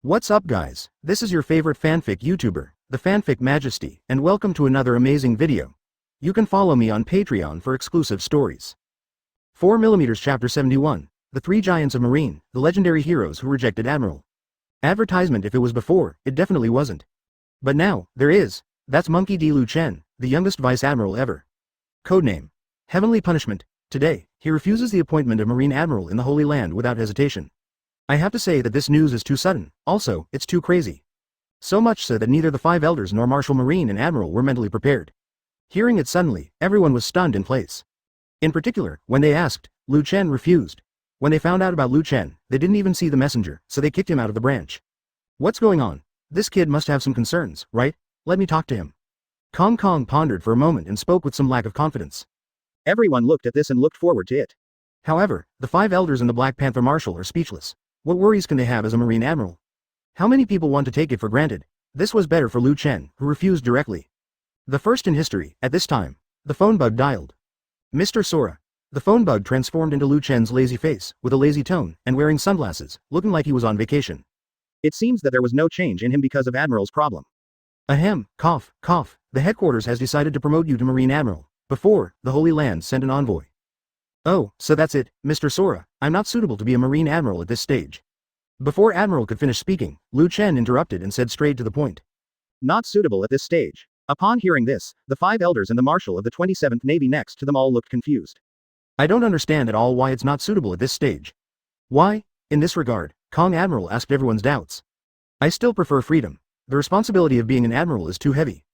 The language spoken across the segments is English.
What's up guys, this is your favorite fanfic YouTuber, the Fanfic Majesty, and welcome to another amazing video. You can follow me on Patreon for exclusive stories. 4mm Chapter 71, The Three Giants of Marine, the legendary heroes who rejected Admiral. Advertisement. If it was before, it definitely wasn't. But now, there is. That's Monkey D. Chen, the youngest Vice Admiral ever. Codename Heavenly Punishment. Today, he refuses the appointment of Marine Admiral in the Holy Land without hesitation. I have to say that this news is too sudden, also, it's too crazy. So much so that neither the five elders nor Marshal, Marine and Admiral were mentally prepared. Hearing it suddenly, everyone was stunned in place. In particular, when they asked, Chen refused. When they found out about Chen, they didn't even see the messenger, so they kicked him out of the branch. What's going on? This kid must have some concerns, right? Let me talk to him. Kong pondered for a moment and spoke with some lack of confidence. Everyone looked at this and looked forward to it. However, the five elders and the Black Panther Marshal are speechless. What worries can they have as a Marine Admiral? How many people want to take it for granted? This was better for Chen, who refused directly. The first in history, at this time. The phone bug dialed. Mr. Sora. The phone bug transformed into Chen's lazy face, with a lazy tone, and wearing sunglasses, looking like he was on vacation. It seems that there was no change in him because of Admiral's problem. Ahem, cough, cough, the headquarters has decided to promote you to Marine Admiral. Before, the Holy Land sent an envoy. Oh, so that's it, Mr. Sora, I'm not suitable to be a Marine Admiral at this stage. Before Admiral could finish speaking, Chen interrupted and said straight to the point. Not suitable at this stage. Upon hearing this, the five elders and the Marshal of the 27th Navy next to them all looked confused. I don't understand at all why it's not suitable at this stage. Why? In this regard, Kong Admiral asked everyone's doubts. I still prefer freedom. The responsibility of being an admiral is too heavy.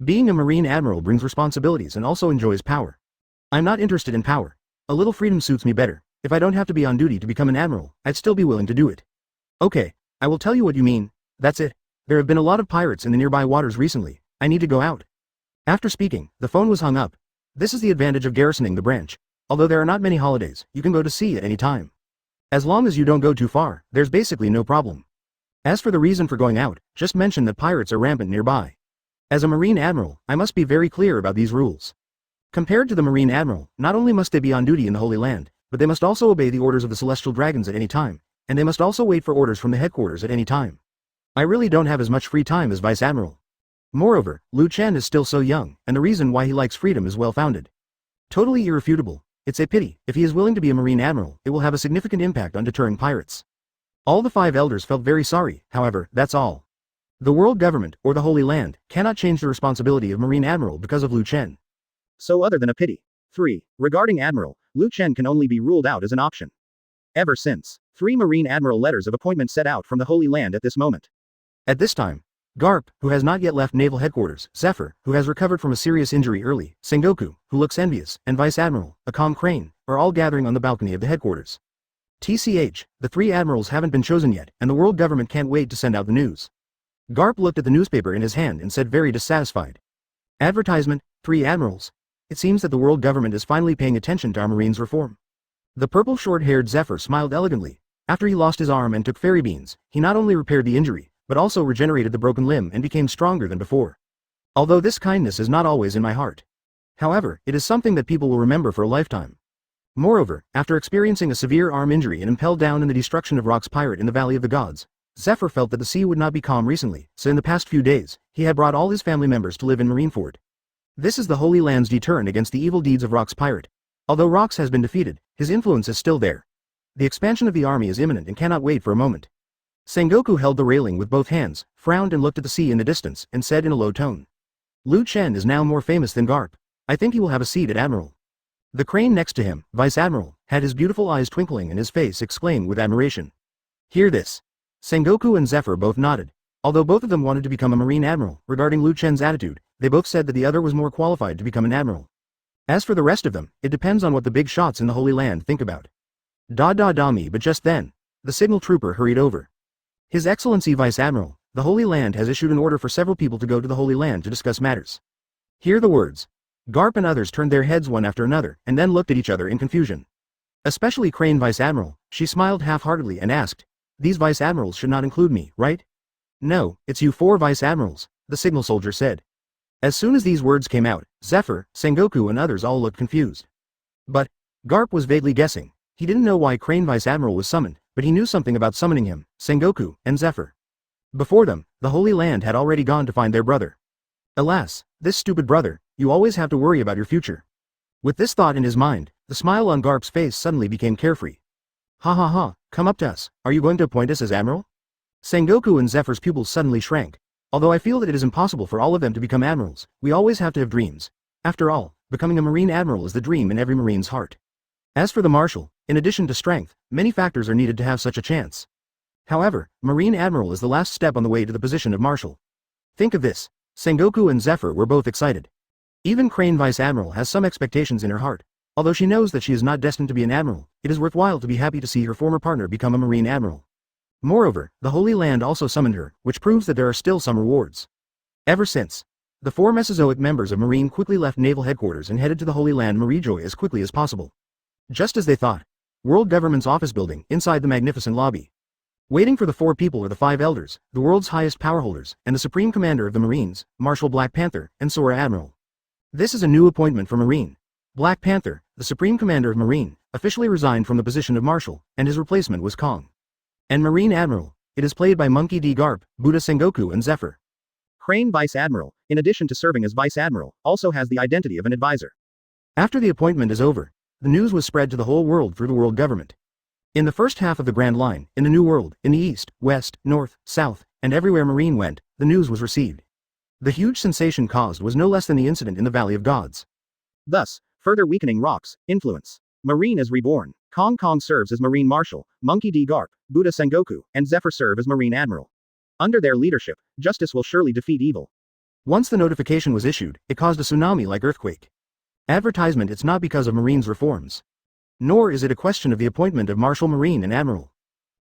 Being a Marine Admiral brings responsibilities and also enjoys power. I'm not interested in power. A little freedom suits me better. If I don't have to be on duty to become an admiral, I'd still be willing to do it. Okay, I will tell you what you mean. That's it. There have been a lot of pirates in the nearby waters recently. I need to go out. After speaking, the phone was hung up. This is the advantage of garrisoning the branch. Although there are not many holidays, you can go to sea at any time. As long as you don't go too far, there's basically no problem. As for the reason for going out, just mention that pirates are rampant nearby. As a Marine Admiral, I must be very clear about these rules. Compared to the Marine Admiral, not only must they be on duty in the Holy Land, but they must also obey the orders of the Celestial Dragons at any time, and they must also wait for orders from the headquarters at any time. I really don't have as much free time as Vice Admiral. Moreover, Chen is still so young, and the reason why he likes freedom is well-founded. Totally irrefutable. It's a pity. If he is willing to be a Marine Admiral, it will have a significant impact on deterring pirates. All the five elders felt very sorry, however, that's all. The world government, or the Holy Land, cannot change the responsibility of Marine Admiral because of Chen. So other than a pity. 3. Regarding Admiral, Chen can only be ruled out as an option. Ever since, 3 Marine Admiral letters of appointment set out from the Holy Land at this moment. At this time, Garp, who has not yet left Naval Headquarters, Zephyr, who has recovered from a serious injury early, Sengoku, who looks envious, and Vice Admiral, a calm Crane, are all gathering on the balcony of the headquarters. TCH, the 3 admirals haven't been chosen yet, and the world government can't wait to send out the news. Garp looked at the newspaper in his hand and said very dissatisfied. Advertisement, 3 admirals. It seems that the world government is finally paying attention to our Marines' reform. The purple short-haired Zephyr smiled elegantly. After he lost his arm and took fairy beans, he not only repaired the injury, but also regenerated the broken limb and became stronger than before. Although this kindness is not always in my heart. However, it is something that people will remember for a lifetime. Moreover, after experiencing a severe arm injury and impelled down in the destruction of Rock's pirate in the Valley of the Gods, Zephyr felt that the sea would not be calm recently, so in the past few days, he had brought all his family members to live in Marineford. This is the Holy Land's deterrent against the evil deeds of Rock's pirate. Although Rox has been defeated, his influence is still there. The expansion of the army is imminent and cannot wait for a moment. Sengoku held the railing with both hands, frowned and looked at the sea in the distance, and said in a low tone. Chen is now more famous than Garp. I think he will have a seat at Admiral. The Crane next to him, Vice Admiral, had his beautiful eyes twinkling and his face exclaimed with admiration. Hear this. Sengoku and Zephyr both nodded. Although both of them wanted to become a Marine Admiral, regarding Chen's attitude, they both said that the other was more qualified to become an Admiral. As for the rest of them, it depends on what the big shots in the Holy Land think about. Me, but just then, the signal trooper hurried over. His Excellency Vice Admiral, the Holy Land has issued an order for several people to go to the Holy Land to discuss matters. Hear the words. Garp and others turned their heads one after another, and then looked at each other in confusion. Especially Crane Vice Admiral, she smiled half-heartedly and asked, These Vice Admirals should not include me, right? No, it's you 4 Vice Admirals, the signal soldier said. As soon as these words came out, Zephyr, Sengoku and others all looked confused. But, Garp was vaguely guessing. He didn't know why Crane Vice Admiral was summoned, but he knew something about summoning him, Sengoku, and Zephyr. Before them, the Holy Land had already gone to find their brother. Alas, this stupid brother, you always have to worry about your future. With this thought in his mind, the smile on Garp's face suddenly became carefree. Ha ha ha, come up to us, are you going to appoint us as Admiral? Sengoku and Zephyr's pupils suddenly shrank. Although I feel that it is impossible for all of them to become admirals, we always have to have dreams. After all, becoming a Marine Admiral is the dream in every Marine's heart. As for the Marshal, in addition to strength, many factors are needed to have such a chance. However, Marine Admiral is the last step on the way to the position of Marshal. Think of this, Sengoku and Zephyr were both excited. Even Crane Vice Admiral has some expectations in her heart. Although she knows that she is not destined to be an admiral, it is worthwhile to be happy to see her former partner become a Marine Admiral. Moreover, the Holy Land also summoned her, which proves that there are still some rewards. Ever since, the 4 Mesozoic members of Marine quickly left naval headquarters and headed to the Holy Land Marijoy as quickly as possible. Just as they thought, World Government's office building, inside the magnificent lobby. Waiting for the 4 people are the 5 elders, the world's highest powerholders, and the Supreme Commander of the Marines, Marshal Black Panther, and Sora Admiral. This is a new appointment for Marine. Black Panther, the Supreme Commander of Marine, officially resigned from the position of Marshal, and his replacement was Kong. And Marine Admiral, it is played by Monkey D. Garp, Buddha Sengoku and Zephyr. Crane Vice Admiral, in addition to serving as Vice Admiral, also has the identity of an advisor. After the appointment is over, the news was spread to the whole world through the world government. In the first half of the Grand Line, in the New World, in the East, West, North, South, and everywhere Marine went, the news was received. The huge sensation caused was no less than the incident in the Valley of Gods. Thus, further weakening Rock's influence. Marine is reborn. Kong serves as Marine Marshal, Monkey D. Garp, Buddha Sengoku, and Zephyr serve as Marine Admiral. Under their leadership, justice will surely defeat evil. Once the notification was issued, it caused a tsunami-like earthquake. Advertisement. It's not because of Marine's reforms. Nor is it a question of the appointment of Marshal Marine and Admiral.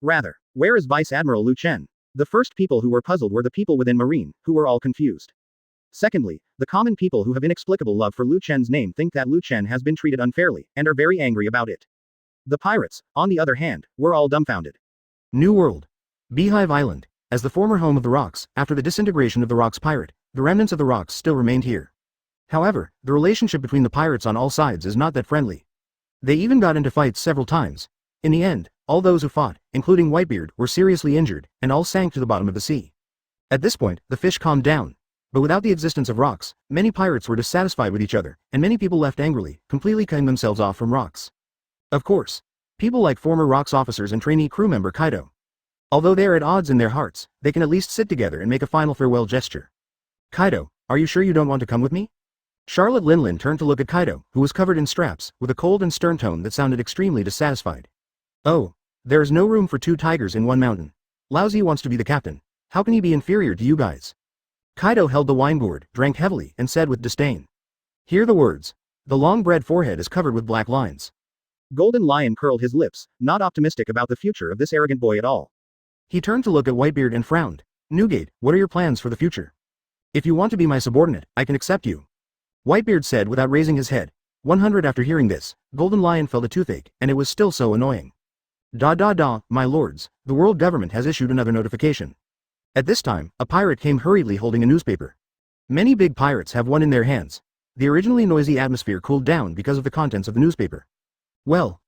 Rather, where is Vice Admiral Lu Chen? The first people who were puzzled were the people within Marine, who were all confused. Secondly, the common people who have inexplicable love for Lu Chen's name think that Lu Chen has been treated unfairly, and are very angry about it. The pirates, on the other hand, were all dumbfounded. New World. Beehive Island. As the former home of the Rocks, after the disintegration of the Rocks pirate, the remnants of the Rocks still remained here. However, the relationship between the pirates on all sides is not that friendly. They even got into fights several times. In the end, all those who fought, including Whitebeard, were seriously injured, and all sank to the bottom of the sea. At this point, the fish calmed down. But without the existence of Rocks, many pirates were dissatisfied with each other, and many people left angrily, completely cutting themselves off from Rocks. Of course, people like former Rocks officers and trainee crew member Kaido. Although they are at odds in their hearts, they can at least sit together and make a final farewell gesture. Kaido, are you sure you don't want to come with me? Charlotte Linlin turned to look at Kaido, who was covered in straps, with a cold and stern tone that sounded extremely dissatisfied. Oh, there is no room for 2 tigers in one mountain. Laozi wants to be the captain. How can he be inferior to you guys? Kaido held the wine gourd, drank heavily, and said with disdain. Hear the words. The long-bred forehead is covered with black lines. Golden Lion curled his lips, not optimistic about the future of this arrogant boy at all. He turned to look at Whitebeard and frowned. Newgate, what are your plans for the future? If you want to be my subordinate, I can accept you. Whitebeard said without raising his head. 100 After hearing this, Golden Lion felt a toothache, and it was still so annoying. My lords, the world government has issued another notification. At this time, a pirate came hurriedly holding a newspaper. Many big pirates have one in their hands. The originally noisy atmosphere cooled down because of the contents of the newspaper. Well,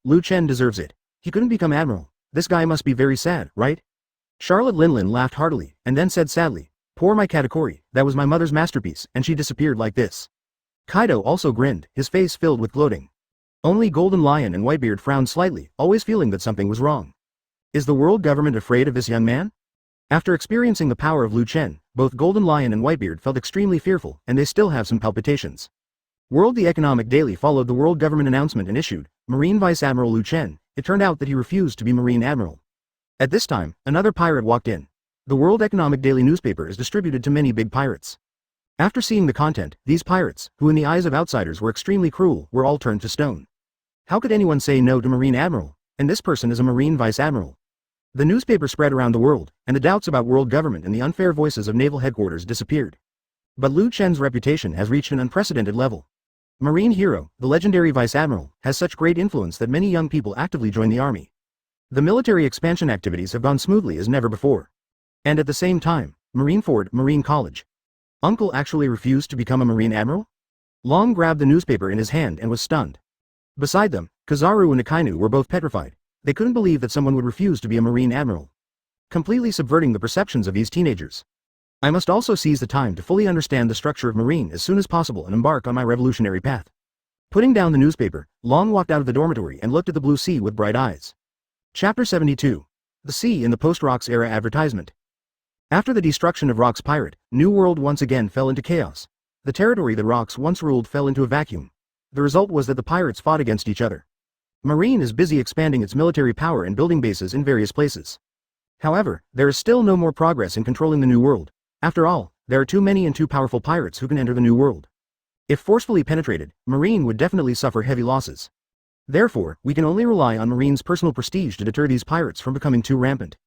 Lu Chen deserves it. He couldn't become admiral. This guy must be very sad, right? Charlotte Linlin laughed heartily, and then said sadly, poor my Katakuri, that was my mother's masterpiece, and she disappeared like this. Kaido also grinned, his face filled with gloating. Only Golden Lion and Whitebeard frowned slightly, always feeling that something was wrong. Is the world government afraid of this young man? After experiencing the power of Lu Chen, both Golden Lion and Whitebeard felt extremely fearful, and they still have some palpitations. World The Economic Daily followed the world government announcement and issued, Marine Vice Admiral Lu Chen. It turned out that he refused to be Marine Admiral. At this time, another pirate walked in. The World Economic Daily newspaper is distributed to many big pirates. After seeing the content, these pirates, who in the eyes of outsiders were extremely cruel, were all turned to stone. How could anyone say no to Marine Admiral? And this person is a Marine Vice Admiral. The newspaper spread around the world, and the doubts about world government and the unfair voices of naval headquarters disappeared. But Lu Chen's reputation has reached an unprecedented level. Marine hero, the legendary Vice Admiral, has such great influence that many young people actively join the army. The military expansion activities have gone smoothly as never before. And at the same time, Marineford, Marine College. Uncle actually refused to become a Marine Admiral? Long grabbed the newspaper in his hand and was stunned. Beside them, Kizaru and Akainu were both petrified. They couldn't believe that someone would refuse to be a Marine Admiral. completely subverting the perceptions of these teenagers. I must also seize the time to fully understand the structure of Marine as soon as possible and embark on my revolutionary path. Putting down the newspaper, Long walked out of the dormitory and looked at the blue sea with bright eyes. Chapter 72. The Sea in the Post-Rocks Era Advertisement. After the destruction of Rock's pirate, New World once again fell into chaos. The territory that Rocks once ruled fell into a vacuum. The result was that the pirates fought against each other. Marine is busy expanding its military power and building bases in various places. However, there is still no more progress in controlling the New World. After all, there are too many and too powerful pirates who can enter the New World. If forcefully penetrated, Marine would definitely suffer heavy losses. Therefore, we can only rely on Marine's personal prestige to deter these pirates from becoming too rampant.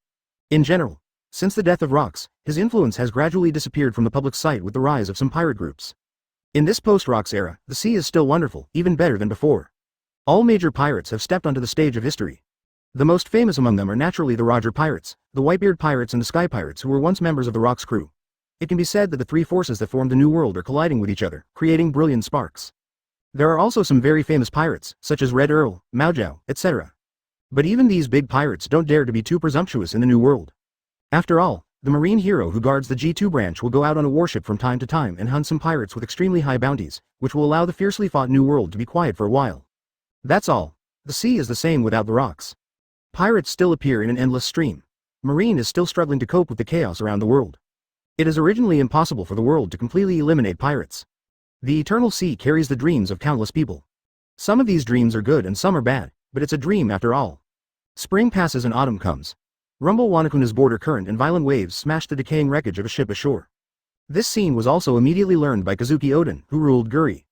In general, since the death of Rocks, his influence has gradually disappeared from the public sight with the rise of some pirate groups. In this post-Rocks era, the sea is still wonderful, even better than before. All major pirates have stepped onto the stage of history. The most famous among them are naturally the Roger Pirates, the Whitebeard Pirates and the Sky Pirates who were once members of the Rocks crew. It can be said that the three forces that formed the New World are colliding with each other, creating brilliant sparks. There are also some very famous pirates, such as Red Earl, Maojiao, etc. But even these big pirates don't dare to be too presumptuous in the New World. After all, the Marine hero who guards the G2 branch will go out on a warship from time to time and hunt some pirates with extremely high bounties, which will allow the fiercely fought New World to be quiet for a while. That's all. The sea is the same without the rocks. Pirates still appear in an endless stream. Marine is still struggling to cope with the chaos around the world. It is originally impossible for the world to completely eliminate pirates. The eternal sea carries the dreams of countless people. Some of these dreams are good and some are bad, but it's a dream after all. Spring passes and autumn comes. Rumble Wanakuna's border current and violent waves smash the decaying wreckage of a ship ashore. This scene was also immediately learned by Kazuki Oden, who ruled Guri.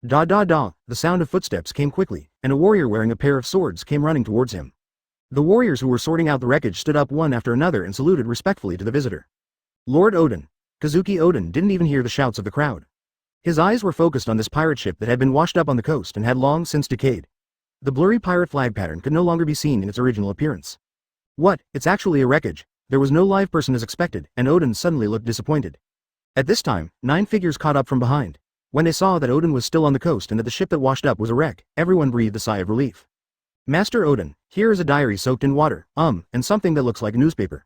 Da da da, the sound of footsteps came quickly, and a warrior wearing a pair of swords came running towards him. The warriors who were sorting out the wreckage stood up one after another and saluted respectfully to the visitor. Lord Oden. Kazuki Oden didn't even hear the shouts of the crowd. His eyes were focused on this pirate ship that had been washed up on the coast and had long since decayed. The blurry pirate flag pattern could no longer be seen in its original appearance. What, it's actually a wreckage. There was no live person as expected, and Oden suddenly looked disappointed. At this time, 9 figures caught up from behind. When they saw that Oden was still on the coast and that the ship that washed up was a wreck, everyone breathed a sigh of relief. Master Oden, here is a diary soaked in water, and something that looks like a newspaper.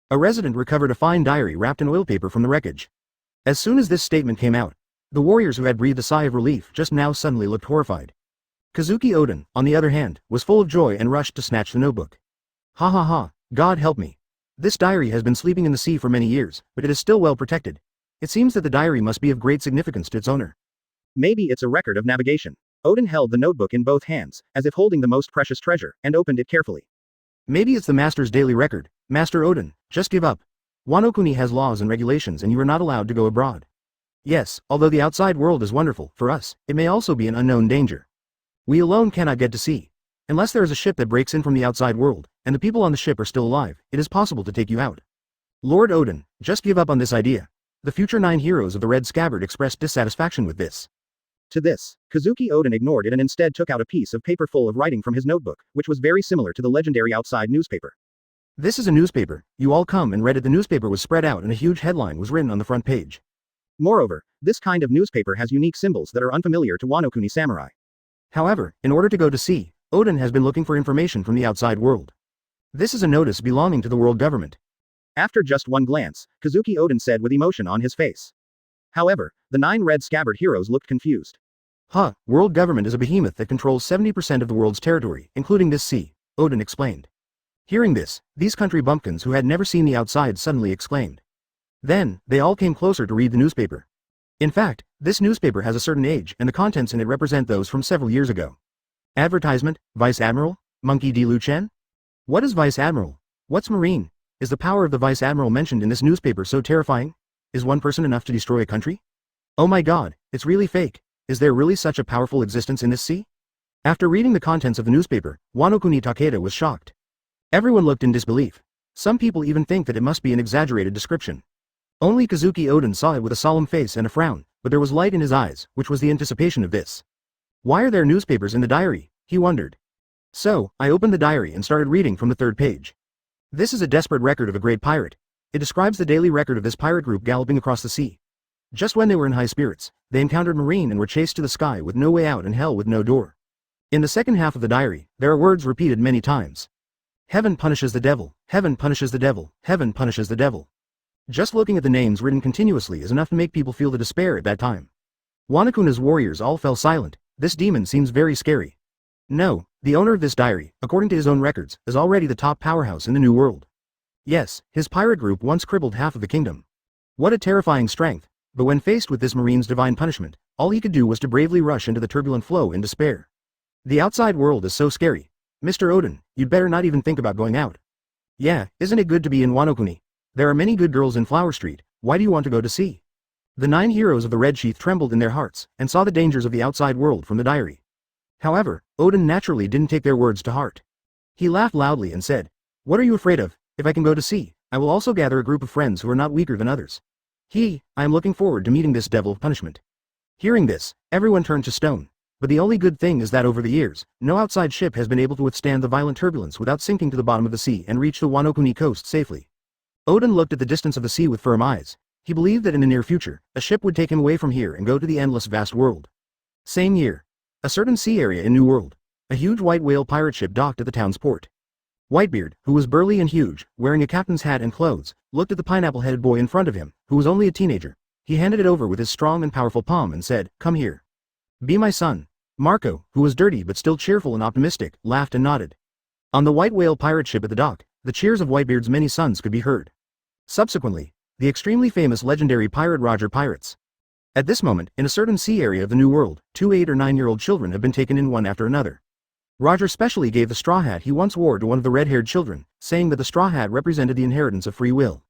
A resident recovered a fine diary wrapped in oil paper from the wreckage. As soon as this statement came out, the warriors who had breathed a sigh of relief just now suddenly looked horrified. Kazuki Oden, on the other hand, was full of joy and rushed to snatch the notebook. Ha ha ha, God help me. This diary has been sleeping in the sea for many years, but it is still well protected. It seems that the diary must be of great significance to its owner. Maybe it's a record of navigation. Oden held the notebook in both hands, as if holding the most precious treasure, and opened it carefully. Maybe it's the master's daily record. Master Oden, just give up. Wano Kuni has laws and regulations and you are not allowed to go abroad. Yes, although the outside world is wonderful, for us, it may also be an unknown danger. We alone cannot get to sea. Unless there is a ship that breaks in from the outside world, and the people on the ship are still alive, it is possible to take you out. Lord Oden, just give up on this idea. The future 9 heroes of the Red Scabbard expressed dissatisfaction with this. To this, Kazuki Oden ignored it and instead took out a piece of paper full of writing from his notebook, which was very similar to the legendary outside newspaper. This is a newspaper, you all come and read it. The newspaper was spread out and a huge headline was written on the front page. Moreover, this kind of newspaper has unique symbols that are unfamiliar to Wano Kuni samurai. However, in order to go to sea, Oden has been looking for information from the outside world. This is a notice belonging to the world government. After just one glance, Kazuki Oden said with emotion on his face. However, the 9 Red Scabbard heroes looked confused. World government is a behemoth that controls 70% of the world's territory, including this sea, Oden explained. Hearing this, these country bumpkins who had never seen the outside suddenly exclaimed. Then, they all came closer to read the newspaper. In fact, this newspaper has a certain age and the contents in it represent those from several years ago. Advertisement, Vice Admiral, Monkey D. Lu Chen? What is Vice Admiral? What's Marine? Is the power of the Vice Admiral mentioned in this newspaper so terrifying? Is one person enough to destroy a country? Oh my god, it's really fake. Is there really such a powerful existence in this sea? After reading the contents of the newspaper, Wano Kuni Takeda was shocked. Everyone looked in disbelief. Some people even think that it must be an exaggerated description. Only Kazuki Oden saw it with a solemn face and a frown, but there was light in his eyes, which was the anticipation of this. Why are there newspapers in the diary? He wondered. So, I opened the diary and started reading from the 3rd page. This is a desperate record of a great pirate. It describes the daily record of this pirate group galloping across the sea. Just when they were in high spirits, they encountered Marine and were chased to the sky with no way out and hell with no door. In the second half of the diary, there are words repeated many times. Heaven punishes the devil, heaven punishes the devil, heaven punishes the devil. Just looking at the names written continuously is enough to make people feel the despair at that time. Wanakuna's warriors all fell silent. This demon seems very scary. No, the owner of this diary, according to his own records, is already the top powerhouse in the New World. Yes, his pirate group once crippled half of the kingdom. What a terrifying strength, but when faced with this marine's divine punishment, all he could do was to bravely rush into the turbulent flow in despair. The outside world is so scary. Mr. Odin, you'd better not even think about going out. Yeah, isn't it good to be in Wano-kuni? There are many good girls in Flower Street, why do you want to go to sea? The 9 heroes of the Red Sheath trembled in their hearts, and saw the dangers of the outside world from the diary. However, Odin naturally didn't take their words to heart. He laughed loudly and said, "What are you afraid of? If I can go to sea, I will also gather a group of friends who are not weaker than others. I am looking forward to meeting this devil of punishment." Hearing this, everyone turned to stone. But the only good thing is that over the years, no outside ship has been able to withstand the violent turbulence without sinking to the bottom of the sea and reach the Wano-kuni coast safely. Odin looked at the distance of the sea with firm eyes. He believed that in the near future, a ship would take him away from here and go to the endless vast world. Same year. A certain sea area in New World. A huge white whale pirate ship docked at the town's port. Whitebeard, who was burly and huge, wearing a captain's hat and clothes, looked at the pineapple-headed boy in front of him, who was only a teenager. He handed it over with his strong and powerful palm and said, "Come here. Be my son." Marco, who was dirty but still cheerful and optimistic, laughed and nodded. On the white whale pirate ship at the dock, the cheers of Whitebeard's many sons could be heard. Subsequently, the extremely famous legendary pirate Roger Pirates. At this moment, in a certain sea area of the New World, 2 8 or 9-year-old children have been taken in one after another. Roger specially gave the straw hat he once wore to one of the red-haired children, saying that the straw hat represented the inheritance of free will.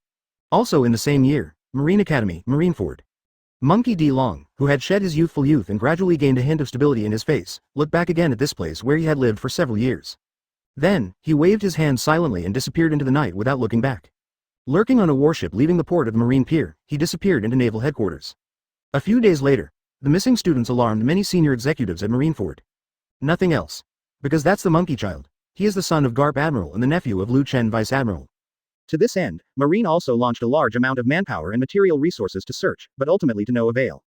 Also in the same year, Marine Academy, Marineford. Monkey D. Long, who had shed his youthful youth and gradually gained a hint of stability in his face, looked back again at this place where he had lived for several years. Then, he waved his hand silently and disappeared into the night without looking back. Lurking on a warship leaving the port of the Marine Pier, he disappeared into naval headquarters. A few days later, the missing students alarmed many senior executives at Marineford. Nothing else. Because that's the monkey child. He is the son of Garp Admiral and the nephew of Chen Vice Admiral. To this end, Marine also launched a large amount of manpower and material resources to search, but ultimately to no avail.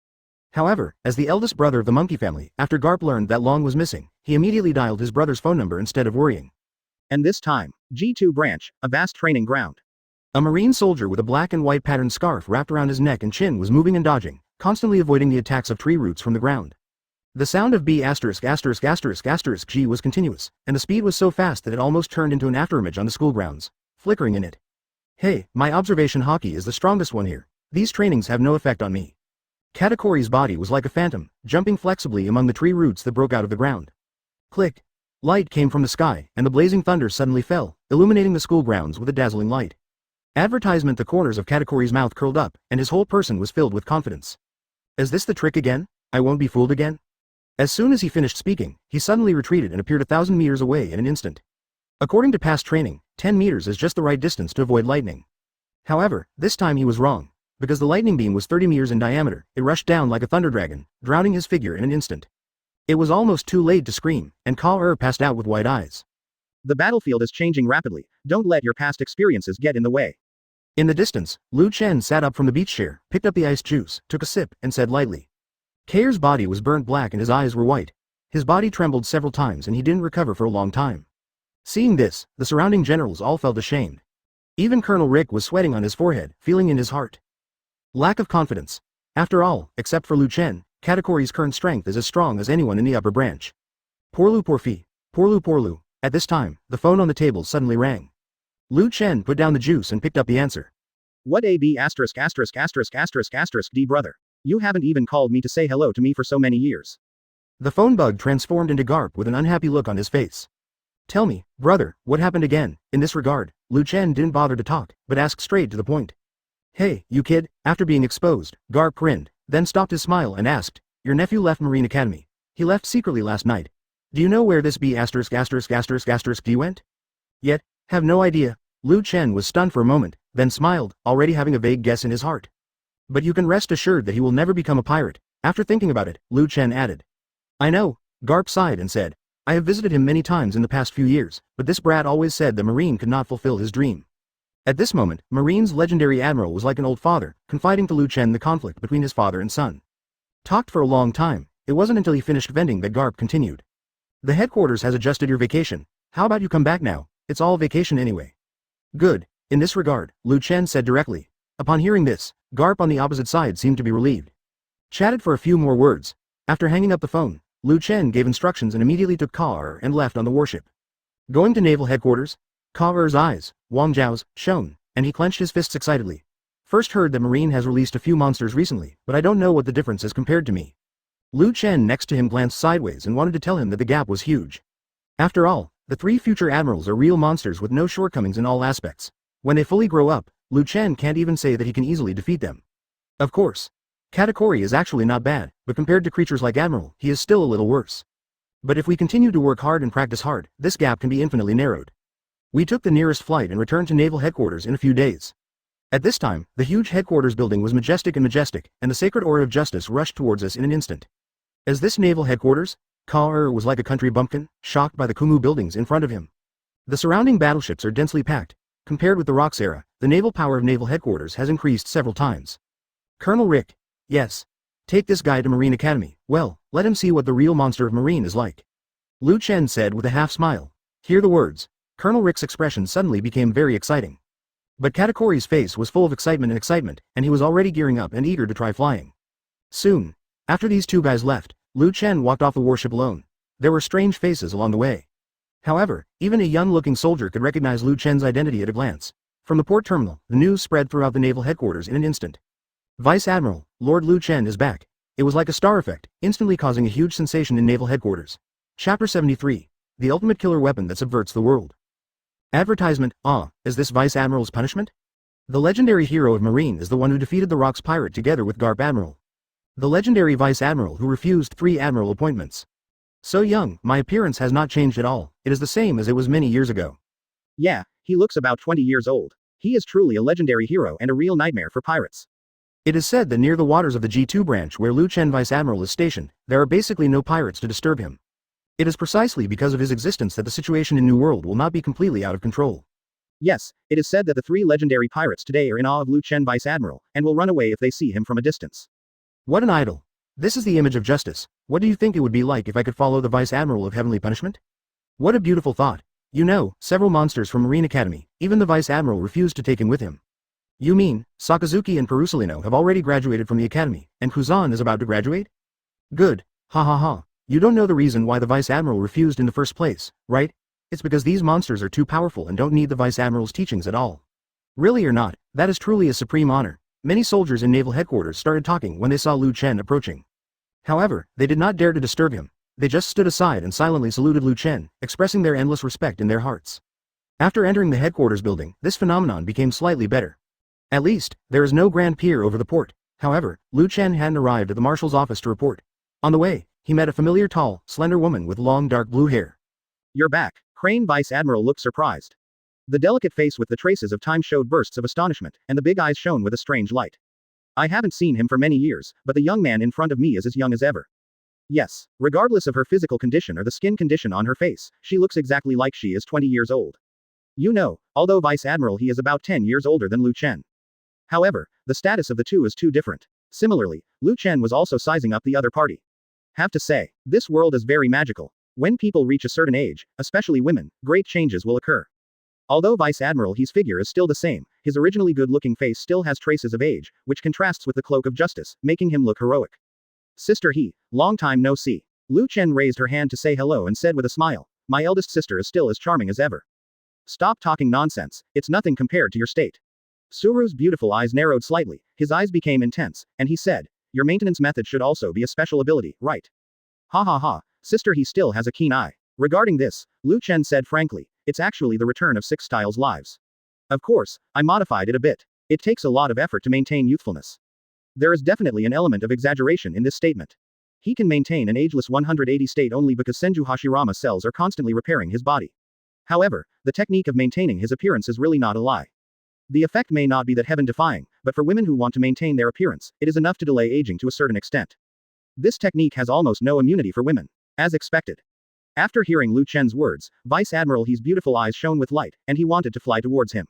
However, as the eldest brother of the monkey family, after Garp learned that Long was missing, he immediately dialed his brother's phone number instead of worrying. And this time, G2 branch, a vast training ground. A Marine soldier with a black and white patterned scarf wrapped around his neck and chin was moving and dodging, constantly avoiding the attacks of tree roots from the ground. The sound of B********* G was continuous, and the speed was so fast that it almost turned into an afterimage on the school grounds, flickering in it. Hey, my observation hockey is the strongest one here. These trainings have no effect on me. Katakori's body was like a phantom, jumping flexibly among the tree roots that broke out of the ground. Click. Light came from the sky, and the blazing thunder suddenly fell, illuminating the school grounds with a dazzling light. Advertisement. The corners of Katakori's mouth curled up, and his whole person was filled with confidence. Is this the trick again? I won't be fooled again? As soon as he finished speaking, he suddenly retreated and appeared 1,000 meters away in an instant. According to past training, 10 meters is just the right distance to avoid lightning. However, this time he was wrong. Because the lightning beam was 30 meters in diameter, it rushed down like a thunder dragon, drowning his figure in an instant. It was almost too late to scream, and Ka-er passed out with wide eyes. The battlefield is changing rapidly. Don't let your past experiences get in the way. In the distance, Chen sat up from the beach chair, picked up the iced juice, took a sip, and said lightly. Ka-er's body was burnt black and his eyes were white. His body trembled several times and he didn't recover for a long time. Seeing this, the surrounding generals all felt ashamed. Even Colonel Rick was sweating on his forehead, feeling in his heart. Lack of confidence. After all, except for Chen, Katakori's current strength is as strong as anyone in the upper branch. Porlu Porfi. Porlu. At this time, the phone on the table suddenly rang. Chen put down the juice and picked up the answer. What AB********** D brother. You haven't even called me to say hello to me for so many years. The phone bug transformed into Garp with an unhappy look on his face. Tell me, brother, what happened again? In this regard, Chen didn't bother to talk, but asked straight to the point. Hey, you kid, after being exposed, Garp grinned, then stopped his smile and asked, your nephew left Marine Academy. He left secretly last night. Do you know where this B******** D went? Yet, have no idea. Chen was stunned for a moment, then smiled, already having a vague guess in his heart. But you can rest assured that he will never become a pirate. After thinking about it, Chen added. I know, Garp sighed and said. I have visited him many times in the past few years, but this brat always said the Marine could not fulfill his dream. At this moment, Marine's legendary admiral was like an old father, confiding to Chen the conflict between his father and son. Talked for a long time. It wasn't until he finished venting that Garp continued. The headquarters has adjusted your vacation. How about you come back now? It's all vacation anyway. Good. In this regard, Chen said directly. Upon hearing this, Garp on the opposite side seemed to be relieved. Chatted for a few more words. After hanging up the phone, Chen gave instructions and immediately took Ka and left on the warship. Going to naval headquarters? Ka-er's eyes, Wang Zhao's, shone, and he clenched his fists excitedly. First heard that Marine has released a few monsters recently, but I don't know what the difference is compared to me. Chen next to him glanced sideways and wanted to tell him that the gap was huge. After all, the 3 future admirals are real monsters with no shortcomings in all aspects. When they fully grow up, Chen can't even say that he can easily defeat them. Of course. Katakuri is actually not bad, but compared to creatures like Admiral, he is still a little worse. But if we continue to work hard and practice hard, this gap can be infinitely narrowed. We took the nearest flight and returned to naval headquarters in a few days. At this time, the huge headquarters building was majestic, and the sacred aura of justice rushed towards us in an instant. As this naval headquarters, Ka-er was like a country bumpkin, shocked by the Kumu buildings in front of him. The surrounding battleships are densely packed. Compared with the Rocks era, the naval power of naval headquarters has increased several times. Colonel Rick. Yes. Take this guy to Marine Academy. Well, let him see what the real monster of Marine is like. Chen said with a half smile. Hear the words. Colonel Rick's expression suddenly became very exciting. But Katakuri's face was full of excitement, and he was already gearing up and eager to try flying. Soon, after these two guys left, Chen walked off the warship alone. There were strange faces along the way. However, even a young-looking soldier could recognize Chen's identity at a glance. From the port terminal, the news spread throughout the naval headquarters in an instant. Vice Admiral, Lord Chen is back. It was like a star effect, instantly causing a huge sensation in naval headquarters. Chapter 73. The ultimate killer weapon that subverts the world. Advertisement. Is this Vice Admiral's punishment? The legendary hero of Marine is the one who defeated the Rocks pirate together with Garp Admiral. The legendary Vice Admiral who refused 3 Admiral appointments. So young, my appearance has not changed at all. It is the same as it was many years ago. Yeah, he looks about 20 years old. He is truly a legendary hero and a real nightmare for pirates. It is said that near the waters of the G2 branch where Chen Vice Admiral is stationed, there are basically no pirates to disturb him. It is precisely because of his existence that the situation in New World will not be completely out of control. Yes, it is said that the 3 legendary pirates today are in awe of Chen Vice Admiral, and will run away if they see him from a distance. What an idol. This is the image of justice. What do you think it would be like if I could follow the Vice Admiral of Heavenly Punishment? What a beautiful thought. You know, several monsters from Marine Academy, even the Vice Admiral refused to take him with him. You mean, Sakazuki and Perusalino have already graduated from the academy, and Kuzan is about to graduate? Good. Ha ha ha. You don't know the reason why the Vice Admiral refused in the first place, right? It's because these monsters are too powerful and don't need the Vice Admiral's teachings at all. Really or not, that is truly a supreme honor. Many soldiers in naval headquarters started talking when they saw Chen approaching. However, they did not dare to disturb him. They just stood aside and silently saluted Chen, expressing their endless respect in their hearts. After entering the headquarters building, this phenomenon became slightly better. At least, there is no grand pier over the port. However, Chen hadn't arrived at the Marshal's office to report. On the way, he met a familiar tall, slender woman with long dark blue hair. You're back. Crane Vice Admiral looked surprised. The delicate face with the traces of time showed bursts of astonishment, and the big eyes shone with a strange light. I haven't seen him for many years, but the young man in front of me is as young as ever. Yes, regardless of her physical condition or the skin condition on her face, she looks exactly like she is 20 years old. You know, although Vice Admiral he is about 10 years older than Chen. However, the status of the two is too different. Similarly, Chen was also sizing up the other party. Have to say, this world is very magical. When people reach a certain age, especially women, great changes will occur. Although Vice Admiral his figure is still the same, his originally good-looking face still has traces of age, which contrasts with the cloak of justice, making him look heroic. Sister he, long time no see. Chen raised her hand to say hello and said with a smile, my eldest sister is still as charming as ever. Stop talking nonsense, it's nothing compared to your state. Suru's beautiful eyes narrowed slightly, his eyes became intense, and he said, your maintenance method should also be a special ability, right? Ha ha ha, sister he still has a keen eye. Regarding this, Chen said frankly, it's actually the return of 6 styles lives. Of course, I modified it a bit. It takes a lot of effort to maintain youthfulness. There is definitely an element of exaggeration in this statement. He can maintain an ageless 180 state only because Senju Hashirama cells are constantly repairing his body. However, the technique of maintaining his appearance is really not a lie. The effect may not be that heaven-defying, but for women who want to maintain their appearance, it is enough to delay aging to a certain extent. This technique has almost no immunity for women. As expected. After hearing Chen's words, Vice Admiral He's beautiful eyes shone with light, and he wanted to fly towards him.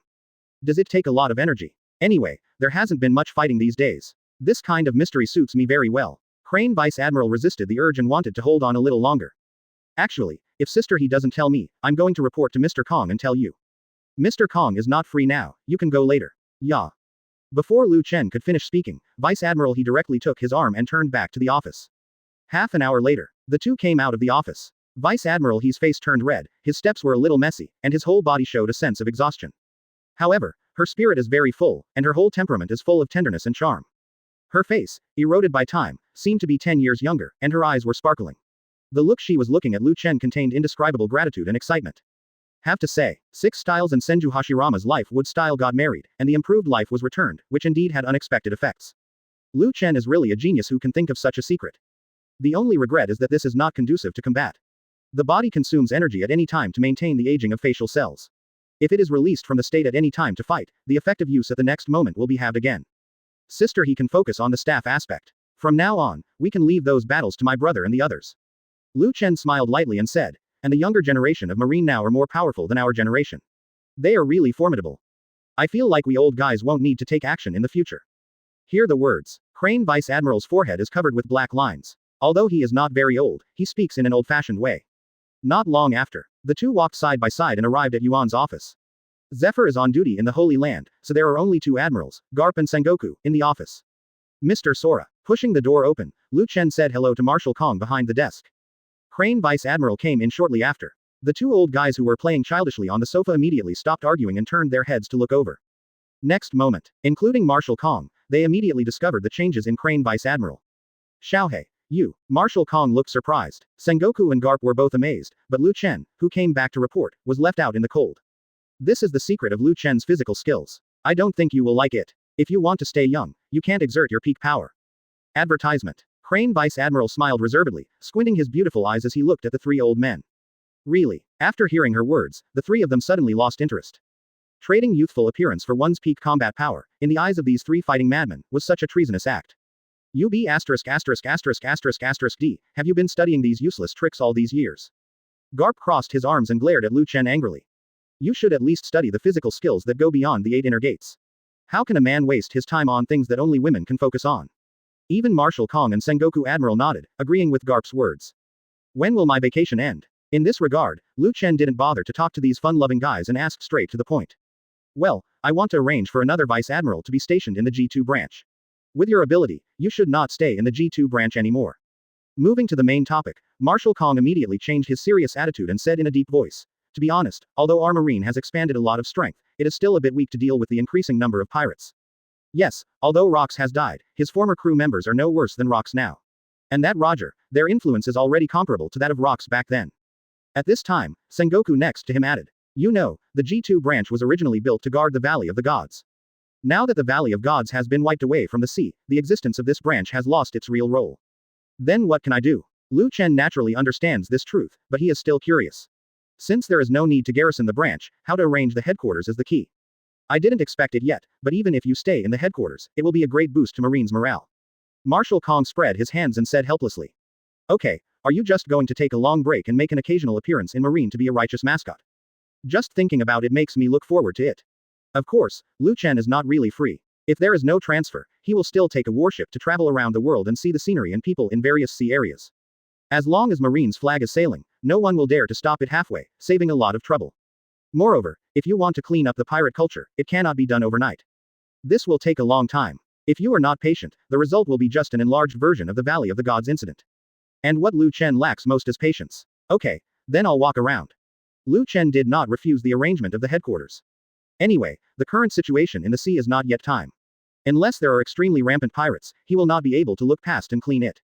Does it take a lot of energy? Anyway, there hasn't been much fighting these days. This kind of mystery suits me very well. Crane Vice Admiral resisted the urge and wanted to hold on a little longer. Actually, If Sister he doesn't tell me, I'm going to report to Mr. Kong and tell you. Mr. Kong is not free now, you can go later. Yeah. Before Lu Chen could finish speaking, Vice Admiral he directly took his arm and turned back to the office. Half an hour later, the two came out of the office. Vice Admiral he's face turned red, his steps were a little messy, and his whole body showed a sense of exhaustion. However, her spirit is very full, and her whole temperament is full of tenderness and charm. Her face, eroded by time, seemed to be 10 years younger, and her eyes were sparkling. The look she was looking at Lu Chen contained indescribable gratitude and excitement. Have to say, Six Styles and Senju Hashirama's life wood style got married, and the improved life was returned, which indeed had unexpected effects. Lu Chen is really a genius who can think of such a secret. The only regret is that this is not conducive to combat. The body consumes energy at any time to maintain the aging of facial cells. If it is released from the state at any time to fight, the effective use at the next moment will be halved again. Sister he can focus on the staff aspect. From now on, we can leave those battles to my brother and the others. Lu Chen smiled lightly and said, and the younger generation of Marine now are more powerful than our generation. They are really formidable. I feel like we old guys won't need to take action in the future. Hear the words. Crane Vice Admiral's forehead is covered with black lines. Although he is not very old, he speaks in an old-fashioned way. Not long after, the two walked side by side and arrived at Yuan's office. Zephyr is on duty in the Holy Land, so there are only two admirals, Garp and Sengoku, in the office. Mr. Sora. Pushing the door open, Lu Chen said hello to Marshal Kong behind the desk. Crane Vice Admiral came in shortly after. The two old guys who were playing childishly on the sofa immediately stopped arguing and turned their heads to look over. Next moment, including Marshal Kong, they immediately discovered the changes in Crane Vice Admiral. Xiaohei. You. Marshal Kong looked surprised. Sengoku and Garp were both amazed, but Lu Chen, who came back to report, was left out in the cold. This is the secret of Lu Chen's physical skills. I don't think you will like it. If you want to stay young, you can't exert your peak power. Advertisement. Crane Vice Admiral smiled reservedly, squinting his beautiful eyes as he looked at the three old men. Really? After hearing her words, the three of them suddenly lost interest. Trading youthful appearance for one's peak combat power, in the eyes of these three fighting madmen, was such a treasonous act. UB *********** D, have you been studying these useless tricks all these years? Garp crossed his arms and glared at Lu Chen angrily. You should at least study the physical skills that go beyond the 8 inner gates. How can a man waste his time on things that only women can focus on? Even Marshal Kong and Sengoku Admiral nodded, agreeing with Garp's words. When will my vacation end? In this regard, Lu Chen didn't bother to talk to these fun-loving guys and asked straight to the point. Well, I want to arrange for another Vice Admiral to be stationed in the G2 branch. With your ability, you should not stay in the G2 branch anymore. Moving to the main topic, Marshal Kong immediately changed his serious attitude and said in a deep voice. To be honest, although our marine has expanded a lot of strength, it is still a bit weak to deal with the increasing number of pirates. Yes, although Rox has died, his former crew members are no worse than Rox now. And that Roger, their influence is already comparable to that of Rox back then. At this time, Sengoku next to him added. You know, the G2 branch was originally built to guard the Valley of the Gods. Now that the Valley of Gods has been wiped away from the sea, the existence of this branch has lost its real role. Then what can I do? Lu Chen naturally understands this truth, but he is still curious. Since there is no need to garrison the branch, how to arrange the headquarters is the key. I didn't expect it yet, but even if you stay in the headquarters, it will be a great boost to Marine's morale. Marshal Kong spread his hands and said helplessly. Okay, are you just going to take a long break and make an occasional appearance in Marine to be a righteous mascot? Just thinking about it makes me look forward to it. Of course, Lu Chen is not really free. If there is no transfer, he will still take a warship to travel around the world and see the scenery and people in various sea areas. As long as Marine's flag is sailing, no one will dare to stop it halfway, saving a lot of trouble. Moreover, if you want to clean up the pirate culture, it cannot be done overnight. This will take a long time. If you are not patient, the result will be just an enlarged version of the Valley of the Gods incident. And what Lu Chen lacks most is patience. Okay, then I'll walk around. Lu Chen did not refuse the arrangement of the headquarters. Anyway, the current situation in the sea is not yet time. Unless there are extremely rampant pirates, he will not be able to look past and clean it.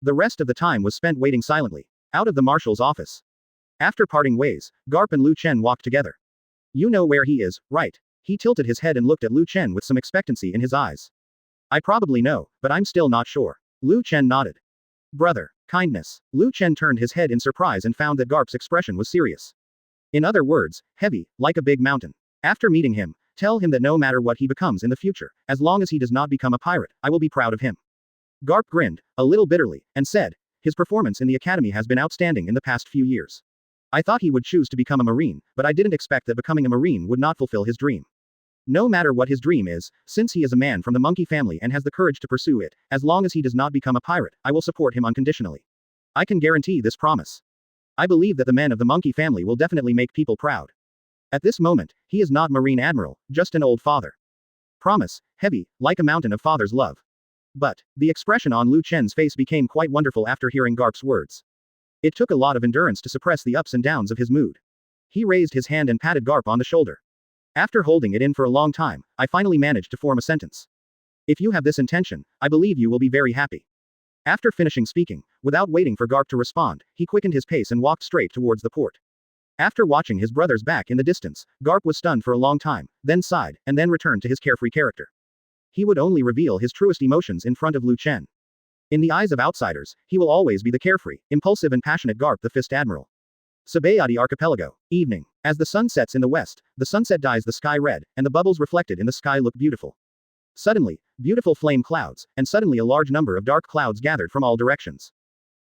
The rest of the time was spent waiting silently, out of the marshal's office. After parting ways, Garp and Lu Chen walked together. You know where he is, right? He tilted his head and looked at Lu Chen with some expectancy in his eyes. I probably know, but I'm still not sure. Lu Chen nodded. Brother, kindness. Lu Chen turned his head in surprise and found that Garp's expression was serious. In other words, heavy, like a big mountain. After meeting him, tell him that no matter what he becomes in the future, as long as he does not become a pirate, I will be proud of him. Garp grinned, a little bitterly, and said, his performance in the academy has been outstanding in the past few years. I thought he would choose to become a marine, but I didn't expect that becoming a marine would not fulfill his dream. No matter what his dream is, since he is a man from the monkey family and has the courage to pursue it, as long as he does not become a pirate, I will support him unconditionally. I can guarantee this promise. I believe that the men of the monkey family will definitely make people proud. At this moment, he is not Marine Admiral, just an old father. Promise, heavy, like a mountain of father's love. But, the expression on Lu Chen's face became quite wonderful after hearing Garp's words. It took a lot of endurance to suppress the ups and downs of his mood. He raised his hand and patted Garp on the shoulder. After holding it in for a long time, I finally managed to form a sentence. If you have this intention, I believe you will be very happy. After finishing speaking, without waiting for Garp to respond, he quickened his pace and walked straight towards the port. After watching his brothers back in the distance, Garp was stunned for a long time, then sighed, and then returned to his carefree character. He would only reveal his truest emotions in front of Lu Chen. In the eyes of outsiders, he will always be the carefree, impulsive and passionate Garp the Fist Admiral. Sabayati Archipelago. Evening. As the sun sets in the west, the sunset dyes the sky red, and the bubbles reflected in the sky look beautiful. Suddenly, beautiful flame clouds, and suddenly a large number of dark clouds gathered from all directions.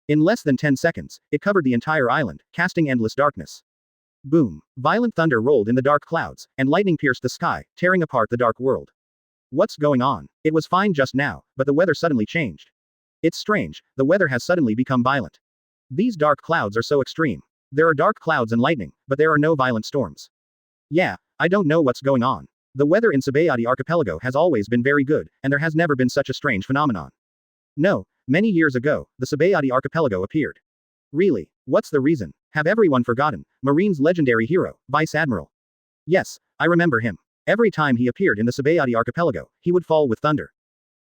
In less than 10 seconds, it covered the entire island, casting endless darkness. Boom. Violent thunder rolled in the dark clouds, and lightning pierced the sky, tearing apart the dark world. What's going on? It was fine just now, but the weather suddenly changed. It's strange, the weather has suddenly become violent. These dark clouds are so extreme. There are dark clouds and lightning, but there are no violent storms. Yeah, I don't know what's going on. The weather in Sabayati Archipelago has always been very good, and there has never been such a strange phenomenon. No, many years ago, the Sabayati Archipelago appeared. Really, what's the reason? Have everyone forgotten? Marine's legendary hero, Vice Admiral. Yes, I remember him. Every time he appeared in the Sabayati Archipelago, he would fall with thunder.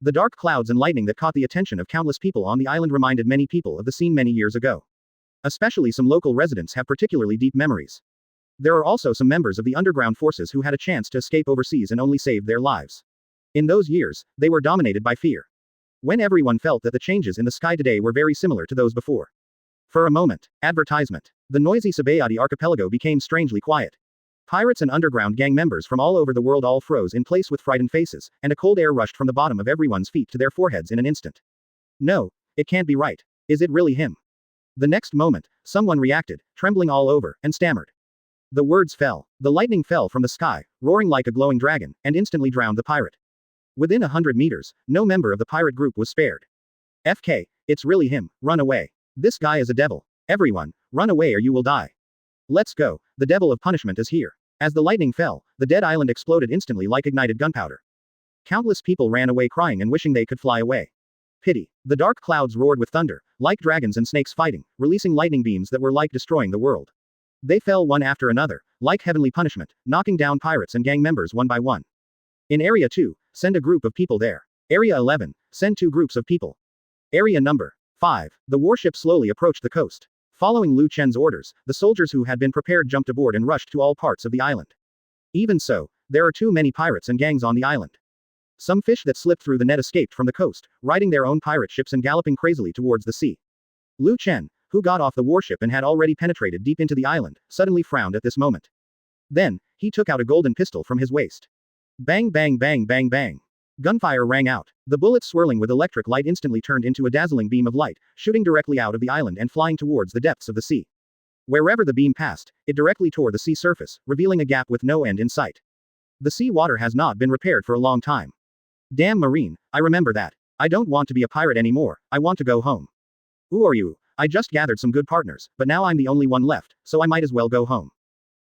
The dark clouds and lightning that caught the attention of countless people on the island reminded many people of the scene many years ago. Especially some local residents have particularly deep memories. There are also some members of the underground forces who had a chance to escape overseas and only saved their lives. In those years, they were dominated by fear. When everyone felt that the changes in the sky today were very similar to those before. For a moment, advertisement. The noisy Sabayati Archipelago became strangely quiet. Pirates and underground gang members from all over the world all froze in place with frightened faces, and a cold air rushed from the bottom of everyone's feet to their foreheads in an instant. No, it can't be right. Is it really him? The next moment, someone reacted, trembling all over, and stammered. The words fell. The lightning fell from the sky, roaring like a glowing dragon, and instantly drowned the pirate. Within 100 meters, no member of the pirate group was spared. FK, it's really him, run away. This guy is a devil. Everyone, run away or you will die. Let's go, the devil of punishment is here. As the lightning fell, the dead island exploded instantly like ignited gunpowder. Countless people ran away crying and wishing they could fly away. Pity. The dark clouds roared with thunder, like dragons and snakes fighting, releasing lightning beams that were like destroying the world. They fell one after another, like heavenly punishment, knocking down pirates and gang members one by one. In Area 2, send a group of people there. Area 11, send 2 groups of people. Area number 5. The warship slowly approached the coast. Following Lu Chen's orders, the soldiers who had been prepared jumped aboard and rushed to all parts of the island. Even so, there are too many pirates and gangs on the island. Some fish that slipped through the net escaped from the coast, riding their own pirate ships and galloping crazily towards the sea. Lu Chen, who got off the warship and had already penetrated deep into the island, suddenly frowned at this moment. Then, he took out a golden pistol from his waist. Bang bang bang bang bang. Gunfire rang out. The bullets swirling with electric light instantly turned into a dazzling beam of light, shooting directly out of the island and flying towards the depths of the sea. Wherever the beam passed, it directly tore the sea surface, revealing a gap with no end in sight. The sea water has not been repaired for a long time. Damn Marine, I remember that. I don't want to be a pirate anymore, I want to go home. Who are you? I just gathered some good partners, but now I'm the only one left, so I might as well go home.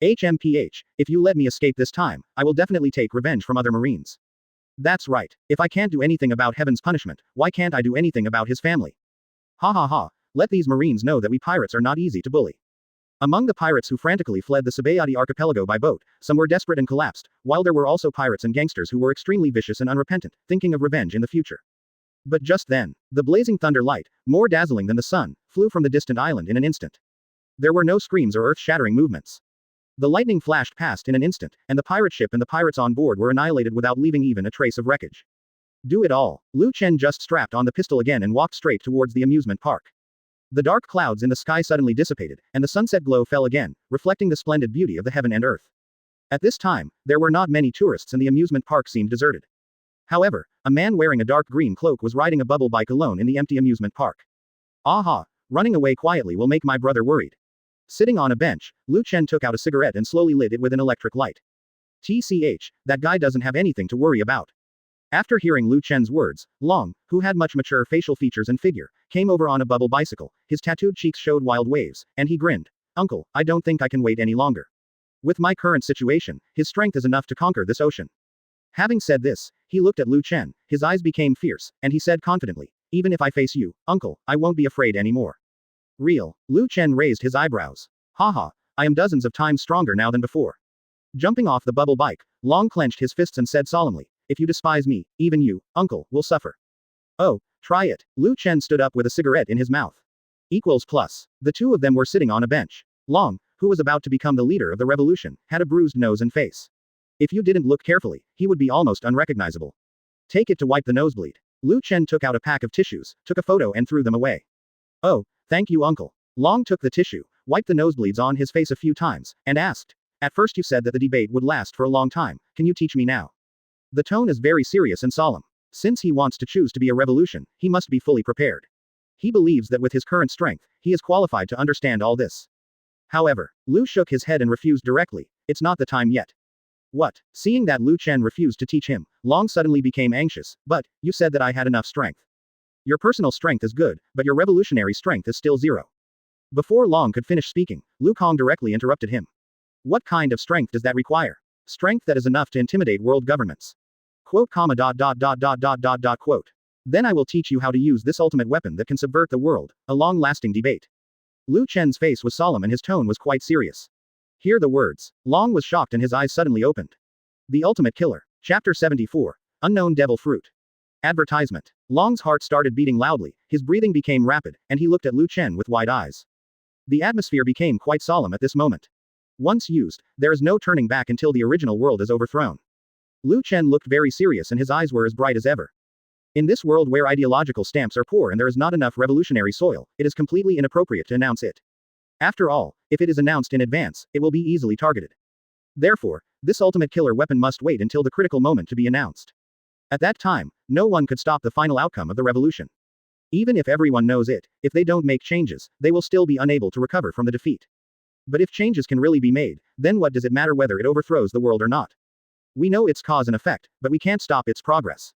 HMPH, if you let me escape this time, I will definitely take revenge from other Marines. That's right. If I can't do anything about heaven's punishment, why can't I do anything about his family? Ha ha ha, let these Marines know that we pirates are not easy to bully. Among the pirates who frantically fled the Sabayati Archipelago by boat, some were desperate and collapsed, while there were also pirates and gangsters who were extremely vicious and unrepentant, thinking of revenge in the future. But just then, the blazing thunder light, more dazzling than the sun, flew from the distant island in an instant. There were no screams or earth-shattering movements. The lightning flashed past in an instant, and the pirate ship and the pirates on board were annihilated without leaving even a trace of wreckage. Do it all. Lu Chen just strapped on the pistol again and walked straight towards the amusement park. The dark clouds in the sky suddenly dissipated, and the sunset glow fell again, reflecting the splendid beauty of the heaven and earth. At this time, there were not many tourists and the amusement park seemed deserted. However, a man wearing a dark green cloak was riding a bubble bike alone in the empty amusement park. Aha, running away quietly will make my brother worried. Sitting on a bench, Lu Chen took out a cigarette and slowly lit it with an electric light. TCH, that guy doesn't have anything to worry about. After hearing Lu Chen's words, Long, who had much mature facial features and figure, came over on a bubble bicycle. His tattooed cheeks showed wild waves, and he grinned. Uncle, I don't think I can wait any longer. With my current situation, his strength is enough to conquer this ocean. Having said this, he looked at Lu Chen, his eyes became fierce, and he said confidently, even if I face you, uncle, I won't be afraid anymore. Real. Lu Chen raised his eyebrows. Haha, I am dozens of times stronger now than before. Jumping off the bubble bike, Long clenched his fists and said solemnly, if you despise me, even you, uncle, will suffer. Oh, try it. Lu Chen stood up with a cigarette in his mouth. Equals plus. The two of them were sitting on a bench. Long, who was about to become the leader of the revolution, had a bruised nose and face. If you didn't look carefully, he would be almost unrecognizable. Take it to wipe the nosebleed. Lu Chen took out a pack of tissues, took a photo and threw them away. Oh, thank you uncle. Long took the tissue, wiped the nosebleeds on his face a few times, and asked, at first you said that the debate would last for a long time, can you teach me now? The tone is very serious and solemn. Since he wants to choose to be a revolution, he must be fully prepared. He believes that with his current strength, he is qualified to understand all this. However, Lu shook his head and refused directly, it's not the time yet. What? Seeing that Lu Chen refused to teach him, Long suddenly became anxious, but, you said that I had enough strength. Your personal strength is good, but your revolutionary strength is still 0. Before Long could finish speaking, Lu Kong directly interrupted him. What kind of strength does that require? Strength that is enough to intimidate world governments. Quote, quote. Then I will teach you how to use this ultimate weapon that can subvert the world, a long-lasting debate. Lu Chen's face was solemn and his tone was quite serious. Hear the words. Long was shocked and his eyes suddenly opened. The Ultimate Killer. Chapter 74. Unknown Devil Fruit. Advertisement. Long's heart started beating loudly, his breathing became rapid, and he looked at Lu Chen with wide eyes. The atmosphere became quite solemn at this moment. Once used, there is no turning back until the original world is overthrown. Lu Chen looked very serious and his eyes were as bright as ever. In this world where ideological stamps are poor and there is not enough revolutionary soil, it is completely inappropriate to announce it. After all, if it is announced in advance, it will be easily targeted. Therefore, this ultimate killer weapon must wait until the critical moment to be announced. At that time, no one could stop the final outcome of the revolution. Even if everyone knows it, if they don't make changes, they will still be unable to recover from the defeat. But if changes can really be made, then what does it matter whether it overthrows the world or not? We know its cause and effect, but we can't stop its progress.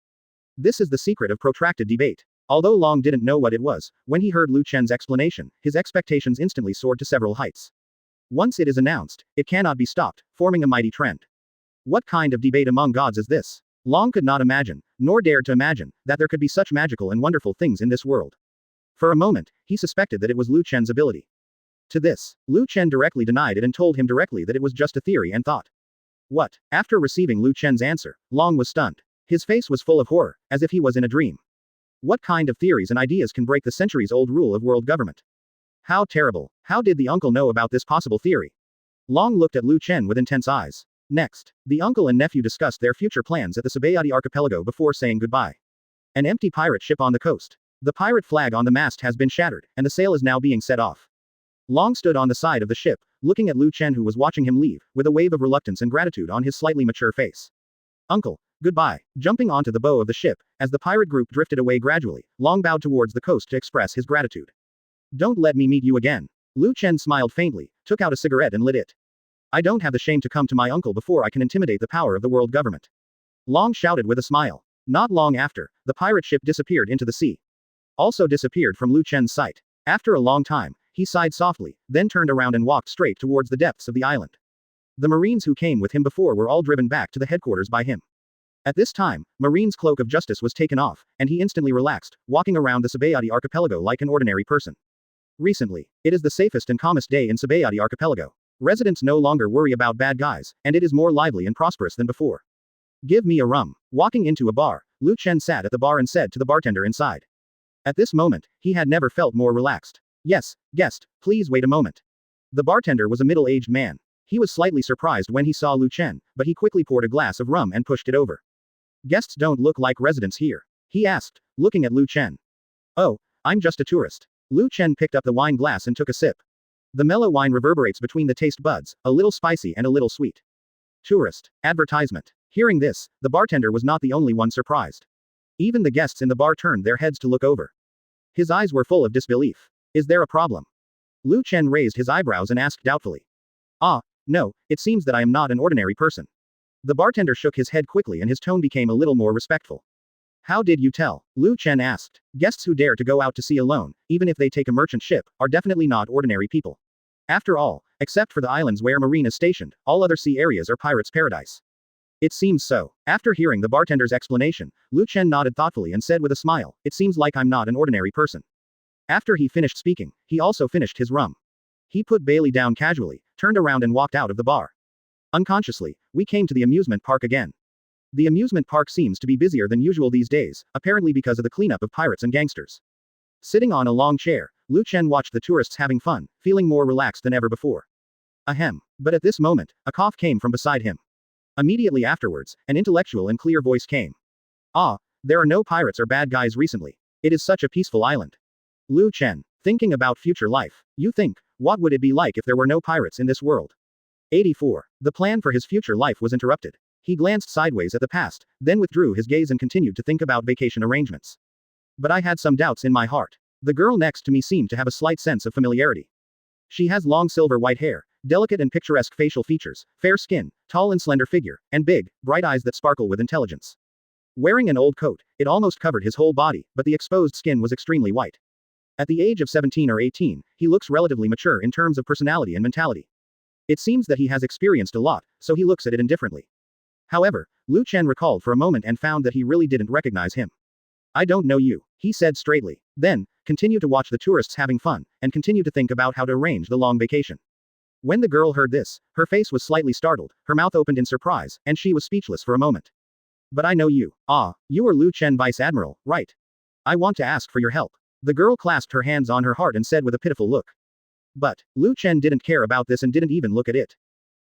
This is the secret of protracted debate. Although Long didn't know what it was, when he heard Lu Chen's explanation, his expectations instantly soared to several heights. Once it is announced, it cannot be stopped, forming a mighty trend. What kind of debate among gods is this? Long could not imagine, nor dared to imagine, that there could be such magical and wonderful things in this world. For a moment, he suspected that it was Lu Chen's ability. To this, Lu Chen directly denied it and told him directly that it was just a theory and thought. What? After receiving Lu Chen's answer, Long was stunned. His face was full of horror, as if he was in a dream. What kind of theories and ideas can break the centuries-old rule of world government? How terrible. How did the uncle know about this possible theory? Long looked at Lu Chen with intense eyes. Next, the uncle and nephew discussed their future plans at the Sabayati archipelago before saying goodbye. An empty pirate ship on the coast. The pirate flag on the mast has been shattered, and the sail is now being set off. Long stood on the side of the ship, looking at Lu Chen who was watching him leave, with a wave of reluctance and gratitude on his slightly mature face. Uncle, goodbye. Jumping onto the bow of the ship, as the pirate group drifted away gradually, Long bowed towards the coast to express his gratitude. Don't let me meet you again. Lu Chen smiled faintly, took out a cigarette and lit it. I don't have the shame to come to my uncle before I can intimidate the power of the world government. Long shouted with a smile. Not long after, the pirate ship disappeared into the sea. Also disappeared from Lu Chen's sight. After a long time, he sighed softly, then turned around and walked straight towards the depths of the island. The Marines who came with him before were all driven back to the headquarters by him. At this time, Marine's cloak of justice was taken off, and he instantly relaxed, walking around the Sabayati archipelago like an ordinary person. Recently, it is the safest and calmest day in Sabayati archipelago. Residents no longer worry about bad guys, and it is more lively and prosperous than before. Give me a rum. Walking into a bar, Lu Chen sat at the bar and said to the bartender inside. At this moment, he had never felt more relaxed. Yes, guest, please wait a moment. The bartender was a middle-aged man. He was slightly surprised when he saw Lu Chen, but he quickly poured a glass of rum and pushed it over. Guests don't look like residents here, he asked, looking at Lu Chen. Oh, I'm just a tourist. Lu Chen picked up the wine glass and took a sip. The mellow wine reverberates between the taste buds, a little spicy and a little sweet. Tourist. Advertisement. Hearing this, the bartender was not the only one surprised. Even the guests in the bar turned their heads to look over. His eyes were full of disbelief. Is there a problem? Lu Chen raised his eyebrows and asked doubtfully. Ah, no, it seems that I am not an ordinary person. The bartender shook his head quickly and his tone became a little more respectful. How did you tell? Lu Chen asked. Guests who dare to go out to sea alone, even if they take a merchant ship, are definitely not ordinary people. After all, except for the islands where Marine is stationed, all other sea areas are pirates' paradise. It seems so. After hearing the bartender's explanation, Lu Chen nodded thoughtfully and said with a smile, it seems like I'm not an ordinary person. After he finished speaking, he also finished his rum. He put Bailey down casually, turned around and walked out of the bar. Unconsciously, we came to the amusement park again. The amusement park seems to be busier than usual these days, apparently because of the cleanup of pirates and gangsters. Sitting on a long chair, Lu Chen watched the tourists having fun, feeling more relaxed than ever before. Ahem. But at this moment, a cough came from beside him. Immediately afterwards, an intellectual and clear voice came. Ah, there are no pirates or bad guys recently. It is such a peaceful island. Lu Chen, thinking about future life, you think, what would it be like if there were no pirates in this world? 84. The plan for his future life was interrupted. He glanced sideways at the past, then withdrew his gaze and continued to think about vacation arrangements. But I had some doubts in my heart. The girl next to me seemed to have a slight sense of familiarity. She has long silver white hair, delicate and picturesque facial features, fair skin, tall and slender figure, and big, bright eyes that sparkle with intelligence. Wearing an old coat, it almost covered his whole body, but the exposed skin was extremely white. At the age of 17 or 18, he looks relatively mature in terms of personality and mentality. It seems that he has experienced a lot, so he looks at it indifferently. However, Lu Chen recalled for a moment and found that he really didn't recognize him. I don't know you, he said straightly. Then, continue to watch the tourists having fun, and continue to think about how to arrange the long vacation. When the girl heard this, her face was slightly startled, her mouth opened in surprise, and she was speechless for a moment. But I know you. Ah, you are Lu Chen Vice Admiral, right? I want to ask for your help. The girl clasped her hands on her heart and said with a pitiful look. But, Lu Chen didn't care about this and didn't even look at it.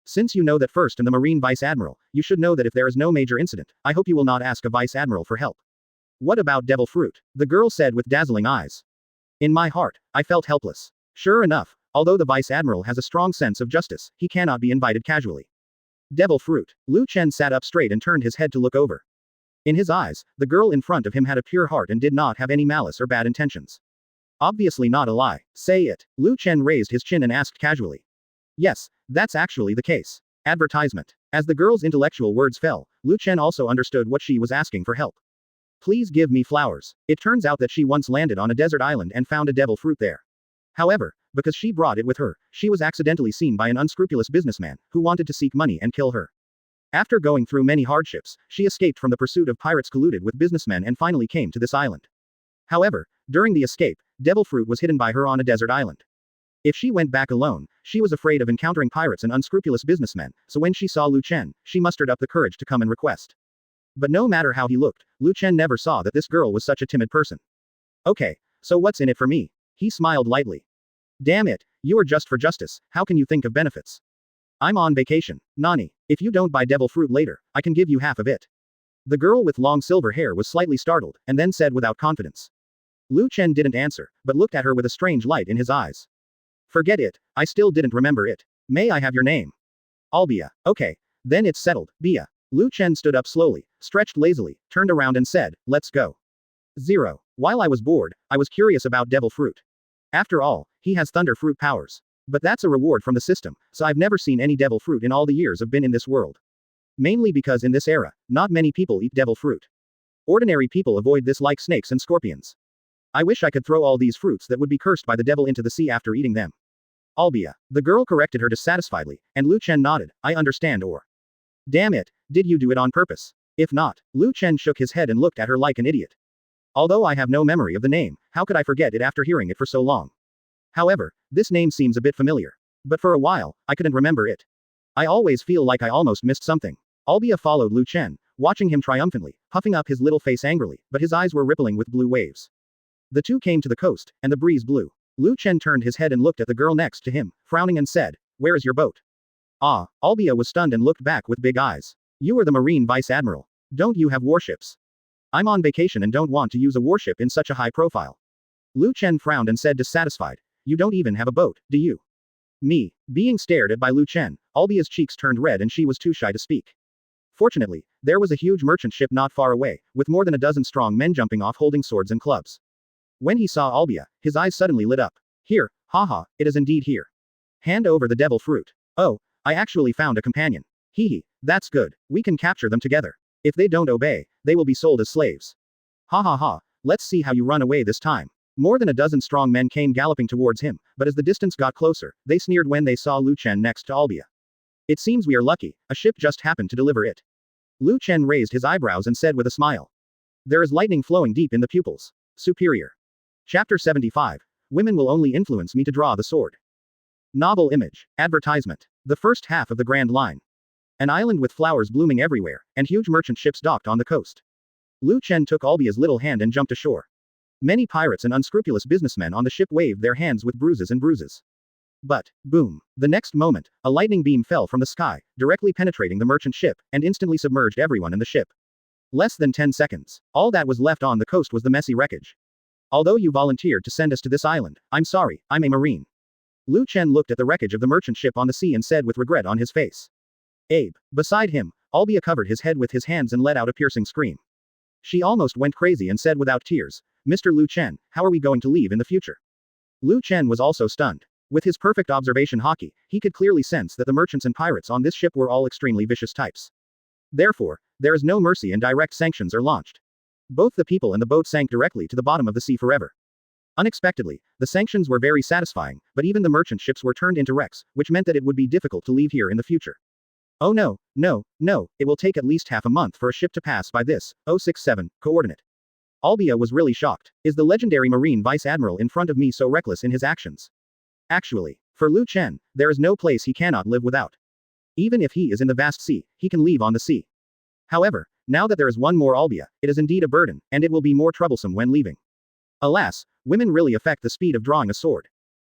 Since you know that first am the Marine Vice Admiral, you should know that if there is no major incident, I hope you will not ask a Vice Admiral for help. What about Devil Fruit? The girl said with dazzling eyes. In my heart, I felt helpless. Sure enough, although the Vice Admiral has a strong sense of justice, he cannot be invited casually. Devil Fruit. Lu Chen sat up straight and turned his head to look over. In his eyes, the girl in front of him had a pure heart and did not have any malice or bad intentions. Obviously not a lie. Say it. Lu Chen raised his chin and asked casually. Yes, that's actually the case. Advertisement. As the girl's intellectual words fell, Lu Chen also understood what she was asking for help. Please give me flowers. It turns out that she once landed on a desert island and found a devil fruit there. However, because she brought it with her, she was accidentally seen by an unscrupulous businessman, who wanted to seek money and kill her. After going through many hardships, she escaped from the pursuit of pirates colluded with businessmen and finally came to this island. However, during the escape, devil fruit was hidden by her on a desert island. If she went back alone, she was afraid of encountering pirates and unscrupulous businessmen, so when she saw Lu Chen, she mustered up the courage to come and request. But no matter how he looked, Lu Chen never saw that this girl was such a timid person. Okay, so what's in it for me? He smiled lightly. Damn it, you are just for justice, how can you think of benefits? I'm on vacation, Nani. If you don't buy devil fruit later, I can give you half of it. The girl with long silver hair was slightly startled, and then said without confidence. Lu Chen didn't answer, but looked at her with a strange light in his eyes. Forget it, I still didn't remember it. May I have your name? Albia. Okay. Then it's settled, Bia. Lu Chen stood up slowly, stretched lazily, turned around and said, let's go. 0. While I was bored, I was curious about devil fruit. After all, he has thunder fruit powers. But that's a reward from the system, so I've never seen any devil fruit in all the years I've been in this world. Mainly because in this era, not many people eat devil fruit. Ordinary people avoid this like snakes and scorpions. I wish I could throw all these fruits that would be cursed by the devil into the sea after eating them. Albia. The girl corrected her dissatisfiedly, and Lu Chen nodded, I understand or. Damn it, did you do it on purpose? If not, Lu Chen shook his head and looked at her like an idiot. Although I have no memory of the name, how could I forget it after hearing it for so long? However, this name seems a bit familiar. But for a while, I couldn't remember it. I always feel like I almost missed something. Albia followed Lu Chen, watching him triumphantly, puffing up his little face angrily, but his eyes were rippling with blue waves. The two came to the coast, and the breeze blew. Lu Chen turned his head and looked at the girl next to him, frowning and said, where is your boat? Ah, Albia was stunned and looked back with big eyes. You are the Marine Vice Admiral. Don't you have warships? I'm on vacation and don't want to use a warship in such a high profile. Lu Chen frowned and said dissatisfied, you don't even have a boat, do you? Me. Being stared at by Lu Chen, Albia's cheeks turned red and she was too shy to speak. Fortunately, there was a huge merchant ship not far away, with more than a dozen strong men jumping off holding swords and clubs. When he saw Albia, his eyes suddenly lit up. Here, haha, it is indeed here. Hand over the devil fruit. Oh, I actually found a companion. Hee hee, That's good. We can capture them together. If they don't obey, they will be sold as slaves. Ha ha ha, let's see how you run away this time. More than a dozen strong men came galloping towards him, but as the distance got closer, they sneered when they saw Lu Chen next to Albia. It seems we are lucky, a ship just happened to deliver it. Lu Chen raised his eyebrows and said with a smile. There is lightning flowing deep in the pupils. Superior. Chapter 75. Women will only influence me to draw the sword. Novel image. Advertisement. The first half of the Grand Line. An island with flowers blooming everywhere, and huge merchant ships docked on the coast. Lu Chen took Albia's little hand and jumped ashore. Many pirates and unscrupulous businessmen on the ship waved their hands with bruises and bruises. But, boom, the next moment, a lightning beam fell from the sky, directly penetrating the merchant ship, and instantly submerged everyone in the ship. Less than 10 seconds. All that was left on the coast was the messy wreckage. Although you volunteered to send us to this island, I'm sorry, I'm a marine. Lu Chen looked at the wreckage of the merchant ship on the sea and said with regret on his face. Abe. Beside him, Albia covered his head with his hands and let out a piercing scream. She almost went crazy and said without tears, Mr. Lu Chen, how are we going to leave in the future? Lu Chen was also stunned. With his perfect observation hockey, he could clearly sense that the merchants and pirates on this ship were all extremely vicious types. Therefore, there is no mercy and direct sanctions are launched. Both the people and the boat sank directly to the bottom of the sea forever. Unexpectedly, the sanctions were very satisfying, but even the merchant ships were turned into wrecks, which meant that it would be difficult to leave here in the future. Oh no, it will take at least half a month for a ship to pass by this, 067, coordinate. Albia was really shocked. Is the legendary Marine Vice Admiral in front of me so reckless in his actions? Actually, for Lu Chen, there is no place he cannot live without. Even if he is in the vast sea, he can leave on the sea. However, now that there is one more Albia, it is indeed a burden, and it will be more troublesome when leaving. Alas, women really affect the speed of drawing a sword.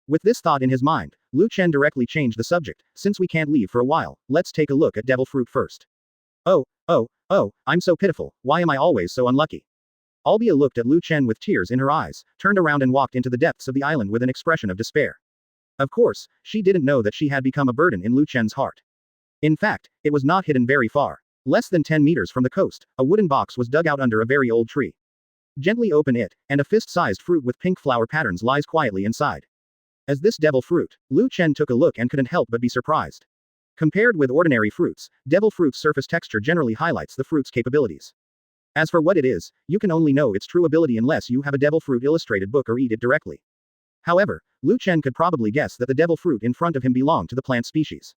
With this thought in his mind, Lu Chen directly changed the subject. Since we can't leave for a while, let's take a look at devil fruit first. Oh, I'm so pitiful, why am I always so unlucky? Albia looked at Lu Chen with tears in her eyes, turned around and walked into the depths of the island with an expression of despair. Of course, she didn't know that she had become a burden in Lu Chen's heart. In fact, it was not hidden very far. Less than 10 meters from the coast, a wooden box was dug out under a very old tree. Gently open it, and a fist-sized fruit with pink flower patterns lies quietly inside. As this devil fruit, Lu Chen took a look and couldn't help but be surprised. Compared with ordinary fruits, devil fruit's surface texture generally highlights the fruit's capabilities. As for what it is, you can only know its true ability unless you have a devil fruit illustrated book or eat it directly. However, Lu Chen could probably guess that the devil fruit in front of him belonged to the plant species.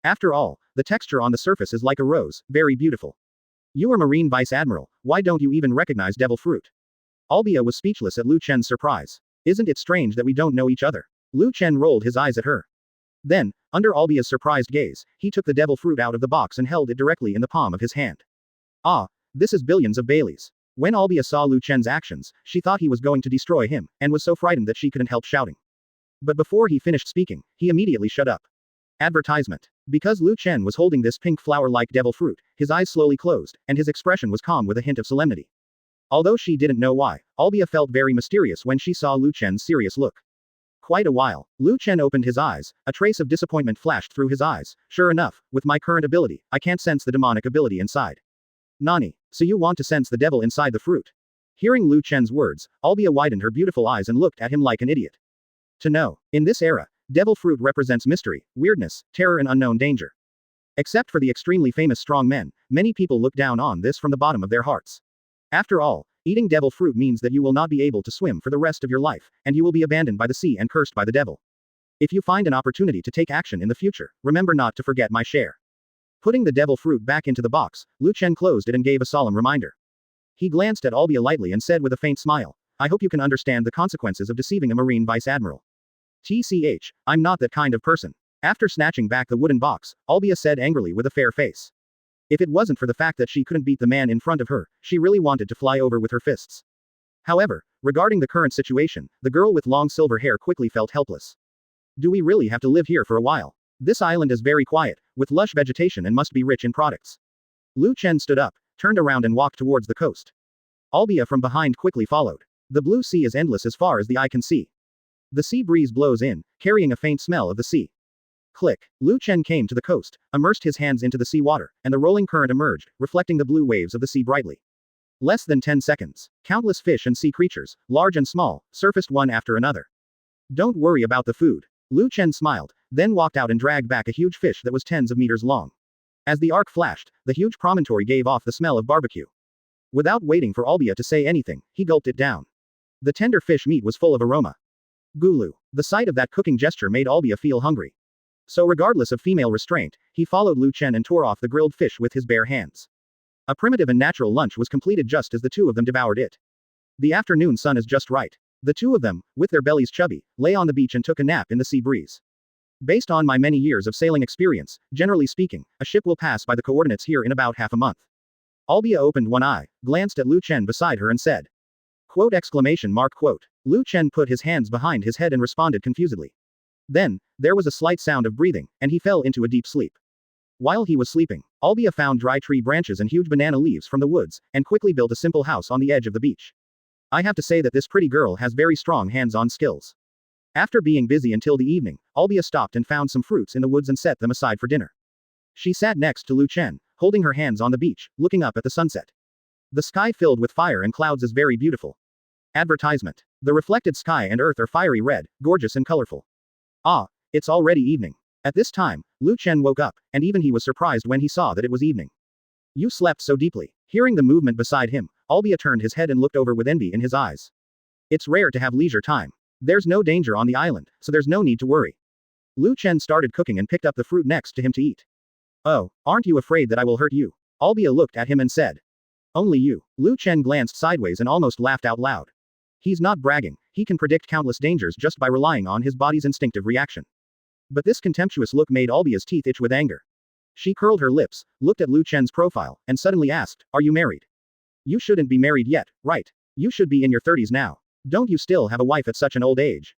After all, the texture on the surface is like a rose, very beautiful. You are Marine Vice Admiral, why don't you even recognize devil fruit? Albia was speechless at Lu Chen's surprise. Isn't it strange that we don't know each other? Lu Chen rolled his eyes at her. Then, under Albia's surprised gaze, he took the devil fruit out of the box and held it directly in the palm of his hand. Ah, this is billions of Baileys. When Albia saw Lu Chen's actions, she thought he was going to destroy him, and was so frightened that she couldn't help shouting. But before he finished speaking, he immediately shut up. Advertisement. Because Lu Chen was holding this pink flower-like devil fruit, his eyes slowly closed, and his expression was calm with a hint of solemnity. Although she didn't know why, Albia felt very mysterious when she saw Lu Chen's serious look. Quite a while, Lu Chen opened his eyes, a trace of disappointment flashed through his eyes. Sure enough, with my current ability, I can't sense the demonic ability inside. Nani, so you want to sense the devil inside the fruit? Hearing Lu Chen's words, Albia widened her beautiful eyes and looked at him like an idiot. To know, in this era, devil fruit represents mystery, weirdness, terror and unknown danger. Except for the extremely famous strong men, many people look down on this from the bottom of their hearts. After all, eating devil fruit means that you will not be able to swim for the rest of your life, and you will be abandoned by the sea and cursed by the devil. If you find an opportunity to take action in the future, remember not to forget my share. Putting the devil fruit back into the box, Lu Chen closed it and gave a solemn reminder. He glanced at Albia lightly and said with a faint smile, I hope you can understand the consequences of deceiving a Marine Vice Admiral. TCH, I'm not that kind of person. After snatching back the wooden box, Albia said angrily with a fair face. If it wasn't for the fact that she couldn't beat the man in front of her, she really wanted to fly over with her fists. However, regarding the current situation, the girl with long silver hair quickly felt helpless. Do we really have to live here for a while? This island is very quiet, with lush vegetation and must be rich in products. Lu Chen stood up, turned around and walked towards the coast. Albia from behind quickly followed. The blue sea is endless as far as the eye can see. The sea breeze blows in, carrying a faint smell of the sea. Click. Lu Chen came to the coast, immersed his hands into the sea water, and the rolling current emerged, reflecting the blue waves of the sea brightly. Less than 10 seconds. Countless fish and sea creatures, large and small, surfaced one after another. Don't worry about the food. Lu Chen smiled, then walked out and dragged back a huge fish that was tens of meters long. As the arc flashed, the huge promontory gave off the smell of barbecue. Without waiting for Albia to say anything, he gulped it down. The tender fish meat was full of aroma. Gulu. The sight of that cooking gesture made Albia feel hungry. So regardless of female restraint, he followed Lu Chen and tore off the grilled fish with his bare hands. A primitive and natural lunch was completed just as the two of them devoured it. The afternoon sun is just right. The two of them, with their bellies chubby, lay on the beach and took a nap in the sea breeze. Based on my many years of sailing experience, generally speaking, a ship will pass by the coordinates here in about half a month. Albia opened one eye, glanced at Lu Chen beside her and said. Quote exclamation mark quote. Lu Chen put his hands behind his head and responded confusedly. Then, there was a slight sound of breathing, and he fell into a deep sleep. While he was sleeping, Albia found dry tree branches and huge banana leaves from the woods, and quickly built a simple house on the edge of the beach. I have to say that this pretty girl has very strong hands-on skills. After being busy until the evening, Albia stopped and found some fruits in the woods and set them aside for dinner. She sat next to Lu Chen, holding her hands on the beach, looking up at the sunset. The sky filled with fire and clouds is very beautiful. Advertisement. The reflected sky and earth are fiery red, gorgeous and colorful. Ah, it's already evening. At this time, Lu Chen woke up, and even he was surprised when he saw that it was evening. You slept so deeply. Hearing the movement beside him, Albia turned his head and looked over with envy in his eyes. It's rare to have leisure time. There's no danger on the island, so there's no need to worry. Lu Chen started cooking and picked up the fruit next to him to eat. Oh, aren't you afraid that I will hurt you? Albia looked at him and said. Only you. Lu Chen glanced sideways and almost laughed out loud. He's not bragging, he can predict countless dangers just by relying on his body's instinctive reaction. But this contemptuous look made Albia's teeth itch with anger. She curled her lips, looked at Lu Chen's profile, and suddenly asked, Are you married? You shouldn't be married yet, right? You should be in your 30s now. Don't you still have a wife at such an old age?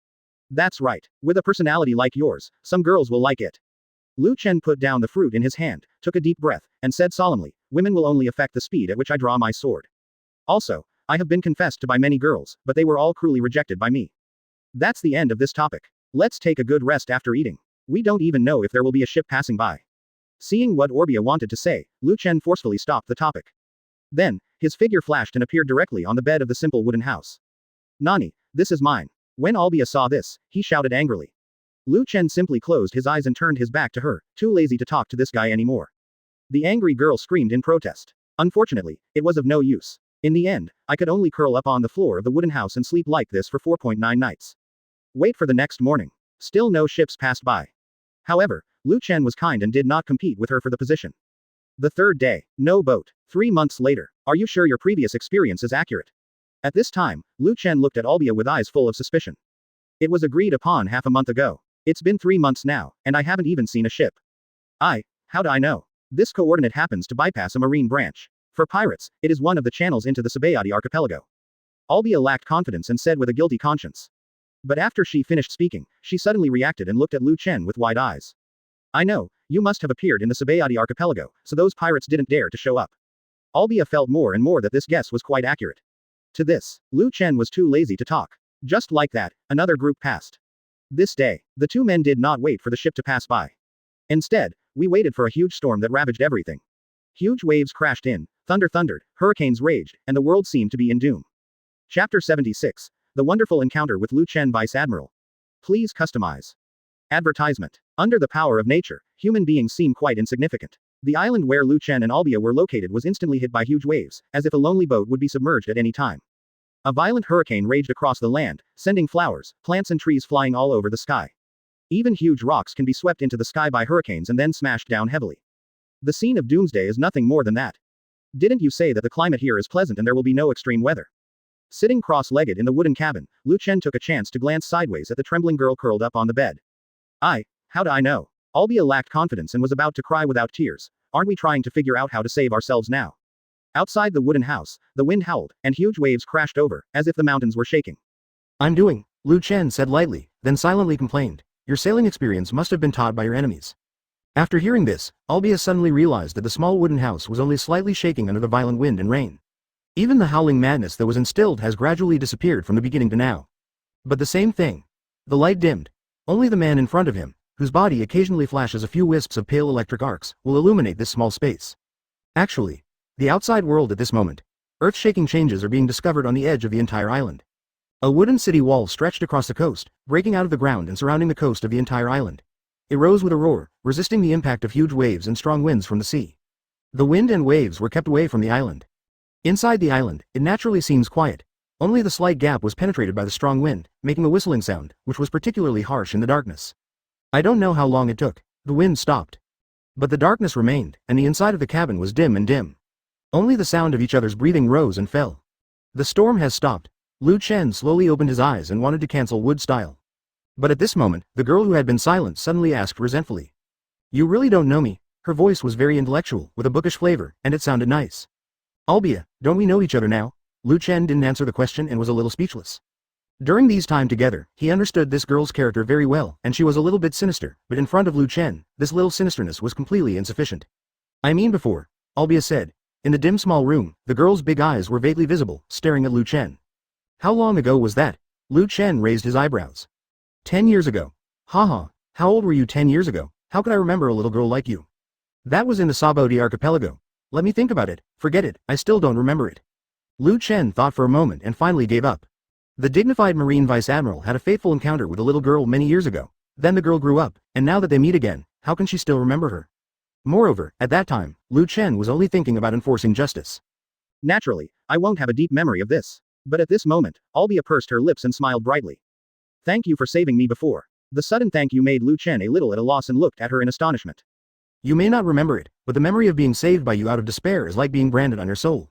That's right. With a personality like yours, some girls will like it. Lu Chen put down the fruit in his hand, took a deep breath, and said solemnly, Women will only affect the speed at which I draw my sword. Also, I have been confessed to by many girls, but they were all cruelly rejected by me. That's the end of this topic. Let's take a good rest after eating. We don't even know if there will be a ship passing by. Seeing what Orbia wanted to say, Lu Chen forcefully stopped the topic. Then, his figure flashed and appeared directly on the bed of the simple wooden house. Nani, this is mine. When Albia saw this, he shouted angrily. Lu Chen simply closed his eyes and turned his back to her, too lazy to talk to this guy anymore. The angry girl screamed in protest. Unfortunately, it was of no use. In the end, I could only curl up on the floor of the wooden house and sleep like this for 4.9 nights. Wait for the next morning. Still no ships passed by. However, Lu Chen was kind and did not compete with her for the position. The third day, no boat. 3 months later, are you sure your previous experience is accurate? At this time, Lu Chen looked at Albia with eyes full of suspicion. It was agreed upon half a month ago. It's been 3 months now, and I haven't even seen a ship. How do I know? This coordinate happens to bypass a marine branch. For pirates, it is one of the channels into the Sabayati archipelago. Albia lacked confidence and said with a guilty conscience. But after she finished speaking, she suddenly reacted and looked at Lu Chen with wide eyes. I know, you must have appeared in the Sabayati archipelago, so those pirates didn't dare to show up. Albia felt more and more that this guess was quite accurate. To this, Lu Chen was too lazy to talk. Just like that, another group passed. This day, the two men did not wait for the ship to pass by. Instead, we waited for a huge storm that ravaged everything. Huge waves crashed in, thunder thundered, hurricanes raged, and the world seemed to be in doom. Chapter 76. The Wonderful Encounter with Lu Chen Vice Admiral. Please customize. Advertisement. Under the power of nature, human beings seem quite insignificant. The island where Lu Chen and Albia were located was instantly hit by huge waves, as if a lonely boat would be submerged at any time. A violent hurricane raged across the land, sending flowers, plants and trees flying all over the sky. Even huge rocks can be swept into the sky by hurricanes and then smashed down heavily. The scene of doomsday is nothing more than that. Didn't you say that the climate here is pleasant and there will be no extreme weather? Sitting cross-legged in the wooden cabin, Lu Chen took a chance to glance sideways at the trembling girl curled up on the bed. How do I know? Albia lacked confidence and was about to cry without tears. Aren't we trying to figure out how to save ourselves now? Outside the wooden house, the wind howled, and huge waves crashed over, as if the mountains were shaking. I'm doing, Lu Chen said lightly, then silently complained. Your sailing experience must have been taught by your enemies. After hearing this, Albia suddenly realized that the small wooden house was only slightly shaking under the violent wind and rain. Even the howling madness that was instilled has gradually disappeared from the beginning to now. But the same thing. The light dimmed. Only the man in front of him, whose body occasionally flashes a few wisps of pale electric arcs, will illuminate this small space. Actually, the outside world at this moment. Earth-shaking changes are being discovered on the edge of the entire island. A wooden city wall stretched across the coast, breaking out of the ground and surrounding the coast of the entire island. It rose with a roar, resisting the impact of huge waves and strong winds from the sea. The wind and waves were kept away from the island. Inside the island, it naturally seems quiet. Only the slight gap was penetrated by the strong wind, making a whistling sound, which was particularly harsh in the darkness. I don't know how long it took. The wind stopped. But the darkness remained, and the inside of the cabin was dim and dim. Only the sound of each other's breathing rose and fell. The storm has stopped. Chen slowly opened his eyes and wanted to cancel wood style. But at this moment, the girl who had been silent suddenly asked resentfully. You really don't know me? Her voice was very intellectual, with a bookish flavor, and it sounded nice. Albia, don't we know each other now? Chen didn't answer the question and was a little speechless. During these time together, he understood this girl's character very well, and she was a little bit sinister, but in front of Chen, this little sinisterness was completely insufficient. I mean before, Albia said. In the dim small room, the girl's big eyes were vaguely visible, staring at Chen. How long ago was that? Chen raised his eyebrows. 10 years ago. Haha, how old were you 10 years ago? How could I remember a little girl like you? That was in the Sabaody archipelago. Let me think about it. Forget it, I still don't remember it. Chen thought for a moment and finally gave up. The dignified Marine Vice Admiral had a fateful encounter with a little girl many years ago. Then the girl grew up, and now that they meet again, how can she still remember her? Moreover, at that time, Chen was only thinking about enforcing justice. Naturally, I won't have a deep memory of this. But at this moment, Albia pursed her lips and smiled brightly. Thank you for saving me before. The sudden thank you made Chen a little at a loss and looked at her in astonishment. You may not remember it, but the memory of being saved by you out of despair is like being branded on your soul.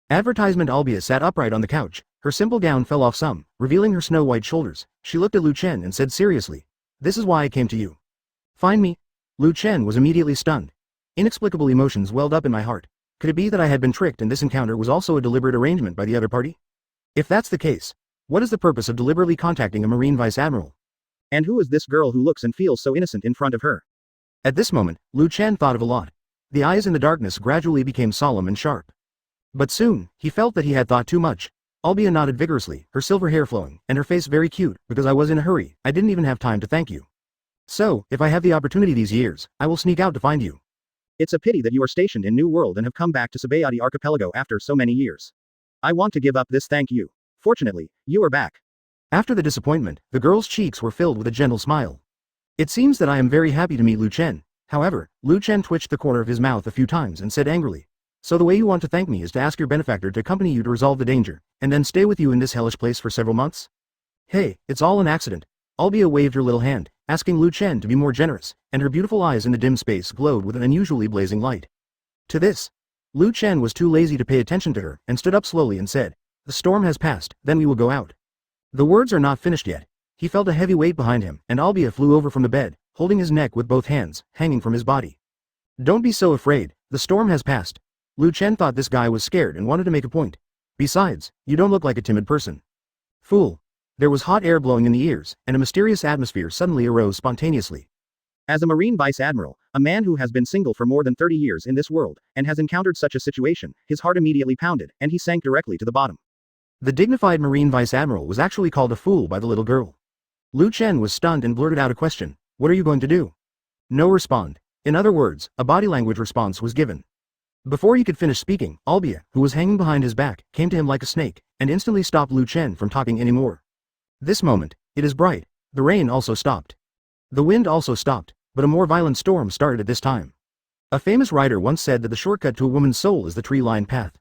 Advertisement. Albia sat upright on the couch, her simple gown fell off some, revealing her snow-white shoulders. She looked at Chen and said seriously, this is why I came to you. Find me? Chen was immediately stunned. Inexplicable emotions welled up in my heart. Could it be that I had been tricked and this encounter was also a deliberate arrangement by the other party? If that's the case, what is the purpose of deliberately contacting a Marine Vice Admiral? And who is this girl who looks and feels so innocent in front of her? At this moment, Chen thought of a lot. The eyes in the darkness gradually became solemn and sharp. But soon, he felt that he had thought too much. Albia nodded vigorously, her silver hair flowing, and her face very cute. Because I was in a hurry, I didn't even have time to thank you. So, if I have the opportunity these years, I will sneak out to find you. It's a pity that you are stationed in New World and have come back to Sabaody archipelago after so many years. I want to give up this thank you. Fortunately, you are back. After the disappointment, the girl's cheeks were filled with a gentle smile. It seems that I am very happy to meet Chen. However, Chen twitched the corner of his mouth a few times and said angrily. So the way you want to thank me is to ask your benefactor to accompany you to resolve the danger, and then stay with you in this hellish place for several months? Hey, it's all an accident. Albia waved her little hand, asking Chen to be more generous, and her beautiful eyes in the dim space glowed with an unusually blazing light. To this, Chen was too lazy to pay attention to her, and stood up slowly and said, the storm has passed, then we will go out. The words are not finished yet. He felt a heavy weight behind him, and Albia flew over from the bed, holding his neck with both hands, hanging from his body. Don't be so afraid, the storm has passed. Chen thought this guy was scared and wanted to make a point. Besides, you don't look like a timid person. Fool. There was hot air blowing in the ears, and a mysterious atmosphere suddenly arose spontaneously. As a Marine Vice Admiral, a man who has been single for more than 30 years in this world, and has encountered such a situation, his heart immediately pounded, and he sank directly to the bottom. The dignified Marine Vice Admiral was actually called a fool by the little girl. Chen was stunned and blurted out a question, what are you going to do? No respond. In other words, a body language response was given. Before he could finish speaking, Albia, who was hanging behind his back, came to him like a snake, and instantly stopped Chen from talking anymore. This moment, it is bright. The rain also stopped. The wind also stopped, but a more violent storm started at this time. A famous writer once said that the shortcut to a woman's soul is the tree-lined path.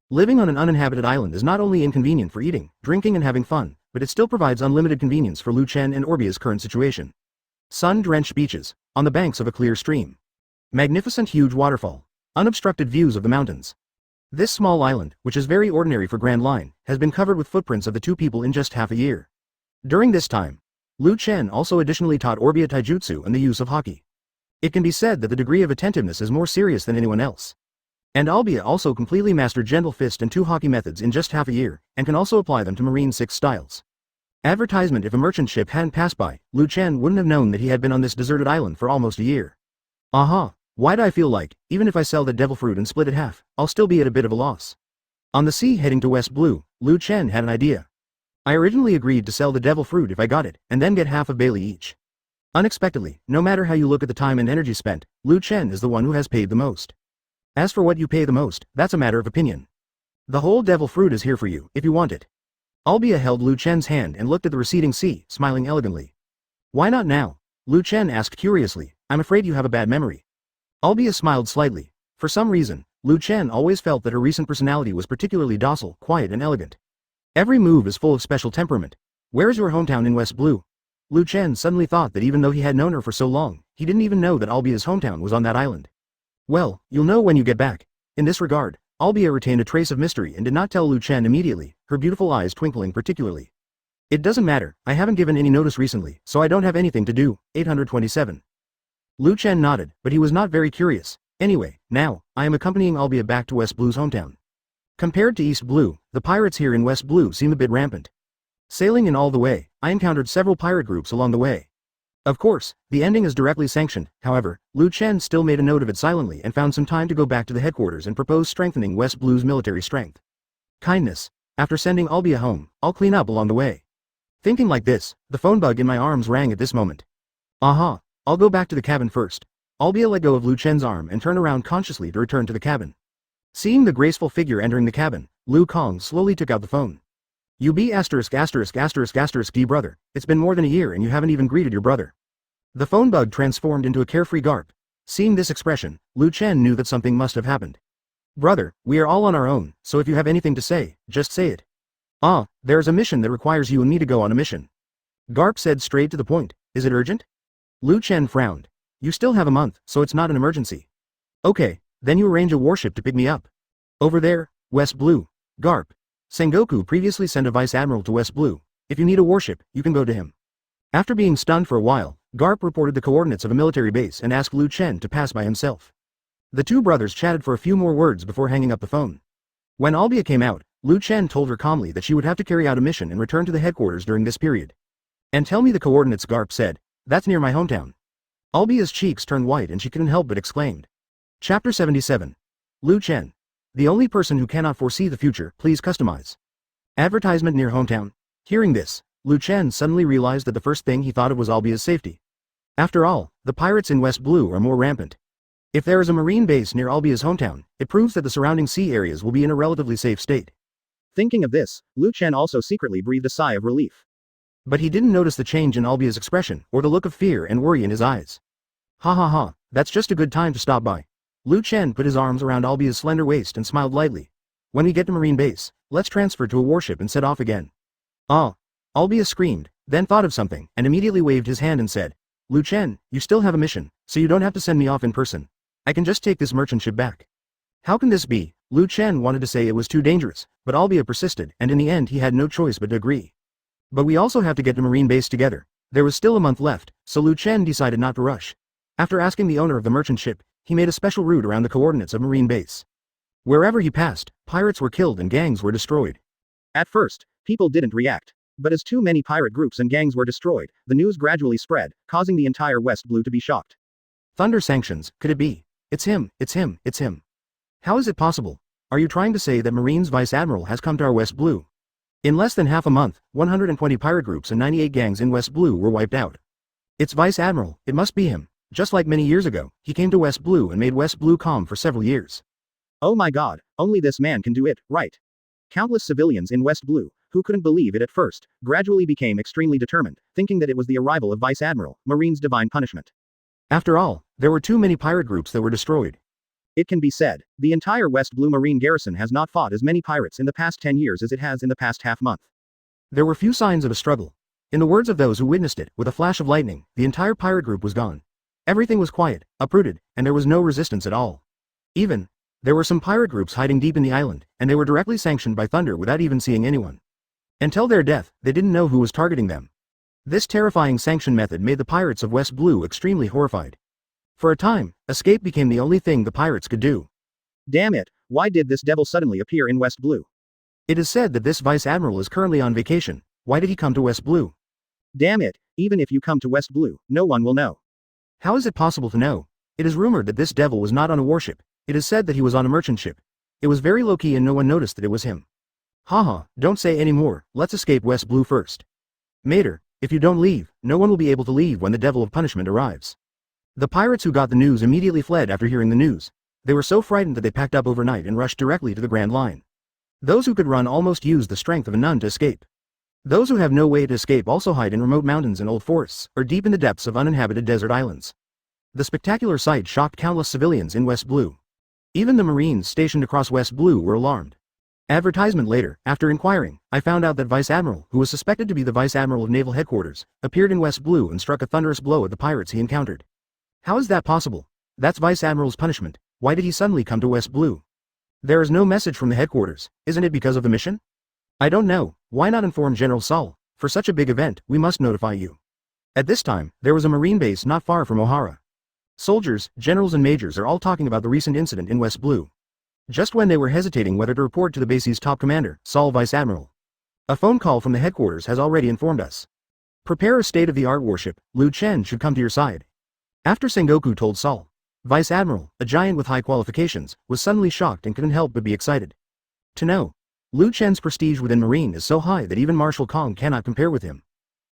Living on an uninhabited island is not only inconvenient for eating, drinking and having fun, but it still provides unlimited convenience for Chen and Orbia's current situation. Sun-drenched beaches, on the banks of a clear stream. Magnificent huge waterfall. Unobstructed views of the mountains. This small island, which is very ordinary for Grand Line, has been covered with footprints of the two people in just half a year. During this time, Chen also additionally taught Orbia taijutsu and the use of haki. It can be said that the degree of attentiveness is more serious than anyone else. And Albia also completely mastered gentle fist and two haki methods in just half a year, and can also apply them to Marine 6 styles. Advertisement. If a merchant ship hadn't passed by, Chen wouldn't have known that he had been on this deserted island for almost a year. Aha! Why do I feel like, even if I sell the devil fruit and split it half, I'll still be at a bit of a loss? On the sea heading to West Blue, Chen had an idea. I originally agreed to sell the devil fruit if I got it, and then get half a Bailey each. Unexpectedly, no matter how you look at the time and energy spent, Chen is the one who has paid the most. As for what you pay the most, that's a matter of opinion. The whole devil fruit is here for you, if you want it. Albia held Chen's hand and looked at the receding sea, smiling elegantly. Why not now? Lu Chen asked curiously. I'm afraid you have a bad memory. Albia smiled slightly. For some reason, Lu Chen always felt that her recent personality was particularly docile, quiet and elegant. Every move is full of special temperament. Where is your hometown in West Blue? Lu Chen suddenly thought that even though he had known her for so long, he didn't even know that Albia's hometown was on that island. Well, you'll know when you get back. In this regard, Albia retained a trace of mystery and did not tell Lu Chen immediately, her beautiful eyes twinkling particularly. It doesn't matter, I haven't given any notice recently, so I don't have anything to do. 827. Lu Chen nodded, but he was not very curious. Anyway, now, I am accompanying Albia back to West Blue's hometown. Compared to East Blue, the pirates here in West Blue seem a bit rampant. Sailing in all the way, I encountered several pirate groups along the way. Of course, the ending is directly sanctioned, however, Lu Chen still made a note of it silently and found some time to go back to the headquarters and propose strengthening West Blue's military strength. Kindness. After sending Albia home, I'll clean up along the way. Thinking like this, the phone bug in my arms rang at this moment. Aha, I'll go back to the cabin first. Albia let go of Lu Chen's arm and turned around consciously to return to the cabin. Seeing the graceful figure entering the cabin, Lu Kong slowly took out the phone. You be ******** D brother, it's been more than a year and you haven't even greeted your brother. The phone bug transformed into a carefree Garp. Seeing this expression, Lu Chen knew that something must have happened. Brother, we are all on our own, so if you have anything to say, just say it. Ah, there is a mission that requires you and me to go on a mission. Garp said straight to the point. Is it urgent? Lu Chen frowned. You still have a month, so it's not an emergency. Okay, then you arrange a warship to pick me up. Over there, West Blue. Garp. Sengoku previously sent a vice admiral to West Blue. If you need a warship, you can go to him. After being stunned for a while, Garp reported the coordinates of a military base and asked Lu Chen to pass by himself. The two brothers chatted for a few more words before hanging up the phone. When Albia came out, Lu Chen told her calmly that she would have to carry out a mission and return to the headquarters during this period. And tell me the coordinates, Garp said. That's near my hometown. Albia's cheeks turned white and she couldn't help but exclaimed. Chapter 77. Lu Chen. The only person who cannot foresee the future, please customize. Advertisement near hometown. Hearing this, Lu Chen suddenly realized that the first thing he thought of was Albia's safety. After all, the pirates in West Blue are more rampant. If there is a marine base near Albia's hometown, it proves that the surrounding sea areas will be in a relatively safe state. Thinking of this, Lu Chen also secretly breathed a sigh of relief. But he didn't notice the change in Albia's expression or the look of fear and worry in his eyes. Ha ha ha, that's just a good time to stop by. Lu Chen put his arms around Albia's slender waist and smiled lightly. When we get to marine base, let's transfer to a warship and set off again. Ah! Albia screamed, then thought of something, and immediately waved his hand and said, Lu Chen, you still have a mission, so you don't have to send me off in person. I can just take this merchant ship back. How can this be? Lu Chen wanted to say it was too dangerous, but Albia persisted, and in the end he had no choice but to agree. But we also have to get to marine base together. There was still a month left, so Lu Chen decided not to rush. After asking the owner of the merchant ship, he made a special route around the coordinates of marine base. Wherever he passed, pirates were killed and gangs were destroyed. At first, people didn't react. But as too many pirate groups and gangs were destroyed, the news gradually spread, causing the entire West Blue to be shocked. Thunder sanctions, could it be? It's him, it's him, it's him. How is it possible? Are you trying to say that Marine's Vice Admiral has come to our West Blue? In less than half a month, 120 pirate groups and 98 gangs in West Blue were wiped out. It's Vice Admiral, it must be him. Just like many years ago, he came to West Blue and made West Blue calm for several years. Oh my god, only this man can do it, right? Countless civilians in West Blue, who couldn't believe it at first, gradually became extremely determined, thinking that it was the arrival of Vice Admiral, Marine's divine punishment. After all, there were too many pirate groups that were destroyed. It can be said, the entire West Blue Marine garrison has not fought as many pirates in the past 10 years as it has in the past half-month. There were few signs of a struggle. In the words of those who witnessed it, with a flash of lightning, the entire pirate group was gone. Everything was quiet, uprooted, and there was no resistance at all. Even, there were some pirate groups hiding deep in the island, and they were directly sanctioned by Thunder without even seeing anyone. Until their death, they didn't know who was targeting them. This terrifying sanction method made the pirates of West Blue extremely horrified. For a time, escape became the only thing the pirates could do. Damn it, why did this devil suddenly appear in West Blue? It is said that this Vice Admiral is currently on vacation. Why did he come to West Blue? Damn it, even if you come to West Blue, no one will know. How is it possible to know? It is rumored that this devil was not on a warship. It is said that he was on a merchant ship. It was very low-key and no one noticed that it was him. Haha, don't say any more, let's escape West Blue first. Mater, if you don't leave, no one will be able to leave when the devil of punishment arrives. The pirates who got the news immediately fled after hearing the news. They were so frightened that they packed up overnight and rushed directly to the Grand Line. Those who could run almost used the strength of a nun to escape. Those who have no way to escape also hide in remote mountains and old forests, or deep in the depths of uninhabited desert islands. The spectacular sight shocked countless civilians in West Blue. Even the Marines stationed across West Blue were alarmed. Advertisement later, after inquiring, I found out that Vice Admiral, who was suspected to be the Vice Admiral of Naval Headquarters, appeared in West Blue and struck a thunderous blow at the pirates he encountered. How is that possible? That's Vice Admiral's punishment. Why did he suddenly come to West Blue? There is no message from the headquarters. Isn't it because of the mission? I don't know. Why not inform General Saul? For such a big event, we must notify you. At this time, there was a Marine base not far from O'Hara. Soldiers, generals and majors are all talking about the recent incident in West Blue. Just when they were hesitating whether to report to the base's top commander, Saul Vice Admiral. A phone call from the headquarters has already informed us. Prepare a state-of-the-art warship. Chen should come to your side. After Sengoku told Saul, Vice Admiral, a giant with high qualifications, was suddenly shocked and couldn't help but be excited. To know, Chen's prestige within Marine is so high that even Marshal Kong cannot compare with him.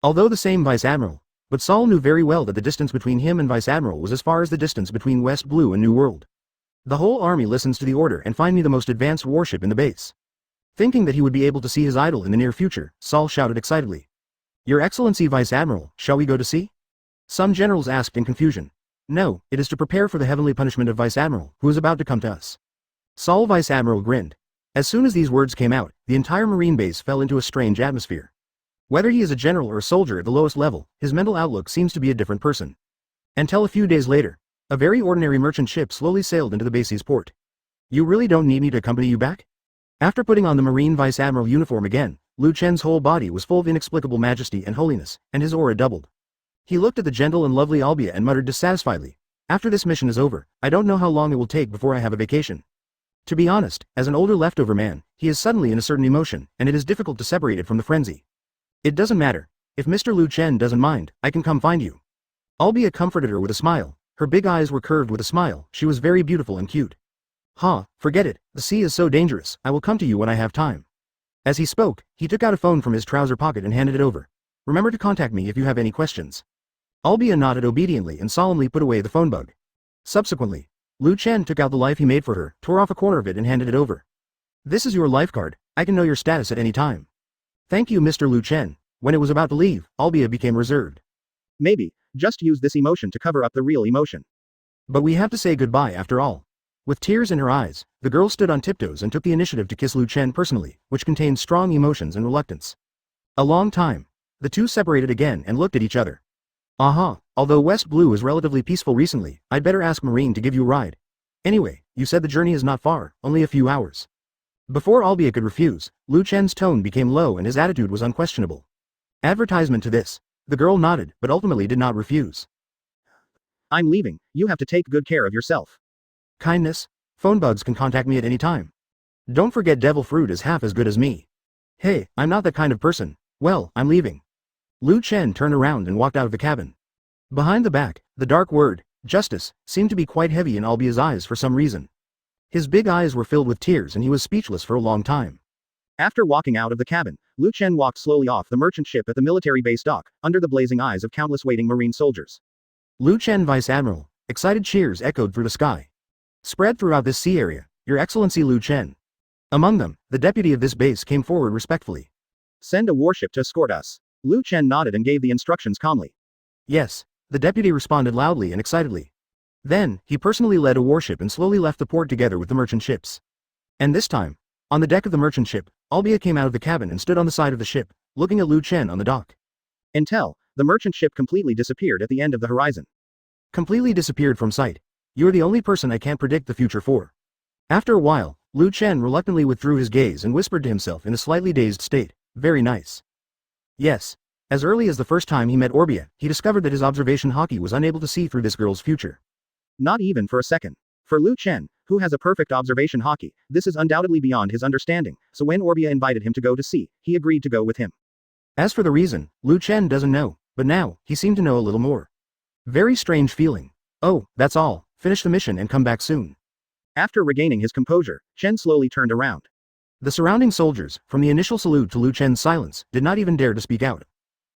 Although the same Vice Admiral, but Saul knew very well that the distance between him and Vice Admiral was as far as the distance between West Blue and New World. The whole army listens to the order and find me the most advanced warship in the base. Thinking that he would be able to see his idol in the near future, Saul shouted excitedly. Your Excellency Vice Admiral, shall we go to sea? Some generals asked in confusion. No, it is to prepare for the heavenly punishment of Vice Admiral, who is about to come to us. Saul Vice Admiral grinned. As soon as these words came out, the entire Marine base fell into a strange atmosphere. Whether he is a general or a soldier at the lowest level, his mental outlook seems to be a different person. Until a few days later, a very ordinary merchant ship slowly sailed into the base's port. You really don't need me to accompany you back? After putting on the Marine Vice Admiral uniform again, Chen's whole body was full of inexplicable majesty and holiness, and his aura doubled. He looked at the gentle and lovely Albia and muttered dissatisfiedly, after this mission is over, I don't know how long it will take before I have a vacation. To be honest, as an older leftover man, he is suddenly in a certain emotion, and it is difficult to separate it from the frenzy. It doesn't matter. If Mr. Chen doesn't mind, I can come find you. Albia comforted her with a smile. Her big eyes were curved with a smile. She was very beautiful and cute. Forget it. The sea is so dangerous. I will come to you when I have time. As he spoke, he took out a phone from his trouser pocket and handed it over. Remember to contact me if you have any questions. Albia nodded obediently and solemnly put away the phone bug. Subsequently, Chen took out the life he made for her, tore off a corner of it and handed it over. This is your life card. I can know your status at any time. Thank you, Mr. Chen. When it was about to leave, Albia became reserved. Maybe, just use this emotion to cover up the real emotion. But we have to say goodbye after all. With tears in her eyes, the girl stood on tiptoes and took the initiative to kiss Chen personally, which contained strong emotions and reluctance. A long time. The two separated again and looked at each other. Although West Blue is relatively peaceful recently, I'd better ask Marine to give you a ride. Anyway, you said the journey is not far, only a few hours. Before Albia could refuse, Chen's tone became low and his attitude was unquestionable. Advertisement to this. The girl nodded, but ultimately did not refuse. I'm leaving, you have to take good care of yourself. Kindness? Phone bugs can contact me at any time. Don't forget devil fruit is half as good as me. Hey, I'm not that kind of person. Well, I'm leaving. Chen turned around and walked out of the cabin. Behind the back, the dark word, justice, seemed to be quite heavy in Albia's eyes for some reason. His big eyes were filled with tears and he was speechless for a long time. After walking out of the cabin, Chen walked slowly off the merchant ship at the military base dock, under the blazing eyes of countless waiting Marine soldiers. Chen Vice Admiral, excited cheers echoed through the sky. Spread throughout this sea area, Your Excellency Chen. Among them, the deputy of this base came forward respectfully. Send a warship to escort us. Chen nodded and gave the instructions calmly. Yes, the deputy responded loudly and excitedly. Then, he personally led a warship and slowly left the port together with the merchant ships. And this time, on the deck of the merchant ship, Albia came out of the cabin and stood on the side of the ship, looking at Chen on the dock. Until, the merchant ship completely disappeared at the end of the horizon. Completely disappeared from sight. You're the only person I can't predict the future for. After a while, Chen reluctantly withdrew his gaze and whispered to himself in a slightly dazed state, very nice. Yes. As early as the first time he met Orbia, he discovered that his observation hockey was unable to see through this girl's future. Not even for a second. For Chen, who has a perfect observation hockey, this is undoubtedly beyond his understanding, so when Orbia invited him to go to sea, he agreed to go with him. As for the reason, Chen doesn't know, but now, he seemed to know a little more. Very strange feeling. Oh, that's all, finish the mission and come back soon. After regaining his composure, Chen slowly turned around. The surrounding soldiers, from the initial salute to Chen's silence, did not even dare to speak out.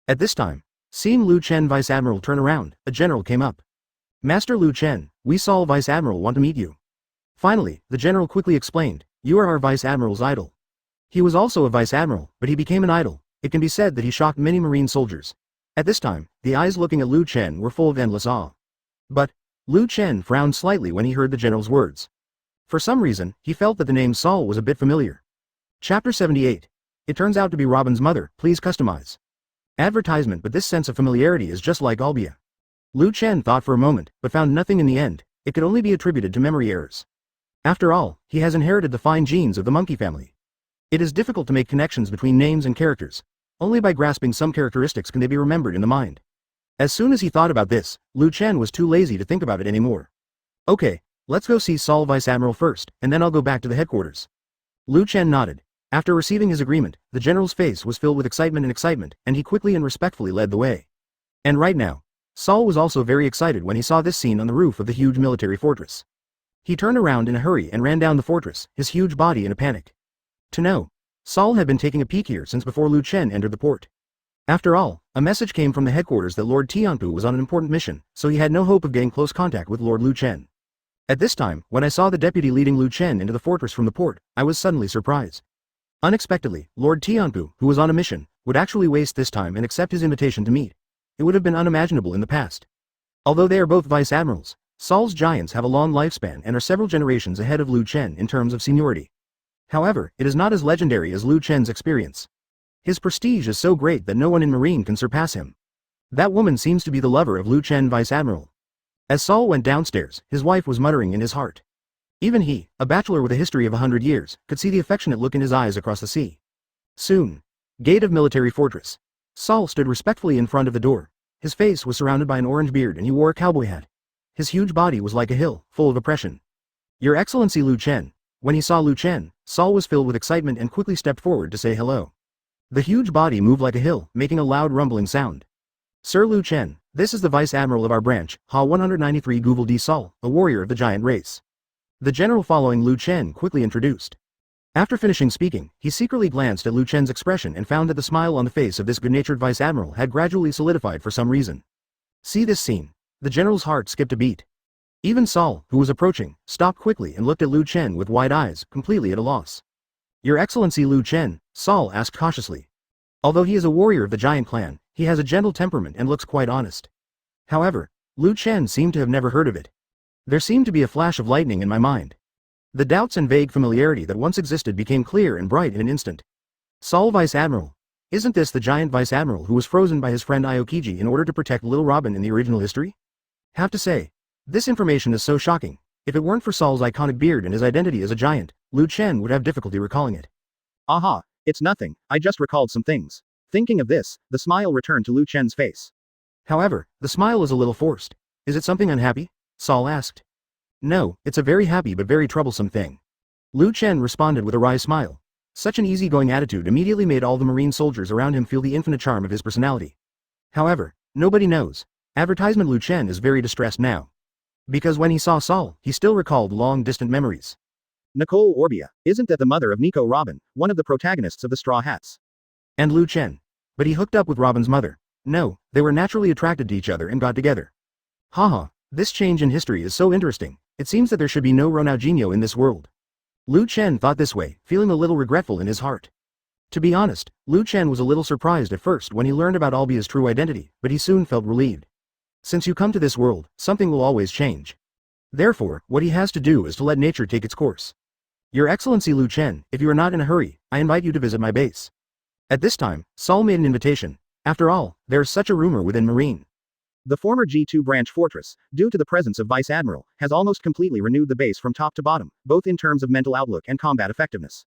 At this time, seeing Chen Vice Admiral turn around, a general came up. Master Chen, we saw Vice Admiral want to meet you. Finally, the general quickly explained, you are our Vice Admiral's idol. He was also a Vice Admiral, but he became an idol, It can be said that he shocked many Marine soldiers. At this time, the eyes looking at Lu Chen were full of endless awe. But, Lu Chen frowned slightly when he heard the general's words. For some reason, he felt that the name Saul was a bit familiar. Chapter 78. It turns out to be Robin's mother, please customize. Advertisement, but this sense of familiarity is just like Albia. Lu Chen thought for a moment, but found nothing in the end. It could only be attributed to memory errors. After all, he has inherited the fine genes of the monkey family. It is difficult to make connections between names and characters. Only by grasping some characteristics can they be remembered in the mind. As soon as he thought about this, Lu Chen was too lazy to think about it anymore. Okay, let's go see Saul Vice Admiral first, and then I'll go back to the headquarters. Lu Chen nodded. After receiving his agreement, the general's face was filled with excitement, and he quickly and respectfully led the way. And right now, Saul was also very excited when he saw this scene on the roof of the huge military fortress. He turned around in a hurry and ran down the fortress, his huge body in a panic. To know, Saul had been taking a peek here since before Lu Chen entered the port. After all, a message came from the headquarters that Lord Tianpu was on an important mission, so he had no hope of getting close contact with Lord Lu Chen. At this time, when I saw the deputy leading Lu Chen into the fortress from the port, I was suddenly surprised. Unexpectedly, Lord Tianpu, who was on a mission, would actually waste this time and accept his invitation to meet. It would have been unimaginable in the past. Although they are both vice admirals, Saul's giants have a long lifespan and are several generations ahead of Lu Chen in terms of seniority. However, it is not as legendary as Lu Chen's experience. His prestige is so great that no one in Marine can surpass him. That woman seems to be the lover of Lu Chen Vice Admiral. As Saul went downstairs, his wife was muttering in his heart. Even he, a bachelor with a history of 100 years, could see the affectionate look in his eyes across the sea. Soon. Gate of military fortress. Saul stood respectfully in front of the door. His face was surrounded by an orange beard and he wore a cowboy hat. His huge body was like a hill, full of oppression. Your Excellency Lu Chen. When he saw Lu Chen, Saul was filled with excitement and quickly stepped forward to say hello. The huge body moved like a hill, making a loud rumbling sound. Sir Lu Chen, this is the Vice Admiral of our branch, Ha 193 Guval D. Saul, a warrior of the giant race. The general following Lu Chen quickly introduced. After finishing speaking, he secretly glanced at Lu Chen's expression and found that the smile on the face of this good-natured Vice Admiral had gradually solidified for some reason. See this scene. The general's heart skipped a beat. Even Saul, who was approaching, stopped quickly and looked at Lu Chen with wide eyes, completely at a loss. Your Excellency Lu Chen, Saul asked cautiously. Although he is a warrior of the giant clan, he has a gentle temperament and looks quite honest. However, Lu Chen seemed to have never heard of it. There seemed to be a flash of lightning in my mind. The doubts and vague familiarity that once existed became clear and bright in an instant. Saul Vice Admiral. Isn't this the giant Vice Admiral who was frozen by his friend Aokiji in order to protect little Robin in the original history? Have to say, this information is so shocking. If it weren't for Saul's iconic beard and his identity as a giant, Lu Chen would have difficulty recalling it. Aha, it's nothing, I just recalled some things. Thinking of this, the smile returned to Lu Chen's face. However, the smile is a little forced. Is it something unhappy? Saul asked. No, it's a very happy but very troublesome thing. Lu Chen responded with a wry smile. Such an easygoing attitude immediately made all the Marine soldiers around him feel the infinite charm of his personality. However, nobody knows. Advertisement Lu Chen is very distressed now. Because when he saw Saul, he still recalled long-distant memories. Nicole Orbia, isn't that the mother of Nico Robin, one of the protagonists of the Straw Hats? And Lu Chen. But he hooked up with Robin's mother. No, they were naturally attracted to each other and got together. Haha, this change in history is so interesting. It seems that there should be no Ronaldinho in this world. Lu Chen thought this way, feeling a little regretful in his heart. To be honest, Lu Chen was a little surprised at first when he learned about Albia's true identity, but he soon felt relieved. Since you come to this world, something will always change. Therefore, what he has to do is to let nature take its course. Your Excellency Lu Chen, if you are not in a hurry, I invite you to visit my base. At this time, Saul made an invitation. After all, there is such a rumor within Marine. The former G2 branch fortress, due to the presence of Vice Admiral, has almost completely renewed the base from top to bottom, both in terms of mental outlook and combat effectiveness.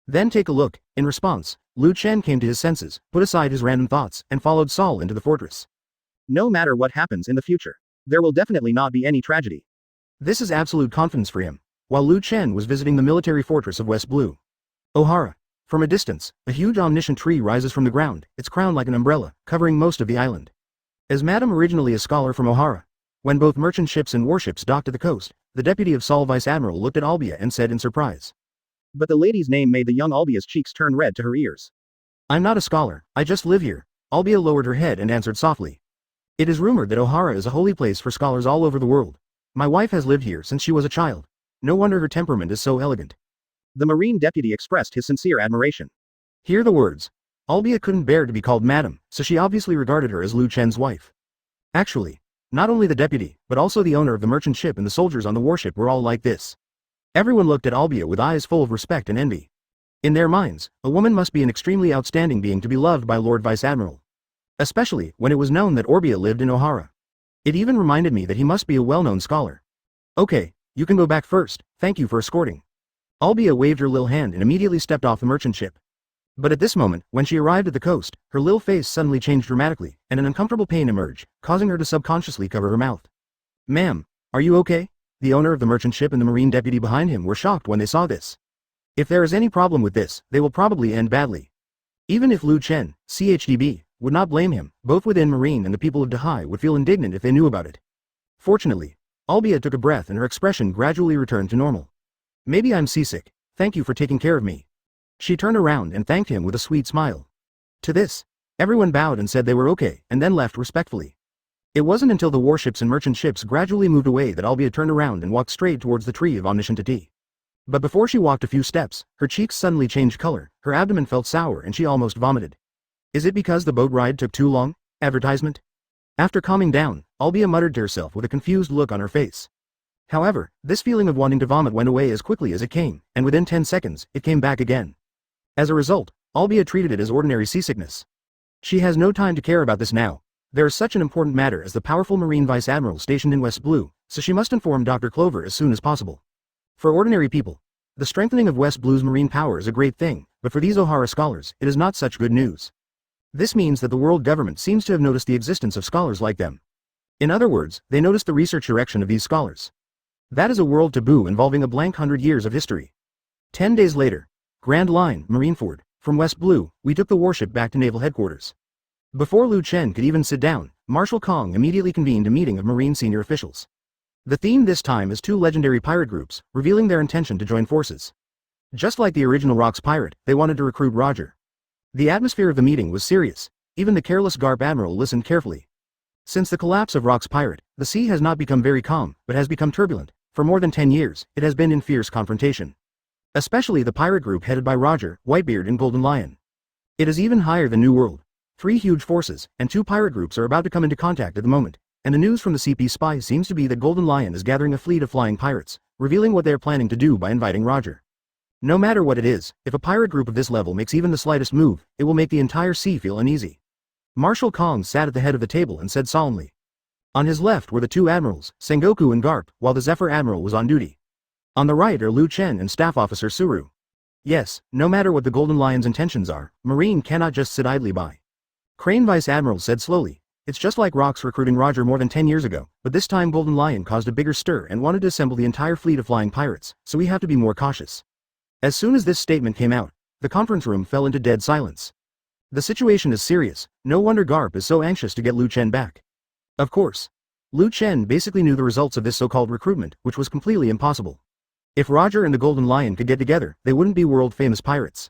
Then take a look. In response, Lu Chen came to his senses, put aside his random thoughts, and followed Saul into the fortress. No matter what happens in the future, there will definitely not be any tragedy. This is absolute confidence for him. While Lu Chen was visiting the military fortress of West Blue Ohara. From a distance, a huge omniscient tree rises from the ground, its crown like an umbrella, covering most of the island. As Madam originally a scholar from Ohara, when both merchant ships and warships docked at the coast, the deputy of Saul Vice Admiral looked at Albia and said in surprise. But the lady's name made the young Albia's cheeks turn red to her ears. I'm not a scholar, I just live here. Albia lowered her head and answered softly. It is rumored that Ohara is a holy place for scholars all over the world. My wife has lived here since she was a child. No wonder her temperament is so elegant. The Marine deputy expressed his sincere admiration. Hear the words. Albia couldn't bear to be called madam, so she obviously regarded her as Lu Chen's wife. Actually, not only the deputy, but also the owner of the merchant ship and the soldiers on the warship were all like this. Everyone looked at Albia with eyes full of respect and envy. In their minds, a woman must be an extremely outstanding being to be loved by Lord Vice Admiral. Especially when it was known that Orbia lived in Ohara. It even reminded me that he must be a well-known scholar. Okay, you can go back first, thank you for escorting. Albia waved her little hand and immediately stepped off the merchant ship. But at this moment, when she arrived at the coast, her little face suddenly changed dramatically, and an uncomfortable pain emerged, causing her to subconsciously cover her mouth. Ma'am, are you okay? The owner of the merchant ship and the marine deputy behind him were shocked when they saw this. If there is any problem with this, they will probably end badly. Even if Lu Chen, CHDB, would not blame him, both within Marine and the people of Dahai would feel indignant if they knew about it. Fortunately, Albia took a breath and her expression gradually returned to normal. Maybe I'm seasick, thank you for taking care of me. She turned around and thanked him with a sweet smile. To this, everyone bowed and said they were okay, and then left respectfully. It wasn't until the warships and merchant ships gradually moved away that Albia turned around and walked straight towards the tree of omniscientity. But before she walked a few steps, her cheeks suddenly changed color, her abdomen felt sour and she almost vomited. Is it because the boat ride took too long? Advertisement? After calming down, Albia muttered to herself with a confused look on her face. However, this feeling of wanting to vomit went away as quickly as it came, and within 10 seconds, it came back again. As a result, Albia treated it as ordinary seasickness. She has no time to care about this now. There is such an important matter as the powerful Marine Vice Admiral stationed in West Blue, so she must inform Dr. Clover as soon as possible. For ordinary people, the strengthening of West Blue's marine power is a great thing, but for these Ohara scholars, it is not such good news. This means that the world government seems to have noticed the existence of scholars like them. In other words, they noticed the research direction of these scholars. That is a world taboo involving a blank 100 years of history. 10 days later, Grand Line, Marineford, from West Blue, we took the warship back to naval headquarters. Before Lu Chen could even sit down, Marshal Kong immediately convened a meeting of Marine senior officials. The theme this time is two legendary pirate groups, revealing their intention to join forces. Just like the original Rock's pirate, they wanted to recruit Roger. The atmosphere of the meeting was serious, even the careless Garp Admiral listened carefully. Since the collapse of Rock's pirate, the sea has not become very calm, but has become turbulent. For more than 10 years, it has been in fierce confrontation. Especially the pirate group headed by Roger, Whitebeard and Golden Lion. It is even higher than New World. 3 huge forces, and 2 pirate groups are about to come into contact at the moment, and the news from the CP spy seems to be that Golden Lion is gathering a fleet of flying pirates, revealing what they are planning to do by inviting Roger. No matter what it is, if a pirate group of this level makes even the slightest move, it will make the entire sea feel uneasy. Marshal Kong sat at the head of the table and said solemnly. On his left were the 2 admirals, Sengoku and Garp, while the Zephyr Admiral was on duty. On the right are Lu Chen and Staff Officer Suru. Yes, no matter what the Golden Lion's intentions are, Marine cannot just sit idly by. Crane Vice Admiral said slowly, it's just like Rock's recruiting Roger more than 10 years ago, but this time Golden Lion caused a bigger stir and wanted to assemble the entire fleet of flying pirates, so we have to be more cautious. As soon as this statement came out, the conference room fell into dead silence. The situation is serious, no wonder Garp is so anxious to get Lu Chen back. Of course. Lu Chen basically knew the results of this so-called recruitment, which was completely impossible. If Roger and the Golden Lion could get together, they wouldn't be world-famous pirates.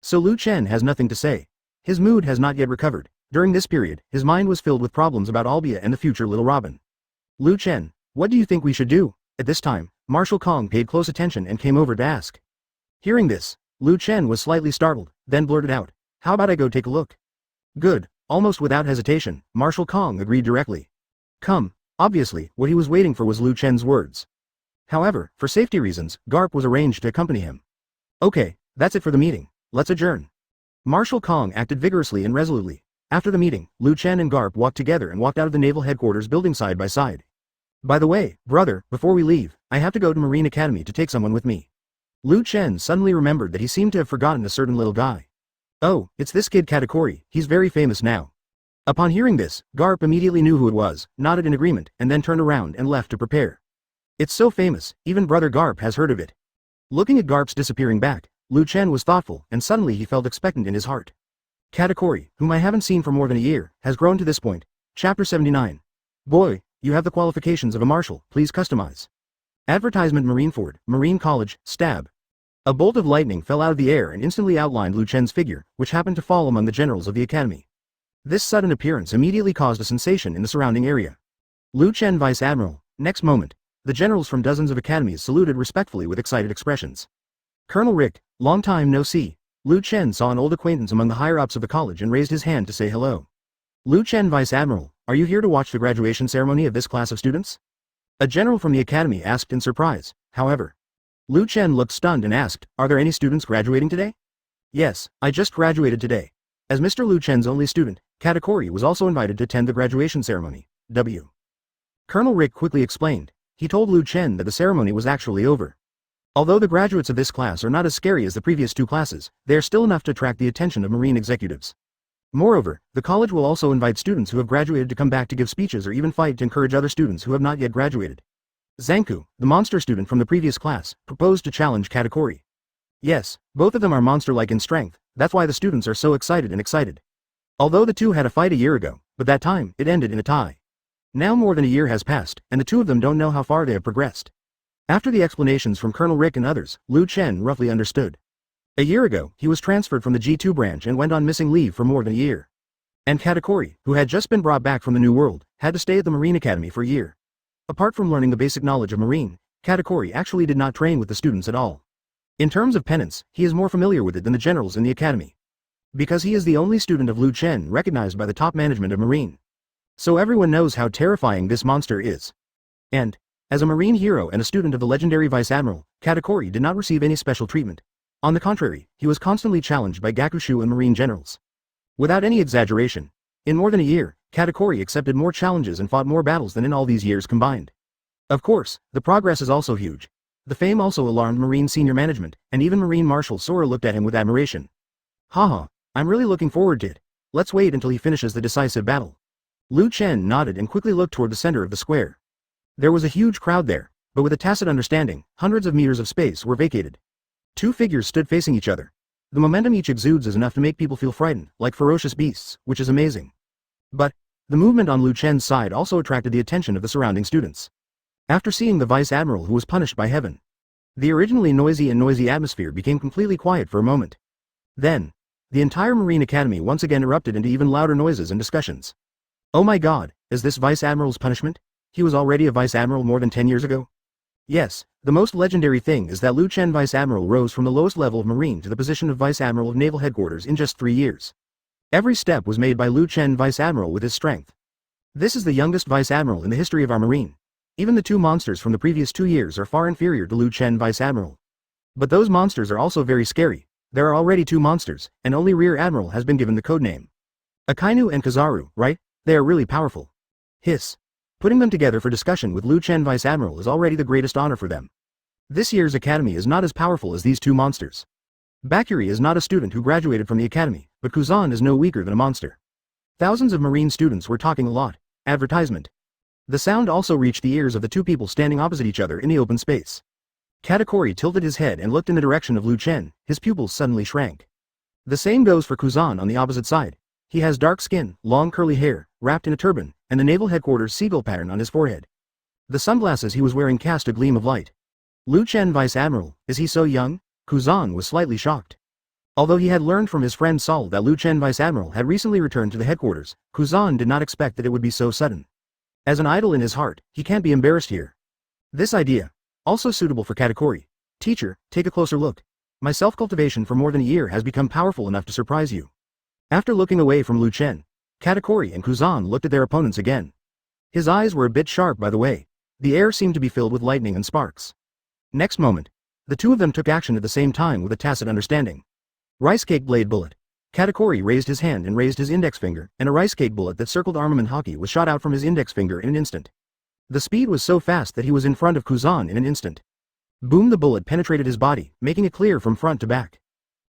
So Lu Chen has nothing to say. His mood has not yet recovered. During this period, his mind was filled with problems about Albia and the future Little Robin. Lu Chen, what do you think we should do? At this time, Marshal Kong paid close attention and came over to ask. Hearing this, Lu Chen was slightly startled, then blurted out, how about I go take a look? Good, almost without hesitation, Marshal Kong agreed directly. Come, obviously, what he was waiting for was Lu Chen's words. However, for safety reasons, Garp was arranged to accompany him. Okay, that's it for the meeting, let's adjourn. Marshal Kong acted vigorously and resolutely. After the meeting, Lu Chen and Garp walked together and walked out of the naval headquarters building side by side. By the way, brother, before we leave, I have to go to Marine Academy to take someone with me. Lu Chen suddenly remembered that he seemed to have forgotten a certain little guy. Oh, it's this kid Katakuri, he's very famous now. Upon hearing this, Garp immediately knew who it was, nodded in agreement, and then turned around and left to prepare. It's so famous, even Brother Garp has heard of it. Looking at Garp's disappearing back, Lu Chen was thoughtful, and suddenly he felt expectant in his heart. Katakuri, whom I haven't seen for more than a year, has grown to this point. Chapter 79. Boy, you have the qualifications of a marshal, please customize. Advertisement Marineford, Marine College, stab. A bolt of lightning fell out of the air and instantly outlined Lu Chen's figure, which happened to fall among the generals of the academy. This sudden appearance immediately caused a sensation in the surrounding area. Lu Chen Vice Admiral. Next moment, the generals from dozens of academies saluted respectfully with excited expressions. Colonel Rick, long time no see. Chen saw an old acquaintance among the higher-ups of the college and raised his hand to say hello. Chen, Vice Admiral, are you here to watch the graduation ceremony of this class of students? A general from the academy asked in surprise. However, Chen looked stunned and asked, are there any students graduating today? Yes, I just graduated today. As Mr. Chen's only student, Katakuri was also invited to attend the graduation ceremony. Colonel Rick quickly explained. He told Chen that the ceremony was actually over. Although the graduates of this class are not as scary as the previous two classes, they are still enough to attract the attention of Marine executives. Moreover, the college will also invite students who have graduated to come back to give speeches or even fight to encourage other students who have not yet graduated. Zanku, the monster student from the previous class, proposed to challenge Katakuri. Yes, both of them are monster-like in strength, that's why the students are so excited. Although the two had a fight a year ago, but that time, it ended in a tie. Now more than a year has passed, and the two of them don't know how far they have progressed. After the explanations from Colonel Rick and others, Chen roughly understood. A year ago, he was transferred from the G2 branch and went on missing leave for more than a year. And Katakuri, who had just been brought back from the New World, had to stay at the Marine Academy for a year. Apart from learning the basic knowledge of Marine, Katakuri actually did not train with the students at all. In terms of penance, he is more familiar with it than the generals in the academy. Because he is the only student of Chen recognized by the top management of Marine. So everyone knows how terrifying this monster is. And, as a Marine hero and a student of the legendary Vice Admiral, Katakuri did not receive any special treatment. On the contrary, he was constantly challenged by Gakushu and Marine generals. Without any exaggeration, in more than a year, Katakuri accepted more challenges and fought more battles than in all these years combined. Of course, the progress is also huge. The fame also alarmed Marine senior management, and even Marine Marshal Sora looked at him with admiration. Haha, I'm really looking forward to it. Let's wait until he finishes the decisive battle. Chen nodded and quickly looked toward the center of the square. There was a huge crowd there, but with a tacit understanding, hundreds of meters of space were vacated. Two figures stood facing each other. The momentum each exudes is enough to make people feel frightened, like ferocious beasts, which is amazing. But, the movement on Chen's side also attracted the attention of the surrounding students. After seeing the Vice Admiral who was punished by heaven, the originally noisy atmosphere became completely quiet for a moment. Then, the entire Marine Academy once again erupted into even louder noises and discussions. Oh my god, is this Vice Admiral's punishment? He was already a Vice Admiral more than 10 years ago? Yes, the most legendary thing is that Chen Vice Admiral rose from the lowest level of Marine to the position of Vice Admiral of Naval Headquarters in just 3 years. Every step was made by Chen Vice Admiral with his strength. This is the youngest Vice Admiral in the history of our Marine. Even the two monsters from the previous 2 years are far inferior to Chen Vice Admiral. But those monsters are also very scary. There are already 2 monsters, and only Rear Admiral has been given the codename. Akainu and Kizaru, right? They are really powerful. Hiss. Putting them together for discussion with Chen Vice Admiral is already the greatest honor for them. This year's academy is not as powerful as these 2 monsters. Bakuri is not a student who graduated from the academy, but Kuzan is no weaker than a monster. Thousands of Marine students were talking a lot. Advertisement. The sound also reached the ears of the 2 people standing opposite each other in the open space. Katakuri tilted his head and looked in the direction of Chen, his pupils suddenly shrank. The same goes for Kuzan on the opposite side. He has dark skin, long curly hair, wrapped in a turban, and the naval headquarters seagull pattern on his forehead. The sunglasses he was wearing cast a gleam of light. Chen Vice Admiral, is he so young? Kuzan was slightly shocked. Although he had learned from his friend Saul that Chen Vice Admiral had recently returned to the headquarters, Kuzan did not expect that it would be so sudden. As an idol in his heart, he can't be embarrassed here. This idea, also suitable for Katakuri. Teacher, take a closer look. My self-cultivation for more than a year has become powerful enough to surprise you. After looking away from Chen, Katakuri and Kuzan looked at their opponents again. His eyes were a bit sharp by the way. The air seemed to be filled with lightning and sparks. Next moment, the 2 of them took action at the same time with a tacit understanding. Rice cake blade bullet. Katakuri raised his hand and raised his index finger, and a rice cake bullet that circled armament hockey was shot out from his index finger in an instant. The speed was so fast that he was in front of Kuzan in an instant. Boom, the bullet penetrated his body, making it clear from front to back.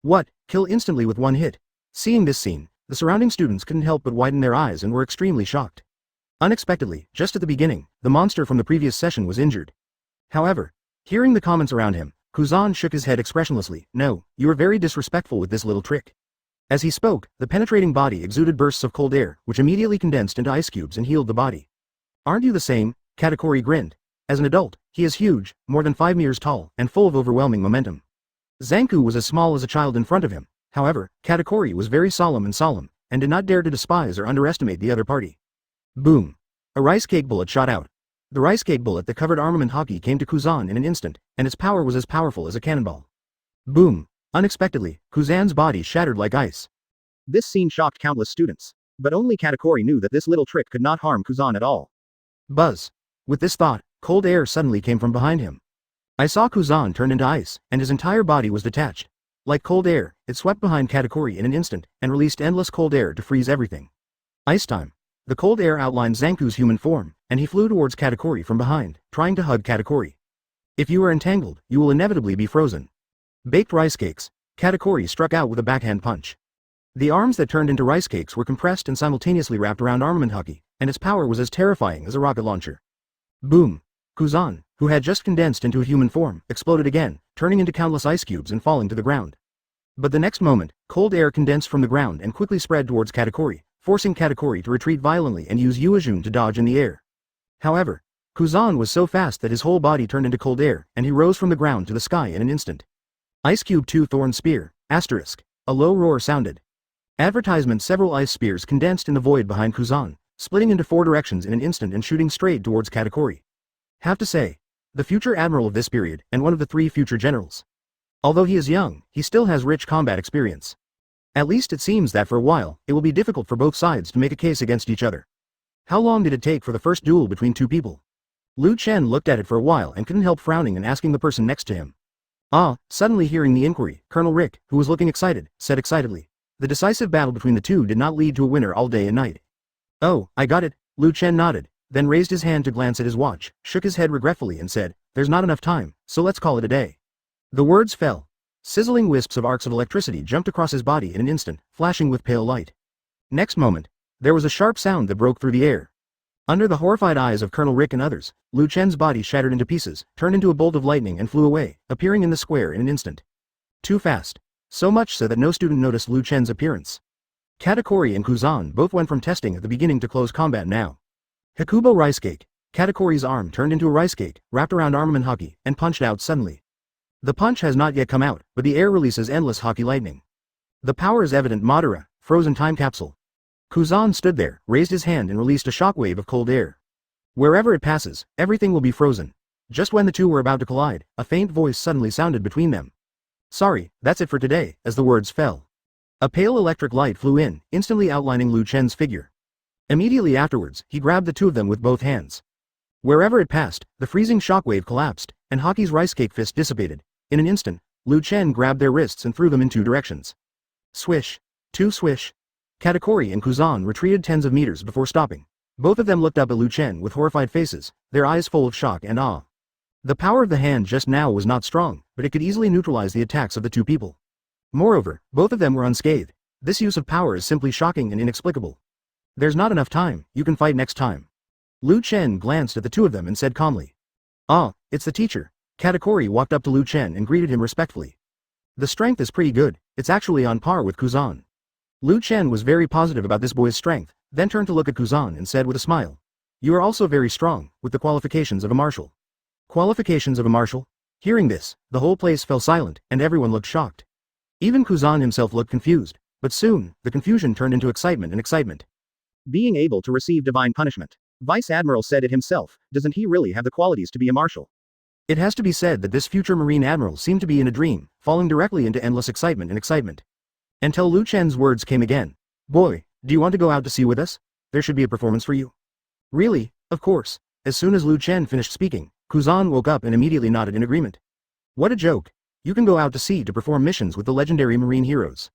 What? Kill instantly with 1 hit. Seeing this scene, the surrounding students couldn't help but widen their eyes and were extremely shocked. Unexpectedly, just at the beginning, the monster from the previous session was injured. However, hearing the comments around him, Kuzan shook his head expressionlessly. No, you are very disrespectful with this little trick. As he spoke, the penetrating body exuded bursts of cold air, which immediately condensed into ice cubes and healed the body. Aren't you the same? Katakuri grinned. As an adult, he is huge, more than 5 meters tall, and full of overwhelming momentum. Zanku was as small as a child in front of him. However, Katakuri was very solemn, and did not dare to despise or underestimate the other party. Boom. A rice cake bullet shot out. The rice cake bullet that covered armament hockey came to Kuzan in an instant, and its power was as powerful as a cannonball. Boom. Unexpectedly, Kuzan's body shattered like ice. This scene shocked countless students. But only Katakuri knew that this little trick could not harm Kuzan at all. Buzz. With this thought, cold air suddenly came from behind him. I saw Kuzan turn into ice, and his entire body was detached. Like cold air, it swept behind Katakuri in an instant, and released endless cold air to freeze everything. Ice time. The cold air outlined Zanku's human form, and he flew towards Katakuri from behind, trying to hug Katakuri. If you are entangled, you will inevitably be frozen. Baked rice cakes. Katakuri struck out with a backhand punch. The arms that turned into rice cakes were compressed and simultaneously wrapped around armament hockey, and its power was as terrifying as a rocket launcher. Boom! Kuzan, who had just condensed into a human form, exploded again, turning into countless ice cubes and falling to the ground. But the next moment, cold air condensed from the ground and quickly spread towards Katakuri, forcing Katakuri to retreat violently and use Yuajun to dodge in the air. However, Kuzan was so fast that his whole body turned into cold air, and he rose from the ground to the sky in an instant. Ice Cube 2 Thorn Spear, asterisk. A low roar sounded. Advertisement. Several ice spears condensed in the void behind Kuzan, splitting into 4 directions in an instant and shooting straight towards Katakuri. Have to say, the future admiral of this period, and one of the 3 future generals. Although he is young, he still has rich combat experience. At least it seems that for a while, it will be difficult for both sides to make a case against each other. How long did it take for the first duel between 2 people? Chen looked at it for a while and couldn't help frowning and asking the person next to him. Suddenly hearing the inquiry, Colonel Rick, who was looking excited, said excitedly. The decisive battle between the 2 did not lead to a winner all day and night. Oh, I got it, Chen nodded, then raised his hand to glance at his watch, shook his head regretfully and said, there's not enough time, so let's call it a day. The words fell. Sizzling wisps of arcs of electricity jumped across his body in an instant, flashing with pale light. Next moment, there was a sharp sound that broke through the air. Under the horrified eyes of Colonel Rick and others, Chen's body shattered into pieces, turned into a bolt of lightning and flew away, appearing in the square in an instant. Too fast. So much so that no student noticed Chen's appearance. Katakuri and Kuzan both went from testing at the beginning to close combat now. Hakubo Rice Cake. Katakuri's arm turned into a rice cake, wrapped around armament hockey, and punched out suddenly. The punch has not yet come out, but the air releases endless hockey lightning. The power is evident. Madara, frozen time capsule. Kuzan stood there, raised his hand and released a shockwave of cold air. Wherever it passes, everything will be frozen. Just when the 2 were about to collide, a faint voice suddenly sounded between them. Sorry, that's it for today, as the words fell. A pale electric light flew in, instantly outlining Chen's figure. Immediately afterwards, he grabbed the 2 of them with both hands. Wherever it passed, the freezing shockwave collapsed, and Hockey's rice cake fist dissipated. In an instant, Chen grabbed their wrists and threw them in 2 directions. Swish. 2 swish. Katakuri and Kuzan retreated tens of meters before stopping. Both of them looked up at Chen with horrified faces, their eyes full of shock and awe. The power of the hand just now was not strong, but it could easily neutralize the attacks of the 2 people. Moreover, both of them were unscathed. This use of power is simply shocking and inexplicable. There's not enough time, you can fight next time. Chen glanced at the 2 of them and said calmly. It's the teacher. Katakuri walked up to Chen and greeted him respectfully. The strength is pretty good, it's actually on par with Kuzan. Chen was very positive about this boy's strength, then turned to look at Kuzan and said with a smile. You are also very strong, with the qualifications of a marshal. Qualifications of a marshal? Hearing this, the whole place fell silent, and everyone looked shocked. Even Kuzan himself looked confused, but soon, the confusion turned into excitement and excitement. Being able to receive divine punishment. Vice Admiral said it himself, doesn't he really have the qualities to be a marshal? It has to be said that this future Marine Admiral seemed to be in a dream, falling directly into endless excitement and excitement. Until Chen's words came again. Boy, do you want to go out to sea with us? There should be a performance for you. Really? Of course. As soon as Chen finished speaking, Kuzan woke up and immediately nodded in agreement. What a joke. You can go out to sea to perform missions with the legendary marine heroes.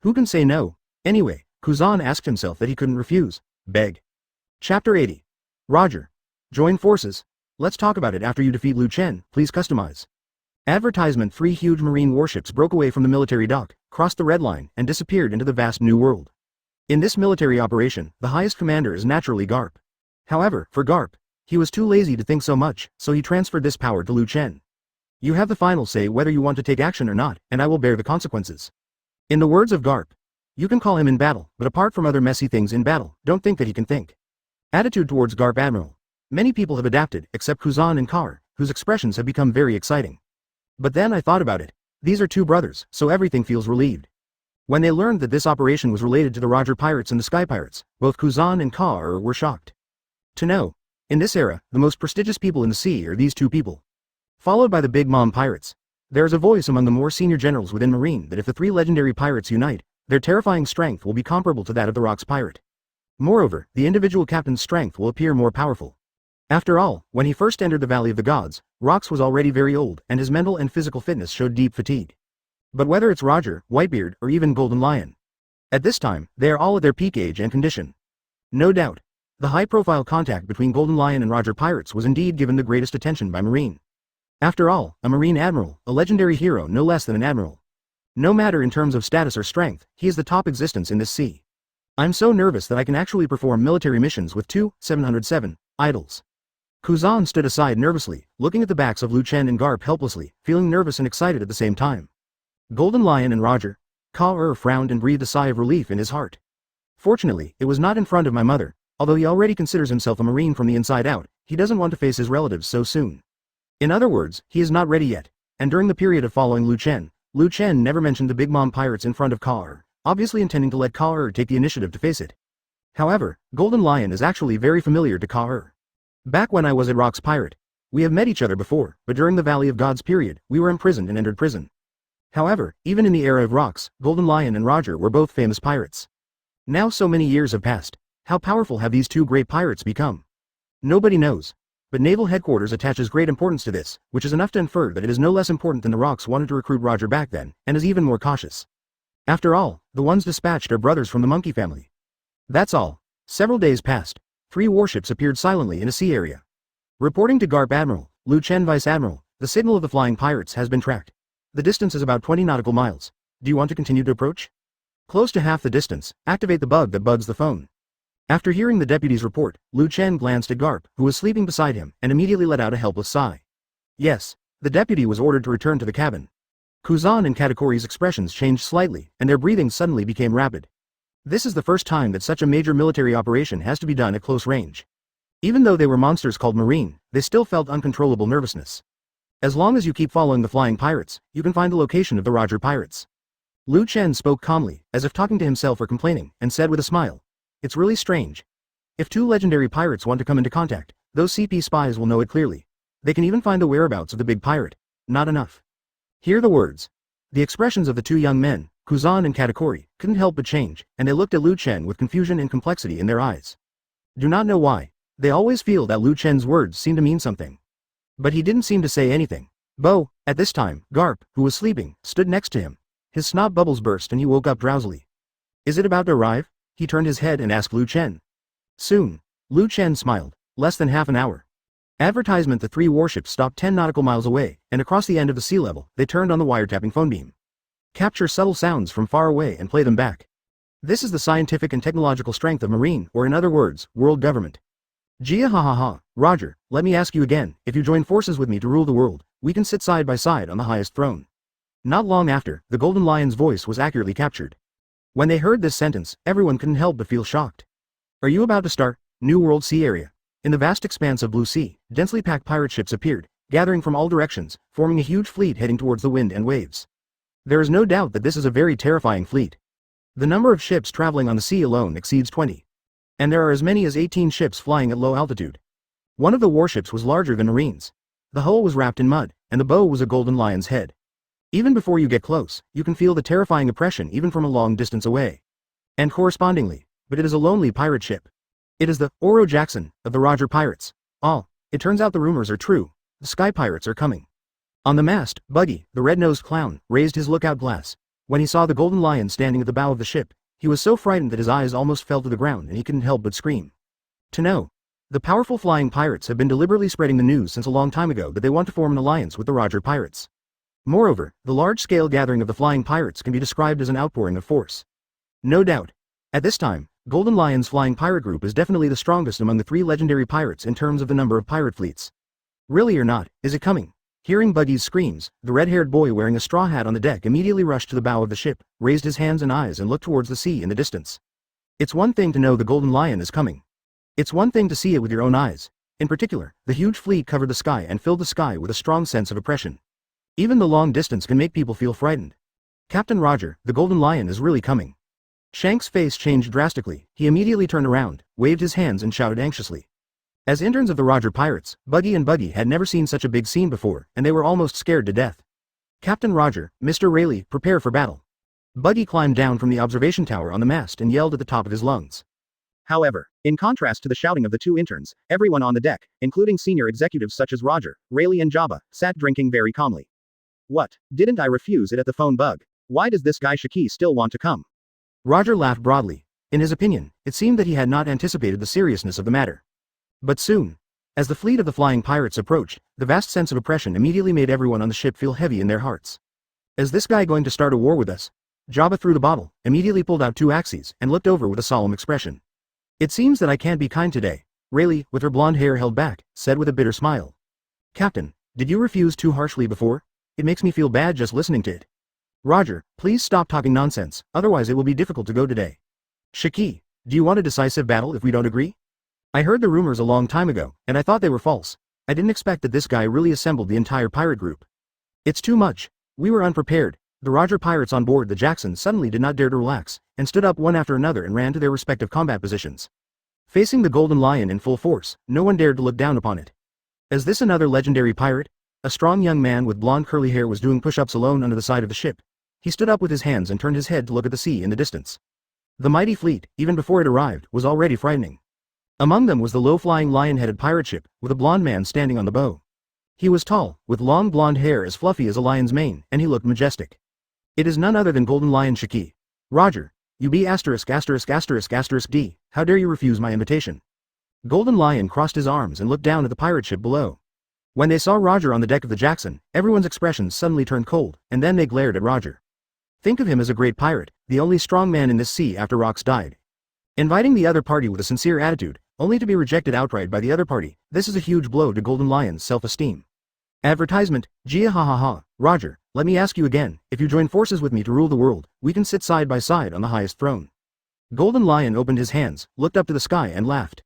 Who can say no? Anyway, Kuzan asked himself that he couldn't refuse. Beg. Chapter 80. Roger. Join forces. Let's talk about it after you defeat Chen, please customize. Advertisement. 3 huge marine warships broke away from the military dock, crossed the red line, and disappeared into the vast new world. In this military operation, the highest commander is naturally Garp. However, for Garp, he was too lazy to think so much, so he transferred this power to Chen. You have the final say whether you want to take action or not, and I will bear the consequences. In the words of Garp, you can call him in battle, but apart from other messy things in battle, don't think that he can think. Attitude towards Garp Admiral. Many people have adapted, except Kuzan and Kar, whose expressions have become very exciting. But then I thought about it. These are 2 brothers, so everything feels relieved. When they learned that this operation was related to the Roger Pirates and the Sky Pirates, both Kuzan and Kar were shocked. To know, in this era, the most prestigious people in the sea are these 2 people. Followed by the Big Mom Pirates. There is a voice among the more senior generals within Marine that if the three legendary pirates unite, their terrifying strength will be comparable to that of the Rock's pirate. Moreover, the individual captain's strength will appear more powerful. After all, when he first entered the Valley of the Gods, Rox was already very old, and his mental and physical fitness showed deep fatigue. But whether it's Roger, Whitebeard, or even Golden Lion, at this time, they are all at their peak age and condition. No doubt, the high-profile contact between Golden Lion and Roger Pirates was indeed given the greatest attention by Marine. After all, a Marine Admiral, a legendary hero no less than an Admiral. No matter in terms of status or strength, he is the top existence in this sea. I'm so nervous that I can actually perform military missions with 707 idols. Kuzan stood aside nervously, looking at the backs of Chen and Garp helplessly, feeling nervous and excited at the same time. Golden Lion and Roger. Ka frowned and breathed a sigh of relief in his heart. Fortunately, it was not in front of my mother. Although he already considers himself a Marine from the inside out, he doesn't want to face his relatives so soon. In other words, he is not ready yet, and during the period of following Lu Chen never mentioned the Big Mom Pirates in front of Ka, obviously intending to let Ka take the initiative to face it. However, Golden Lion is actually very familiar to Ka. Back when I was at Rock's Pirate, we have met each other before, but during the Valley of Gods period, we were imprisoned and entered prison. However, even in the era of Rocks, Golden Lion and Roger were both famous pirates. Now so many years have passed. How powerful have these two great pirates become? Nobody knows. But Naval Headquarters attaches great importance to this, which is enough to infer that it is no less important than the Rocks wanted to recruit Roger back then, and is even more cautious. After all, the ones dispatched are brothers from the monkey family. That's all. Several days passed. 3 warships appeared silently in a sea area. Reporting to Garp Admiral, Lu Chen Vice Admiral, the signal of the flying pirates has been tracked. The distance is about 20 nautical miles. Do you want to continue to approach? Close to half the distance, activate the bug that bugs the phone. After hearing the deputy's report, Lu Chen glanced at Garp, who was sleeping beside him, and immediately let out a helpless sigh. Yes, the deputy was ordered to return to the cabin. Kuzan and Katakori's expressions changed slightly, and their breathing suddenly became rapid. This is the first time that such a major military operation has to be done at close range. Even though they were monsters called Marine, they still felt uncontrollable nervousness. As long as you keep following the flying pirates, you can find the location of the Roger Pirates. Lu Chen spoke calmly, as if talking to himself or complaining, and said with a smile, "It's really strange. If 2 legendary pirates want to come into contact, those CP spies will know it clearly. They can even find the whereabouts of the big pirate. Not enough." Hear the words. The expressions of the 2 young men, Kuzan and Katakori, couldn't help but change, and they looked at Lu Chen with confusion and complexity in their eyes. Do not know why. They always feel that Lu Chen's words seem to mean something. But he didn't seem to say anything. At this time, Garp, who was sleeping, stood next to him. His snot bubbles burst and he woke up drowsily. Is it about to arrive? He turned his head and asked Lu Chen. Soon. Lu Chen smiled. Less than half an hour. Advertisement: the 3 warships stopped 10 nautical miles away, and across the end of the sea level, they turned on the wiretapping phone beam. Capture subtle sounds from far away and play them back. This is the scientific and technological strength of Marine, or in other words, world government. Gia ha ha ha, Roger, let me ask you again, if you join forces with me to rule the world, we can sit side by side on the highest throne. Not long after, the Golden Lion's voice was accurately captured. When they heard this sentence, everyone couldn't help but feel shocked. Are you about to start? New World Sea Area. In the vast expanse of Blue Sea, densely packed pirate ships appeared, gathering from all directions, forming a huge fleet heading towards the wind and waves. There is no doubt that this is a very terrifying fleet. The number of ships traveling on the sea alone exceeds 20. And there are as many as 18 ships flying at low altitude. One of the warships was larger than Marine's. The hull was wrapped in mud, and the bow was a Golden Lion's head. Even before you get close, you can feel the terrifying oppression even from a long distance away. And correspondingly, but it is a lonely pirate ship. It is the Oro Jackson of the Roger Pirates. It turns out the rumors are true. The Sky Pirates are coming. On the mast, Buggy, the red-nosed clown, raised his lookout glass. When he saw the Golden Lion standing at the bow of the ship, he was so frightened that his eyes almost fell to the ground and he couldn't help but scream. To know. The powerful flying pirates have been deliberately spreading the news since a long time ago that they want to form an alliance with the Roger Pirates. Moreover, the large-scale gathering of the flying pirates can be described as an outpouring of force. No doubt. At this time, Golden Lion's flying pirate group is definitely the strongest among the 3 legendary pirates in terms of the number of pirate fleets. Really or not, is it coming? Hearing Buggy's screams, the red-haired boy wearing a straw hat on the deck immediately rushed to the bow of the ship, raised his hands and eyes and looked towards the sea in the distance. It's one thing to know the Golden Lion is coming. It's one thing to see it with your own eyes. In particular, the huge fleet covered the sky and filled the sky with a strong sense of oppression. Even the long distance can make people feel frightened. Captain Roger, the Golden Lion is really coming. Shank's face changed drastically. He immediately turned around, waved his hands and shouted anxiously. As interns of the Roger Pirates, Buggy and Buggy had never seen such a big scene before, and they were almost scared to death. Captain Roger, Mr. Rayleigh, prepare for battle. Buggy climbed down from the observation tower on the mast and yelled at the top of his lungs. However, in contrast to the shouting of the two interns, everyone on the deck, including senior executives such as Roger, Rayleigh and Jabba, sat drinking very calmly. What? Didn't I refuse it at the phone, Bug? Why does this guy Shaki still want to come? Roger laughed broadly. In his opinion, it seemed that he had not anticipated the seriousness of the matter. But soon, as the fleet of the flying pirates approached, the vast sense of oppression immediately made everyone on the ship feel heavy in their hearts. Is this guy going to start a war with us? Jabba threw the bottle, immediately pulled out 2 axes, and looked over with a solemn expression. It seems that I can't be kind today, Rayleigh, with her blonde hair held back, said with a bitter smile. Captain, did you refuse too harshly before? It makes me feel bad just listening to it. Roger, please stop talking nonsense, otherwise it will be difficult to go today. Shaki, do you want a decisive battle if we don't agree? I heard the rumors a long time ago, and I thought they were false. I didn't expect that this guy really assembled the entire pirate group. It's too much. We were unprepared. The Roger pirates on board the Jackson suddenly did not dare to relax, and stood up one after another and ran to their respective combat positions. Facing the Golden Lion in full force, no one dared to look down upon it. Is this another legendary pirate? A strong young man with blonde curly hair was doing push-ups alone under the side of the ship. He stood up with his hands and turned his head to look at the sea in the distance. The mighty fleet, even before it arrived, was already frightening. Among them was the low-flying lion-headed pirate ship, with a blonde man standing on the bow. He was tall, with long blonde hair as fluffy as a lion's mane, and he looked majestic. It is none other than Golden Lion Shaki. Roger, you be ********************************** D, how dare you refuse my invitation? Golden Lion crossed his arms and looked down at the pirate ship below. When they saw Roger on the deck of the Jackson, everyone's expressions suddenly turned cold, and then they glared at Roger. Think of him as a great pirate, the only strong man in this sea after Rox died. Inviting the other party with a sincere attitude, only to be rejected outright by the other party, this is a huge blow to Golden Lion's self-esteem. Advertisement, Gia ha ha ha, Roger, let me ask you again, if you join forces with me to rule the world, we can sit side by side on the highest throne. Golden Lion opened his hands, looked up to the sky and laughed.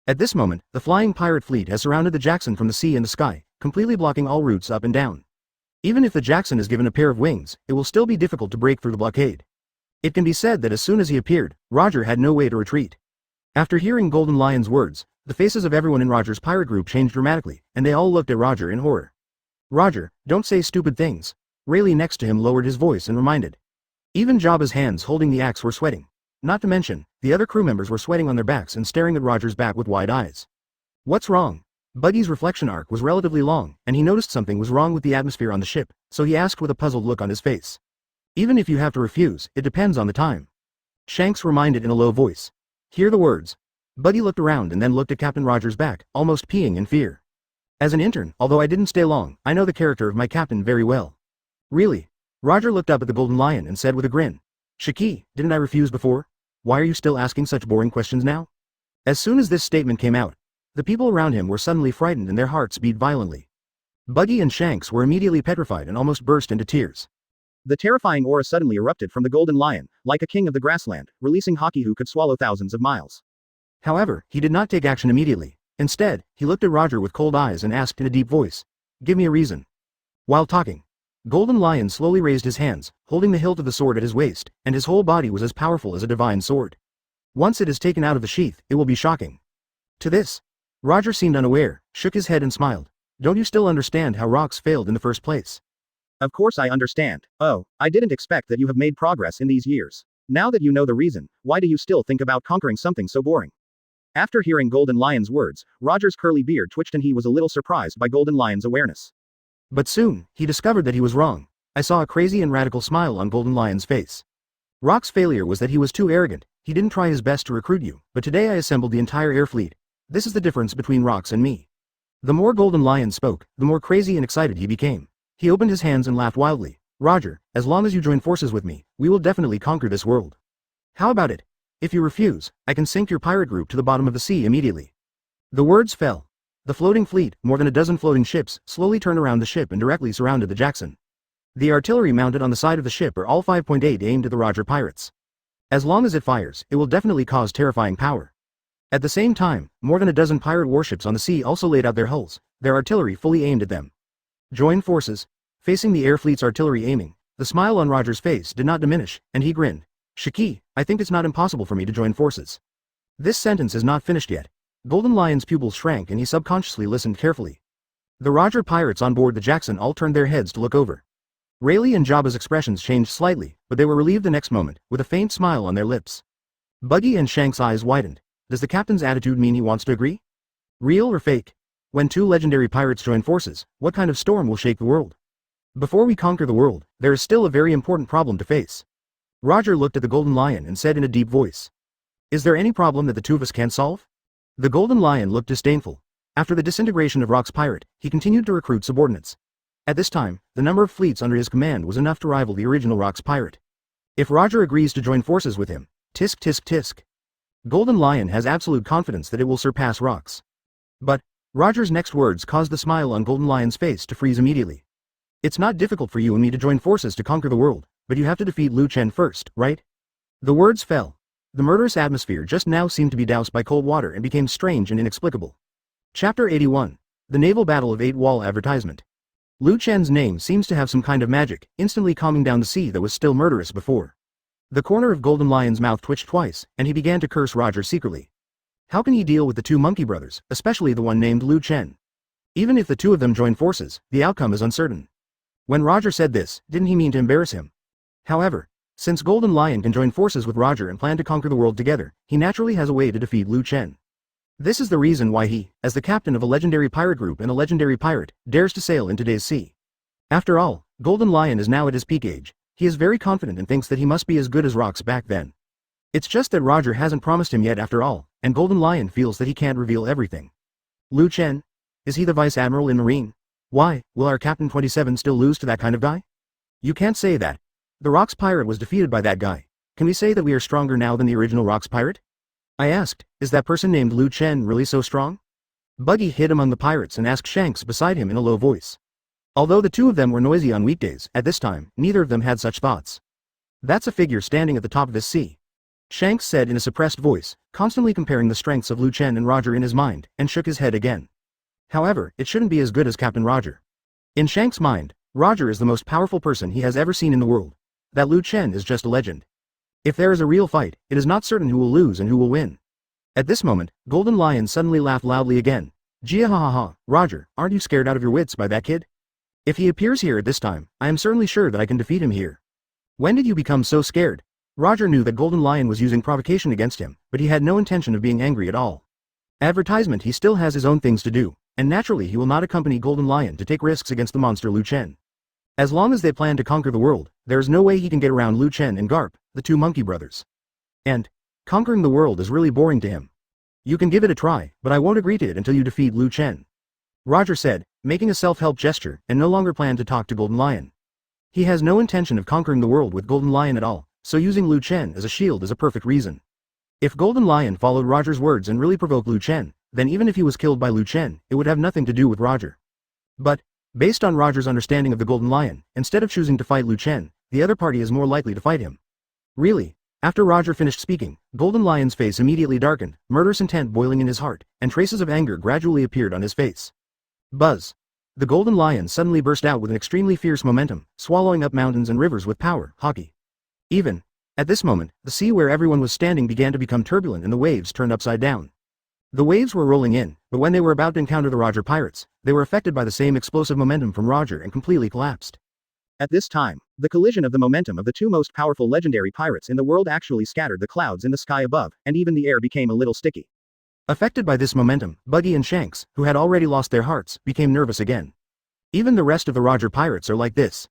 At this moment, the flying pirate fleet has surrounded the Jackson from the sea and the sky, completely blocking all routes up and down. Even if the Jackson is given a pair of wings, it will still be difficult to break through the blockade. It can be said that as soon as he appeared, Roger had no way to retreat. After hearing Golden Lion's words, the faces of everyone in Roger's pirate group changed dramatically, and they all looked at Roger in horror. Roger, don't say stupid things. Rayleigh next to him lowered his voice and reminded. Even Jabba's hands holding the axe were sweating. Not to mention, the other crew members were sweating on their backs and staring at Roger's back with wide eyes. What's wrong? Buggy's reflection arc was relatively long, and he noticed something was wrong with the atmosphere on the ship, so he asked with a puzzled look on his face. Even if you have to refuse, it depends on the time. Shanks reminded in a low voice. Hear the words. Buggy looked around and then looked at Captain Roger's back, almost peeing in fear. As an intern, although I didn't stay long, I know the character of my captain very well. Really? Roger looked up at the Golden Lion and said with a grin. Shaki, didn't I refuse before? Why are you still asking such boring questions now? As soon as this statement came out, the people around him were suddenly frightened and their hearts beat violently. Buggy and Shanks were immediately petrified and almost burst into tears. The terrifying aura suddenly erupted from the Golden Lion, like a king of the grassland, releasing Haki who could swallow thousands of miles. However, he did not take action immediately. Instead, he looked at Roger with cold eyes and asked in a deep voice, "Give me a reason." While talking, Golden Lion slowly raised his hands, holding the hilt of the sword at his waist, and his whole body was as powerful as a divine sword. Once it is taken out of the sheath, it will be shocking. To this, Roger seemed unaware, shook his head and smiled. Don't you still understand how Rox failed in the first place? Of course I understand. Oh, I didn't expect that you have made progress in these years. Now that you know the reason, why do you still think about conquering something so boring? After hearing Golden Lion's words, Roger's curly beard twitched and he was a little surprised by Golden Lion's awareness. But soon, he discovered that he was wrong. I saw a crazy and radical smile on Golden Lion's face. Rock's failure was that he was too arrogant. He didn't try his best to recruit you, but today I assembled the entire air fleet. This is the difference between Rox and me. The more Golden Lion spoke, the more crazy and excited he became. He opened his hands and laughed wildly. Roger, as long as you join forces with me, we will definitely conquer this world. How about it? If you refuse, I can sink your pirate group to the bottom of the sea immediately. The words fell. The floating fleet, more than a dozen floating ships, slowly turned around the ship and directly surrounded the Jackson. The artillery mounted on the side of the ship are all 5.8 aimed at the Roger pirates. As long as it fires, it will definitely cause terrifying power. At the same time, more than a dozen pirate warships on the sea also laid out their hulls, their artillery fully aimed at them. Join forces. Facing the air fleet's artillery aiming, the smile on Roger's face did not diminish, and he grinned. Shaki, I think it's not impossible for me to join forces. This sentence is not finished yet. Golden Lion's pupils shrank and he subconsciously listened carefully. The Roger pirates on board the Jackson all turned their heads to look over. Rayleigh and Jabba's expressions changed slightly, but they were relieved the next moment, with a faint smile on their lips. Buggy and Shank's eyes widened. Does the captain's attitude mean he wants to agree? Real or fake? When two legendary pirates join forces, what kind of storm will shake the world? Before we conquer the world, there is still a very important problem to face. Roger looked at the Golden Lion and said in a deep voice. Is there any problem that the two of us can't solve? The Golden Lion looked disdainful. After the disintegration of Rock's pirate, he continued to recruit subordinates. At this time, the number of fleets under his command was enough to rival the original Rock's pirate. If Roger agrees to join forces with him, tisk tisk tisk. Golden Lion has absolute confidence that it will surpass Rock's. But, Roger's next words caused the smile on Golden Lion's face to freeze immediately. It's not difficult for you and me to join forces to conquer the world, but you have to defeat Lu Chen first, right? The words fell. The murderous atmosphere just now seemed to be doused by cold water and became strange and inexplicable. Chapter 81. The Naval Battle of Edd War advertisement. Lu Chen's name seems to have some kind of magic, instantly calming down the sea that was still murderous before. The corner of Golden Lion's mouth twitched twice, and he began to curse Roger secretly. How can he deal with the two monkey brothers, especially the one named Lu Chen? Even if the two of them join forces, the outcome is uncertain. When Roger said this, didn't he mean to embarrass him? However, since Golden Lion can join forces with Roger and plan to conquer the world together, he naturally has a way to defeat Lu Chen. This is the reason why he, as the captain of a legendary pirate group and a legendary pirate, dares to sail in today's sea. After all, Golden Lion is now at his peak age. He is very confident and thinks that he must be as good as Rock's back then. It's just that Roger hasn't promised him yet after all, and Golden Lion feels that he can't reveal everything. Lu Chen? Is he the Vice Admiral in Marine? Why, will our Captain 27 still lose to that kind of guy? You can't say that. The Rock's pirate was defeated by that guy. Can we say that we are stronger now than the original Rock's pirate? I asked, is that person named Lu Chen really so strong? Buggy hid among the pirates and asked Shanks beside him in a low voice. Although the two of them were noisy on weekdays, at this time, neither of them had such thoughts. That's a figure standing at the top of this sea. Shanks said in a suppressed voice, constantly comparing the strengths of Lu Chen and Roger in his mind, and shook his head again. However, it shouldn't be as good as Captain Roger. In Shanks' mind, Roger is the most powerful person he has ever seen in the world. That Lu Chen is just a legend. If there is a real fight, it is not certain who will lose and who will win. At this moment, Golden Lion suddenly laughed loudly again. Gia ha ha ha, Roger, aren't you scared out of your wits by that kid? If he appears here at this time, I am certainly sure that I can defeat him here. When did you become so scared? Roger knew that Golden Lion was using provocation against him, but he had no intention of being angry at all. Advertisement, he still has his own things to do, and naturally he will not accompany Golden Lion to take risks against the monster Lu Chen. As long as they plan to conquer the world, there is no way he can get around Lu Chen and Garp, the two monkey brothers. And conquering the world is really boring to him. You can give it a try, but I won't agree to it until you defeat Lu Chen. Roger said, making a self-help gesture, and no longer planned to talk to Golden Lion. He has no intention of conquering the world with Golden Lion at all, so using Lu Chen as a shield is a perfect reason. If Golden Lion followed Roger's words and really provoked Lu Chen, then even if he was killed by Lu Chen, it would have nothing to do with Roger. But, based on Roger's understanding of the Golden Lion, instead of choosing to fight Lu Chen, the other party is more likely to fight him. Really? After Roger finished speaking, Golden Lion's face immediately darkened, murderous intent boiling in his heart, and traces of anger gradually appeared on his face. Buzz. The Golden Lion suddenly burst out with an extremely fierce momentum, swallowing up mountains and rivers with power, hockey. Even. At this moment, the sea where everyone was standing began to become turbulent and the waves turned upside down. The waves were rolling in, but when they were about to encounter the Roger pirates, they were affected by the same explosive momentum from Roger and completely collapsed. At this time, the collision of the momentum of the two most powerful legendary pirates in the world actually scattered the clouds in the sky above, and even the air became a little sticky. Affected by this momentum, Buggy and Shanks, who had already lost their hearts, became nervous again. Even the rest of the Roger pirates are like this.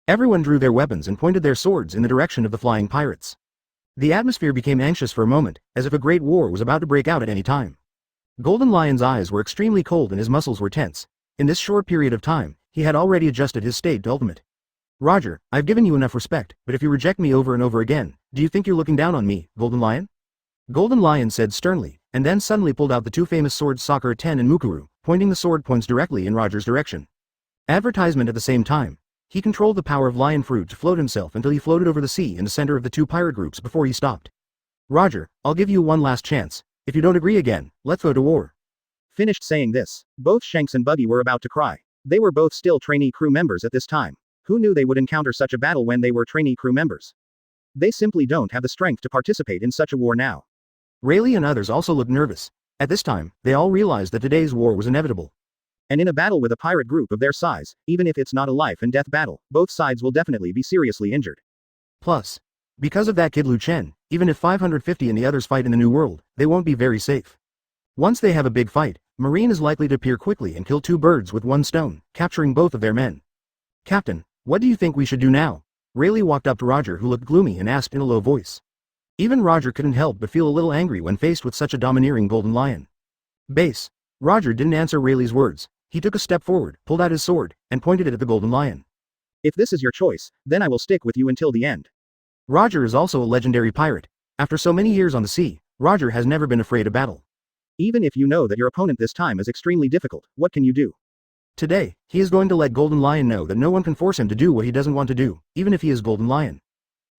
Everyone drew their weapons and pointed their swords in the direction of the flying pirates. The atmosphere became anxious for a moment, as if a great war was about to break out at any time. Golden Lion's eyes were extremely cold and his muscles were tense. In this short period of time, he had already adjusted his state to ultimate. Roger, I've given you enough respect, but if you reject me over and over again, do you think you're looking down on me, Golden Lion? Golden Lion said sternly, and then suddenly pulled out the two famous swords Sakura Ten and Mukuru, pointing the sword points directly in Roger's direction. Advertisement at the same time. He controlled the power of lion fruit to float himself until he floated over the sea in the center of the two pirate groups before he stopped. Roger, I'll give you one last chance. If you don't agree again, let's go to war. Finished saying this, both Shanks and Buggy were about to cry. They were both still trainee crew members at this time. Who knew they would encounter such a battle when they were trainee crew members? They simply don't have the strength to participate in such a war now. Rayleigh and others also looked nervous. At this time, they all realized that today's war was inevitable. And in a battle with a pirate group of their size, even if it's not a life and death battle, both sides will definitely be seriously injured. Plus, because of that kid Chen, even if 550 and the others fight in the New World, they won't be very safe. Once they have a big fight, Marine is likely to appear quickly and kill two birds with one stone, capturing both of their men. Captain, what do you think we should do now? Rayleigh walked up to Roger, who looked gloomy, and asked in a low voice. Even Roger couldn't help but feel a little angry when faced with such a domineering golden lion. Base. Roger didn't answer Rayleigh's words. He took a step forward, pulled out his sword, and pointed it at the golden lion. If this is your choice, then I will stick with you until the end. Roger is also a legendary pirate. After so many years on the sea, Roger has never been afraid of battle. Even if you know that your opponent this time is extremely difficult, what can you do? Today, he is going to let Golden Lion know that no one can force him to do what he doesn't want to do, even if he is Golden Lion.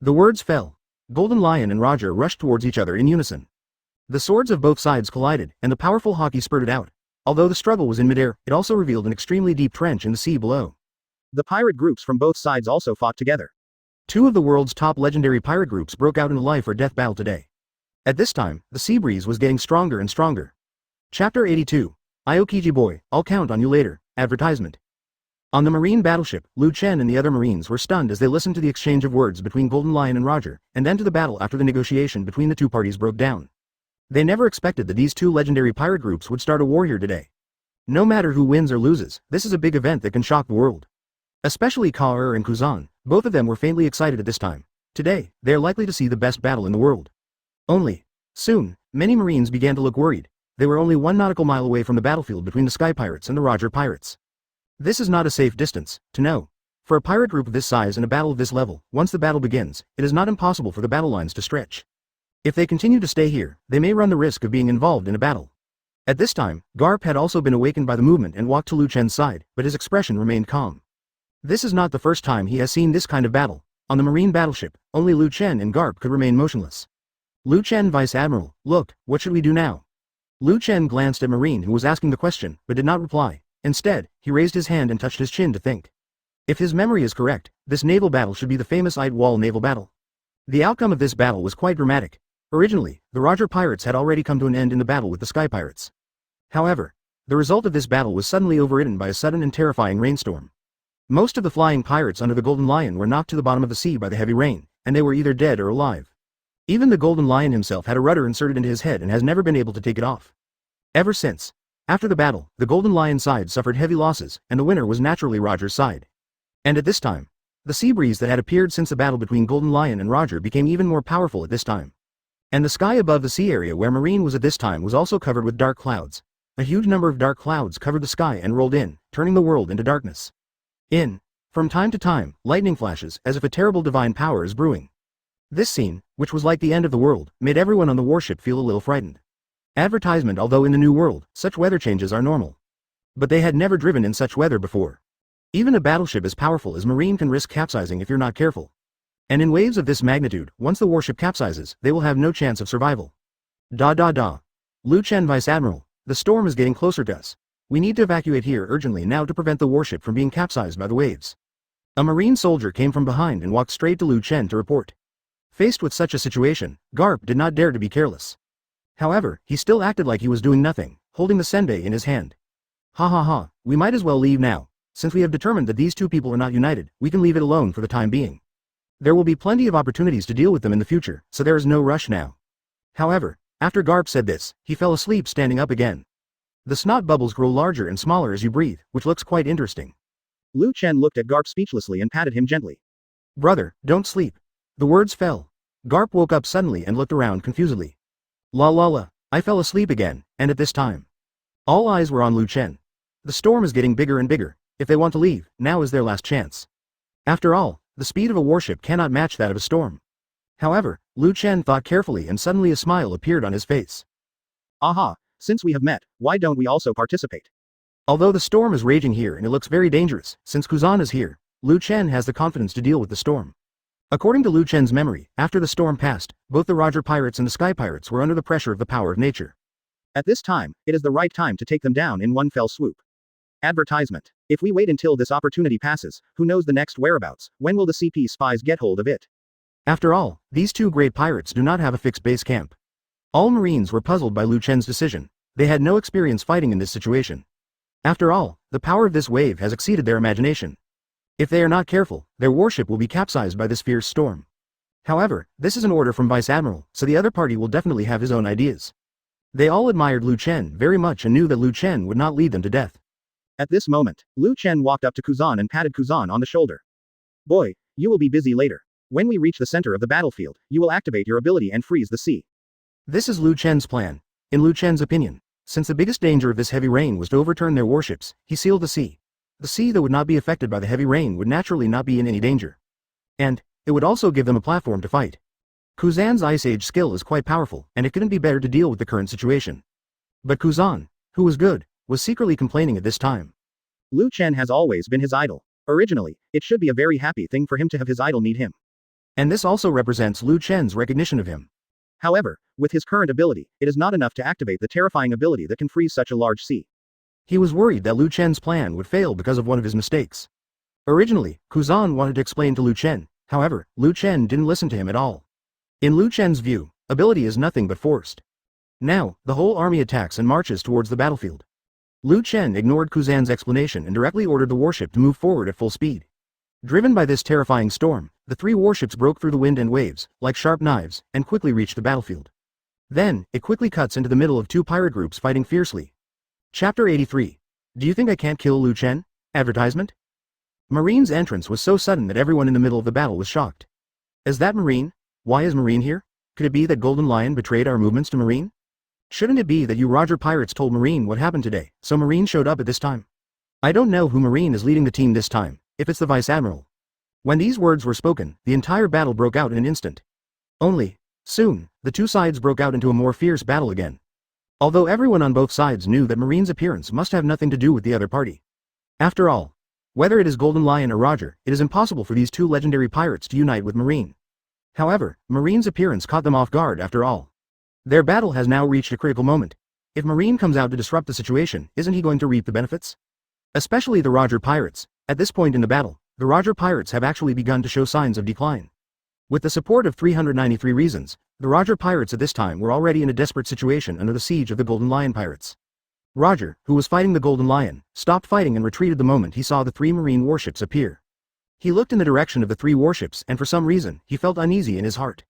The words fell. Golden Lion and Roger rushed towards each other in unison. The swords of both sides collided, and the powerful hockey spurted out. Although the struggle was in midair, it also revealed an extremely deep trench in the sea below. The pirate groups from both sides also fought together. Two of the world's top legendary pirate groups broke out in a life or death battle today. At this time, the sea breeze was getting stronger and stronger. Chapter 82. Aokiji boy, I'll count on you later. Advertisement. On the marine battleship, Chen and the other marines were stunned as they listened to the exchange of words between Golden Lion and Roger, and then to the battle after the negotiation between the two parties broke down. They never expected that these two legendary pirate groups would start a war here today. No matter who wins or loses, this is a big event that can shock the world. Especially Kaur and Kuzan, both of them were faintly excited at this time. Today, they are likely to see the best battle in the world. Only, soon, many marines began to look worried. They were only 1 nautical mile away from the battlefield between the Sky Pirates and the Roger Pirates. This is not a safe distance to know. For a pirate group of this size and a battle of this level, once the battle begins, it is not impossible for the battle lines to stretch. If they continue to stay here, they may run the risk of being involved in a battle. At this time, Garp had also been awakened by the movement and walked to Chen's side, but his expression remained calm. This is not the first time he has seen this kind of battle. On the marine battleship, only Chen and Garp could remain motionless. Chen, Vice Admiral, look, what should we do now? Chen glanced at Marine, who was asking the question, but did not reply. Instead, he raised his hand and touched his chin to think. If his memory is correct, this naval battle should be the famous Edd War naval battle. The outcome of this battle was quite dramatic. Originally, the Roger Pirates had already come to an end in the battle with the Sky Pirates. However, the result of this battle was suddenly overridden by a sudden and terrifying rainstorm. Most of the flying pirates under the Golden Lion were knocked to the bottom of the sea by the heavy rain, and they were either dead or alive. Even the Golden Lion himself had a rudder inserted into his head and has never been able to take it off. Ever since. After the battle, the Golden Lion side suffered heavy losses, and the winner was naturally Roger's side. And at this time, the sea breeze that had appeared since the battle between Golden Lion and Roger became even more powerful at this time. And the sky above the sea area where Marine was at this time was also covered with dark clouds. A huge number of dark clouds covered the sky and rolled in, turning the world into darkness. From time to time, lightning flashes, as if a terrible divine power is brewing. This scene, which was like the end of the world, made everyone on the warship feel a little frightened. Advertisement. Although in the New World, such weather changes are normal. But they had never driven in such weather before. Even a battleship as powerful as Marine can risk capsizing if you're not careful. And in waves of this magnitude, once the warship capsizes, they will have no chance of survival. Chen, Vice Admiral, the storm is getting closer to us. We need to evacuate here urgently now to prevent the warship from being capsized by the waves. A Marine soldier came from behind and walked straight to Chen to report. Faced with such a situation, Garp did not dare to be careless. However, he still acted like he was doing nothing, holding the senbei in his hand. We might as well leave now. Since we have determined that these two people are not united, we can leave it alone for the time being. There will be plenty of opportunities to deal with them in the future, so there is no rush now. However, after Garp said this, he fell asleep standing up again. The snot bubbles grow larger and smaller as you breathe, which looks quite interesting. Chen looked at Garp speechlessly and patted him gently. Brother, don't sleep. The words fell. Garp woke up suddenly and looked around confusedly. I fell asleep again, and at this time. All eyes were on Chen. The storm is getting bigger and bigger. If they want to leave, now is their last chance. After all, the speed of a warship cannot match that of a storm. However, Chen thought carefully and suddenly a smile appeared on his face. Since we have met, why don't we also participate? Although the storm is raging here and it looks very dangerous, since Kuzan is here, Chen has the confidence to deal with the storm. According to Chen's memory, after the storm passed, both the Roger Pirates and the Sky Pirates were under the pressure of the power of nature. At this time, it is the right time to take them down in one fell swoop. Advertisement. If we wait until this opportunity passes, who knows the next whereabouts, when will the CP spies get hold of it? After all, these two great pirates do not have a fixed base camp. All Marines were puzzled by Chen's decision. They had no experience fighting in this situation. After all, the power of this wave has exceeded their imagination. If they are not careful, their warship will be capsized by this fierce storm. However, this is an order from Vice Admiral, so the other party will definitely have his own ideas. They all admired Lu Chen very much and knew that Lu Chen would not lead them to death. At this moment, Lu Chen walked up to Kuzan and patted Kuzan on the shoulder. Boy, you will be busy later. When we reach the center of the battlefield, you will activate your ability and freeze the sea. This is Lu Chen's plan. In Lu Chen's opinion, since the biggest danger of this heavy rain was to overturn their warships, he sealed the sea. The sea that would not be affected by the heavy rain would naturally not be in any danger. And it would also give them a platform to fight. Kuzan's Ice Age skill is quite powerful, and it couldn't be better to deal with the current situation. But Kuzan, who was good, was secretly complaining at this time. Lu Chen has always been his idol. Originally, it should be a very happy thing for him to have his idol need him. And this also represents Lu Chen's recognition of him. However, with his current ability, it is not enough to activate the terrifying ability that can freeze such a large sea. He was worried that Lu Chen's plan would fail because of one of his mistakes. Originally, Kuzan wanted to explain to Lu Chen, however, Lu Chen didn't listen to him at all. In Lu Chen's view, ability is nothing but forced. Now, the whole army attacks and marches towards the battlefield. Lu Chen ignored Kuzan's explanation and directly ordered the warship to move forward at full speed. Driven by this terrifying storm, the three warships broke through the wind and waves, like sharp knives, and quickly reached the battlefield. Then, it quickly cuts into the middle of two pirate groups fighting fiercely. Chapter 83. Do you think I can't kill Lu Chen? Advertisement? Marine's entrance was so sudden that everyone in the middle of the battle was shocked. Is that Marine? Why is Marine here? Could it be that Golden Lion betrayed our movements to Marine? Shouldn't it be that you Roger Pirates told Marine what happened today, so Marine showed up at this time? I don't know who Marine is leading the team this time, if it's the Vice Admiral. When these words were spoken, the entire battle broke out in an instant. Soon, the two sides broke out into a more fierce battle again. Although everyone on both sides knew that Marine's appearance must have nothing to do with the other party. After all, whether it is Golden Lion or Roger, it is impossible for these two legendary pirates to unite with Marine. However, Marine's appearance caught them off guard after all. Their battle has now reached a critical moment. If Marine comes out to disrupt the situation, isn't he going to reap the benefits? Especially the Roger Pirates. At this point in the battle, the Roger Pirates have actually begun to show signs of decline. With the support of 393 reasons, the Roger Pirates at this time were already in a desperate situation under the siege of the Golden Lion Pirates. Roger, who was fighting the Golden Lion, stopped fighting and retreated the moment he saw the three Marine warships appear. He looked in the direction of the three warships and for some reason, he felt uneasy in his heart.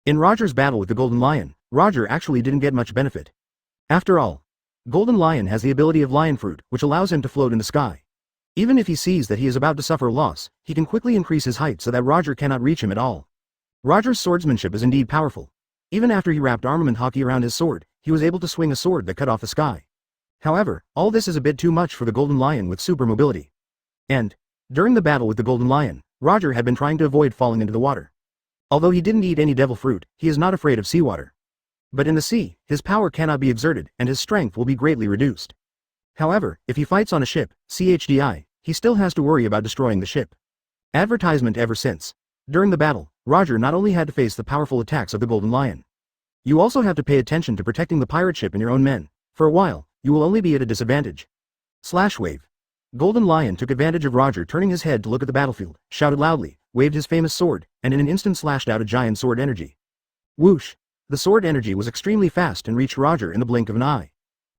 In Roger's battle with the Golden Lion, Roger actually didn't get much benefit. After all, Golden Lion has the ability of Lion Fruit, which allows him to float in the sky. Even if he sees that he is about to suffer loss, he can quickly increase his height so that Roger cannot reach him at all. Roger's swordsmanship is indeed powerful. Even after he wrapped armament hockey around his sword, he was able to swing a sword that cut off the sky. However, all this is a bit too much for the Golden Lion with super mobility. And, during the battle with the Golden Lion, Roger had been trying to avoid falling into the water. Although he didn't eat any devil fruit, he is not afraid of seawater. But in the sea, his power cannot be exerted, and his strength will be greatly reduced. However, if he fights on a ship, CHDI, he still has to worry about destroying the ship. Advertisement ever since. During the battle, Roger not only had to face the powerful attacks of the Golden Lion. You also have to pay attention to protecting the pirate ship and your own men. For a while, you will only be at a disadvantage. Wave. Golden Lion took advantage of Roger turning his head to look at the battlefield, shouted loudly, waved his famous sword, and in an instant slashed out a giant sword energy. Whoosh! The sword energy was extremely fast and reached Roger in the blink of an eye.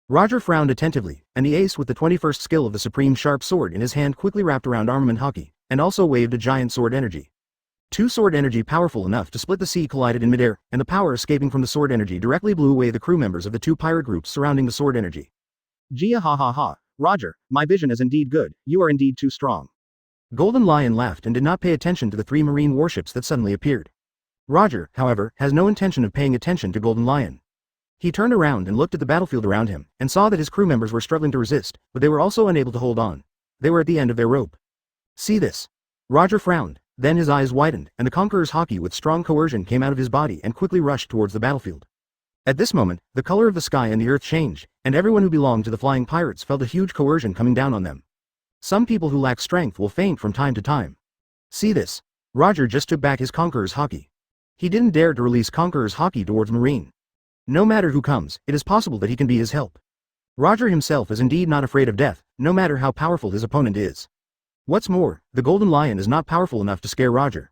Roger frowned attentively, and the ace with the 21st skill of the supreme sharp sword in his hand quickly wrapped around armament hockey, and also waved a giant sword energy. Two sword energy powerful enough to split the sea collided in midair, and the power escaping from the sword energy directly blew away the crew members of the two pirate groups surrounding the sword energy. Gia ha ha ha, Roger, my vision is indeed good, you are indeed too strong. Golden Lion laughed and did not pay attention to the three Marine warships that suddenly appeared. Roger, however, has no intention of paying attention to Golden Lion. He turned around and looked at the battlefield around him, and saw that his crew members were struggling to resist, but they were also unable to hold on. They were at the end of their rope. See this. Roger frowned. Then his eyes widened, and the Conqueror's hockey with strong coercion came out of his body and quickly rushed towards the battlefield. At this moment, the color of the sky and the earth changed, and everyone who belonged to the Flying Pirates felt a huge coercion coming down on them. Some people who lack strength will faint from time to time. See this. Roger just took back his Conqueror's hockey. He didn't dare to release Conqueror's hockey towards Marine. No matter who comes, it is possible that he can be his help. Roger himself is indeed not afraid of death, no matter how powerful his opponent is. What's more, the Golden Lion is not powerful enough to scare Roger.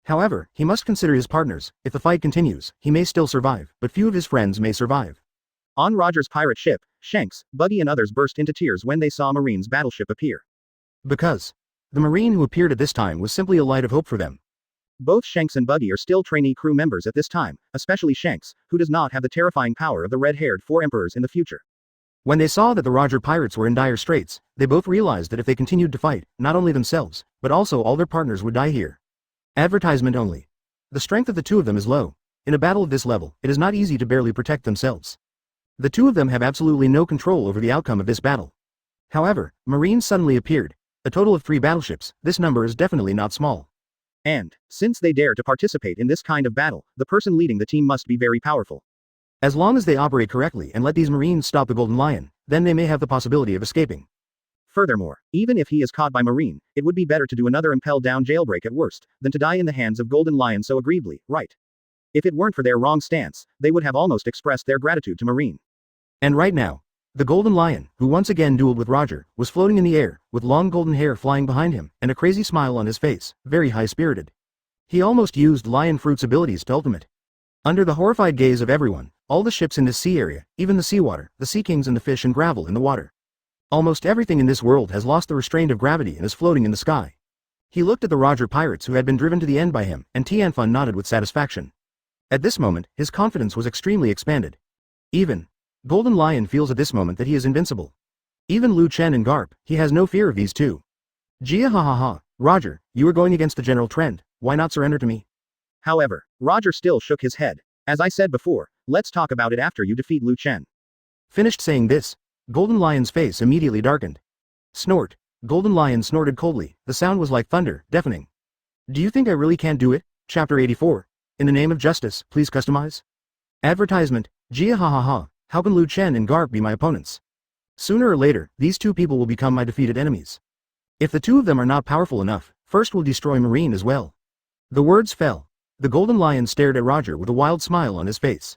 However, he must consider his partners. If the fight continues, he may still survive, but few of his friends may survive. On Roger's pirate ship, Shanks, Buggy and others burst into tears when they saw a Marine's battleship appear. Because the Marine who appeared at this time was simply a light of hope for them. Both Shanks and Buggy are still trainee crew members at this time, especially Shanks, who does not have the terrifying power of the red-haired four emperors in the future. When they saw that the Roger pirates were in dire straits, they both realized that if they continued to fight, not only themselves, but also all their partners would die here. Advertisement only. The strength of the two of them is low. In a battle of this level, it is not easy to barely protect themselves. The two of them have absolutely no control over the outcome of this battle. However, Marines suddenly appeared. A total of 3 battleships, this number is definitely not small. And, since they dare to participate in this kind of battle, the person leading the team must be very powerful. As long as they operate correctly and let these Marines stop the Golden Lion, then they may have the possibility of escaping. Furthermore, even if he is caught by Marine, it would be better to do another impel-down jailbreak at worst, than to die in the hands of Golden Lion so aggressively, right? If it weren't for their wrong stance, they would have almost expressed their gratitude to Marine. And right now, the Golden Lion, who once again dueled with Roger, was floating in the air, with long golden hair flying behind him, and a crazy smile on his face, very high-spirited. He almost used Lion Fruit's abilities to ultimate. Under the horrified gaze of everyone, all the ships in this sea area, even the seawater, the sea kings and the fish and gravel in the water. Almost everything in this world has lost the restraint of gravity and is floating in the sky. He looked at the Roger pirates who had been driven to the end by him, and Tianfun nodded with satisfaction. At this moment, his confidence was extremely expanded. Even Golden Lion feels at this moment that he is invincible. Even Lu Chen and Garp, he has no fear of these two. Jia ha ha ha, Roger, you are going against the general trend, why not surrender to me? However, Roger still shook his head. As I said before, let's talk about it after you defeat Lu Chen. Finished saying this, Golden Lion's face immediately darkened. Snort. Golden Lion snorted coldly, the sound was like thunder, deafening. Do you think I really can't do it? Chapter 84. In the name of justice, please customize. Advertisement, Jia ha ha ha, how can Lu Chen and Garp be my opponents? Sooner or later, these two people will become my defeated enemies. If the two of them are not powerful enough, first we'll destroy Marine as well. The words fell. The Golden Lion stared at Roger with a wild smile on his face.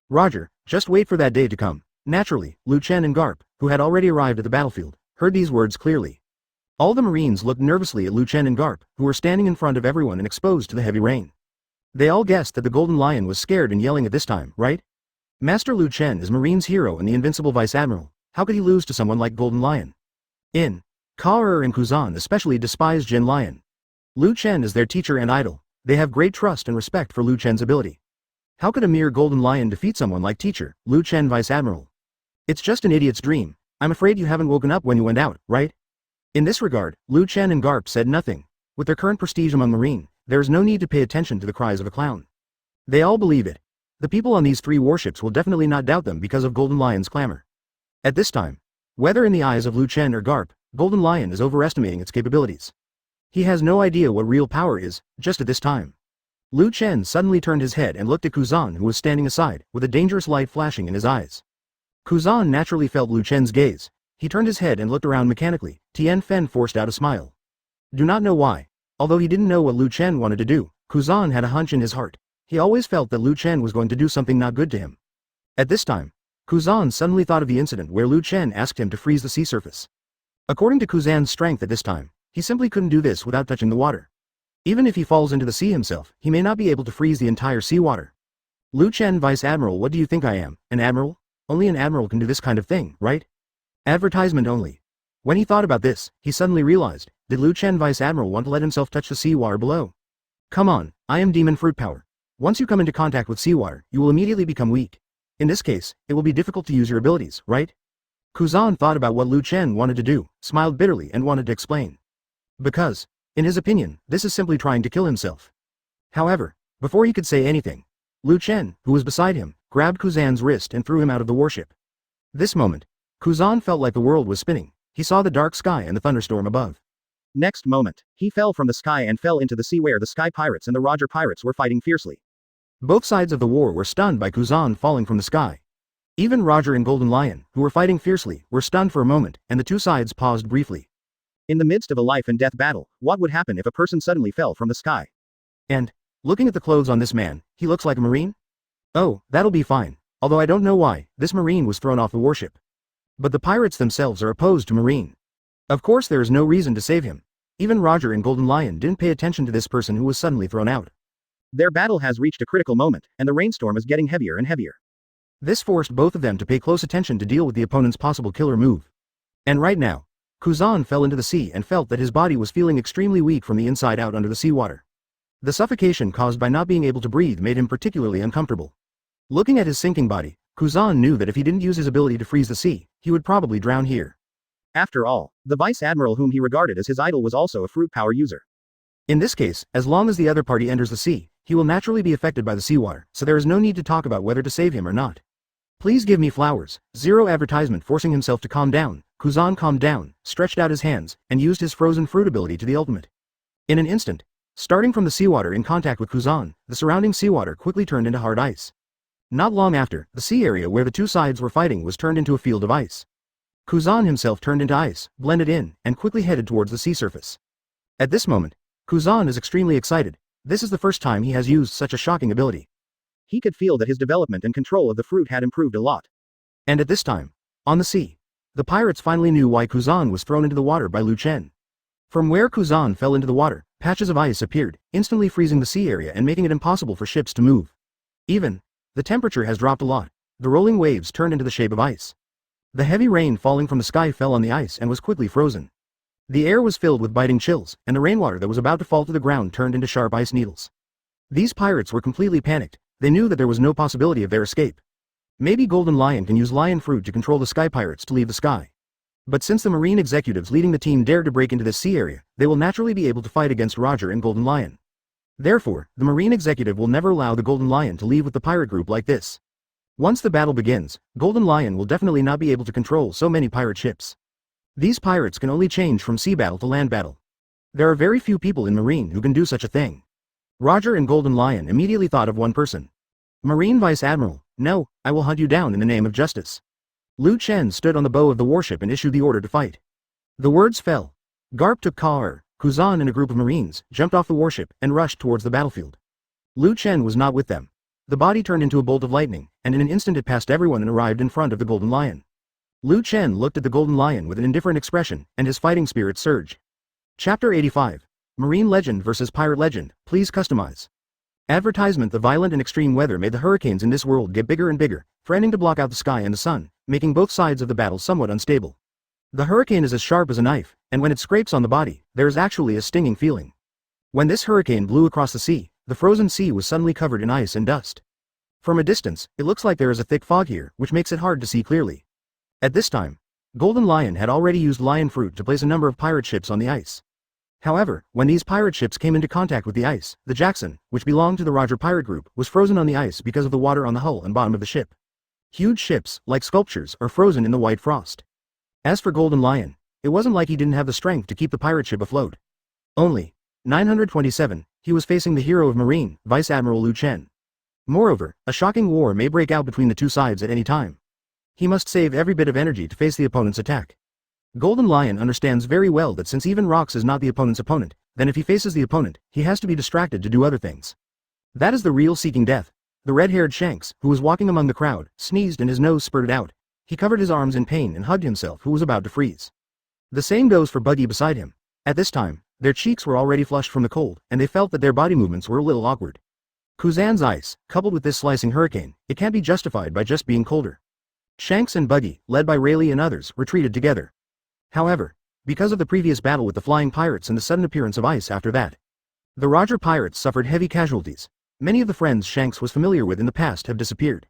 Roger, just wait for that day to come. Naturally, Lu Chen and Garp, who had already arrived at the battlefield, heard these words clearly. All the Marines looked nervously at Lu Chen and Garp, who were standing in front of everyone and exposed to the heavy rain. They all guessed that the Golden Lion was scared and yelling at this time, right? Master Lu Chen is Marine's hero and the invincible Vice Admiral. How could he lose to someone like Golden Lion? Kaoru and Kuzan especially despise Jin Lion. Lu Chen is their teacher and idol. They have great trust and respect for Lu Chen's ability. How could a mere Golden Lion defeat someone like teacher, Lu Chen Vice Admiral? It's just an idiot's dream. I'm afraid you haven't woken up when you went out, right? In this regard, Lu Chen and Garp said nothing. With their current prestige among Marine, there is no need to pay attention to the cries of a clown. They all believe it. The people on these 3 warships will definitely not doubt them because of Golden Lion's clamor. At this time, whether in the eyes of Lu Chen or Garp, Golden Lion is overestimating its capabilities. He has no idea what real power is, just at this time. Lu Chen suddenly turned his head and looked at Kuzan who was standing aside, with a dangerous light flashing in his eyes. Kuzan naturally felt Lu Chen's gaze. He turned his head and looked around mechanically. Tian Fen forced out a smile. Do not know why. Although he didn't know what Lu Chen wanted to do, Kuzan had a hunch in his heart. He always felt that Lu Chen was going to do something not good to him. At this time, Kuzan suddenly thought of the incident where Lu Chen asked him to freeze the sea surface. According to Kuzan's strength at this time, he simply couldn't do this without touching the water. Even if he falls into the sea himself, he may not be able to freeze the entire seawater. Lu Chen Vice Admiral, what do you think I am, an admiral? Only an admiral can do this kind of thing, right? Advertisement only. When he thought about this, he suddenly realized, did Lu Chen Vice Admiral want to let himself touch the seawater below? Come on, I am Demon Fruit Power. Once you come into contact with seawater, you will immediately become weak. In this case, it will be difficult to use your abilities, right? Kuzan thought about what Lu Chen wanted to do, smiled bitterly and wanted to explain. Because, in his opinion, this is simply trying to kill himself. However, before he could say anything, Lu Chen, who was beside him, grabbed Kuzan's wrist and threw him out of the warship. This moment, Kuzan felt like the world was spinning. He saw the dark sky and the thunderstorm above. Next moment, he fell from the sky and fell into the sea where the Sky Pirates and the Roger Pirates were fighting fiercely. Both sides of the war were stunned by Kuzan falling from the sky. Even Roger and Golden Lion, who were fighting fiercely, were stunned for a moment, and the two sides paused briefly. In the midst of a life and death battle, what would happen if a person suddenly fell from the sky? And, looking at the clothes on this man, he looks like a Marine? Oh, that'll be fine. Although I don't know why, this Marine was thrown off the warship. But the pirates themselves are opposed to Marine. Of course there is no reason to save him. Even Roger and Golden Lion didn't pay attention to this person who was suddenly thrown out. Their battle has reached a critical moment, and the rainstorm is getting heavier and heavier. This forced both of them to pay close attention to deal with the opponent's possible killer move. And right now, Kuzan fell into the sea and felt that his body was feeling extremely weak from the inside out under the seawater. The suffocation caused by not being able to breathe made him particularly uncomfortable. Looking at his sinking body, Kuzan knew that if he didn't use his ability to freeze the sea, he would probably drown here. After all, the Vice Admiral whom he regarded as his idol was also a fruit power user. In this case, as long as the other party enters the sea, he will naturally be affected by the seawater, so there is no need to talk about whether to save him or not. Please give me flowers. Zero advertisement. Forcing himself to calm down, Kuzan calmed down, stretched out his hands, and used his frozen fruit ability to the ultimate. In an instant, starting from the seawater in contact with Kuzan, the surrounding seawater quickly turned into hard ice. Not long after, the sea area where the two sides were fighting was turned into a field of ice. Kuzan himself turned into ice, blended in, and quickly headed towards the sea surface. At this moment, Kuzan is extremely excited. This is the first time he has used such a shocking ability. He could feel that his development and control of the fruit had improved a lot. And at this time, on the sea, the pirates finally knew why Kuzan was thrown into the water by Chen. From where Kuzan fell into the water, patches of ice appeared, instantly freezing the sea area and making it impossible for ships to move. Even, the temperature has dropped a lot. The rolling waves turned into the shape of ice. The heavy rain falling from the sky fell on the ice and was quickly frozen. The air was filled with biting chills, and the rainwater that was about to fall to the ground turned into sharp ice needles. These pirates were completely panicked. They knew that there was no possibility of their escape. Maybe Golden Lion can use lion fruit to control the sky pirates to leave the sky. But since the marine executives leading the team dared to break into this sea area, they will naturally be able to fight against Roger and Golden Lion. Therefore, the marine executive will never allow the Golden Lion to leave with the pirate group like this. Once the battle begins, Golden Lion will definitely not be able to control so many pirate ships. These pirates can only change from sea battle to land battle. There are very few people in Marine who can do such a thing. Roger and Golden Lion immediately thought of one person. Marine Vice Admiral, no, I will hunt you down in the name of justice. Chen stood on the bow of the warship and issued the order to fight. The words fell. Garp took Kuzan and a group of Marines, jumped off the warship, and rushed towards the battlefield. Chen was not with them. The body turned into a bolt of lightning, and in an instant it passed everyone and arrived in front of the Golden Lion. Chen looked at the Golden Lion with an indifferent expression, and his fighting spirit surged. Chapter 85. Marine Legend vs. Pirate Legend, please customize. Advertisement. The violent and extreme weather made the hurricanes in this world get bigger and bigger, threatening to block out the sky and the sun, making both sides of the battle somewhat unstable. The hurricane is as sharp as a knife, and when it scrapes on the body, there is actually a stinging feeling. When this hurricane blew across the sea, the frozen sea was suddenly covered in ice and dust. From a distance, it looks like there is a thick fog here, which makes it hard to see clearly. At this time, Golden Lion had already used lion fruit to place a number of pirate ships on the ice. However, when these pirate ships came into contact with the ice, the Jackson, which belonged to the Roger pirate group, was frozen on the ice because of the water on the hull and bottom of the ship. Huge ships, like sculptures, are frozen in the white frost. As for Golden Lion, it wasn't like he didn't have the strength to keep the pirate ship afloat. Only, 927, he was facing the hero of Marine, Vice Admiral Chen. Moreover, a shocking war may break out between the two sides at any time. He must save every bit of energy to face the opponent's attack. Golden Lion understands very well that since even Rocks is not the opponent's opponent, then if he faces the opponent, he has to be distracted to do other things. That is the real seeking death. The red-haired Shanks, who was walking among the crowd, sneezed and his nose spurted out. He covered his arms in pain and hugged himself, who was about to freeze. The same goes for Buggy beside him. At this time, their cheeks were already flushed from the cold, and they felt that their body movements were a little awkward. Kuzan's ice, coupled with this slicing hurricane, it can't be justified by just being colder. Shanks and Buggy, led by Rayleigh and others, retreated together. However, because of the previous battle with the flying pirates and the sudden appearance of ice after that, the Roger pirates suffered heavy casualties. Many of the friends Shanks was familiar with in the past have disappeared.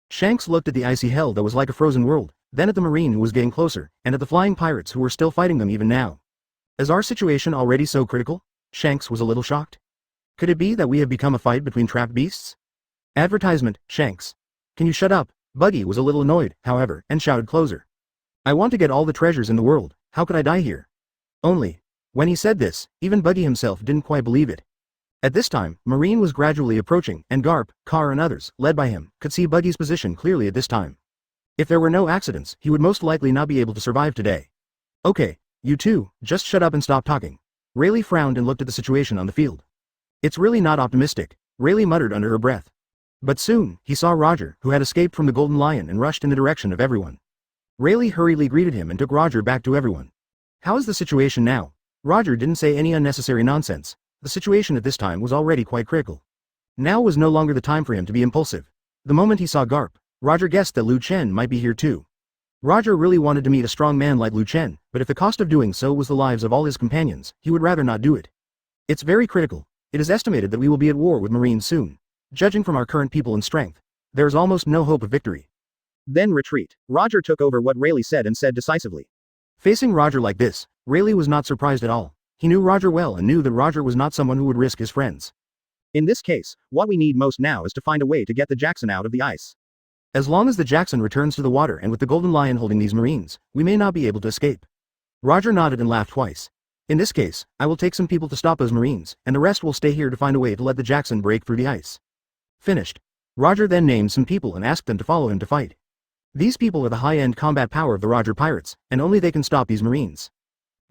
Shanks looked at the icy hell that was like a frozen world, then at the Marine who was getting closer, and at the flying pirates who were still fighting them even now. Is our situation already so critical? Shanks was a little shocked. Could it be that we have become a fight between trapped beasts? Advertisement, Shanks. Can you shut up? Buggy was a little annoyed, however, and shouted closer. I want to get all the treasures in the world, how could I die here? Only, when he said this, even Buggy himself didn't quite believe it. At this time, Marine was gradually approaching, and Garp, Carr and others, led by him, could see Buggy's position clearly at this time. If there were no accidents, he would most likely not be able to survive today. Okay, you two, just shut up and stop talking. Rayleigh frowned and looked at the situation on the field. It's really not optimistic, Rayleigh muttered under her breath. But soon, he saw Roger, who had escaped from the Golden Lion and rushed in the direction of everyone. Rayleigh hurriedly greeted him and took Roger back to everyone. How is the situation now? Roger didn't say any unnecessary nonsense. The situation at this time was already quite critical. Now was no longer the time for him to be impulsive. The moment he saw Garp, Roger guessed that Lu Chen might be here too. Roger really wanted to meet a strong man like Lu Chen, but if the cost of doing so was the lives of all his companions, he would rather not do it. It's very critical. It is estimated that we will be at war with Marines soon. Judging from our current people and strength, there is almost no hope of victory. Then retreat. Roger took over what Rayleigh said and said decisively. Facing Roger like this, Rayleigh was not surprised at all. He knew Roger well and knew that Roger was not someone who would risk his friends. In this case, what we need most now is to find a way to get the Jackson out of the ice. As long as the Jackson returns to the water and with the Golden Lion holding these Marines, we may not be able to escape. Roger nodded and laughed twice. In this case, I will take some people to stop those Marines, and the rest will stay here to find a way to let the Jackson break through the ice. Finished. Roger then named some people and asked them to follow him to fight. These people are the high-end combat power of the Roger Pirates, and only they can stop these Marines.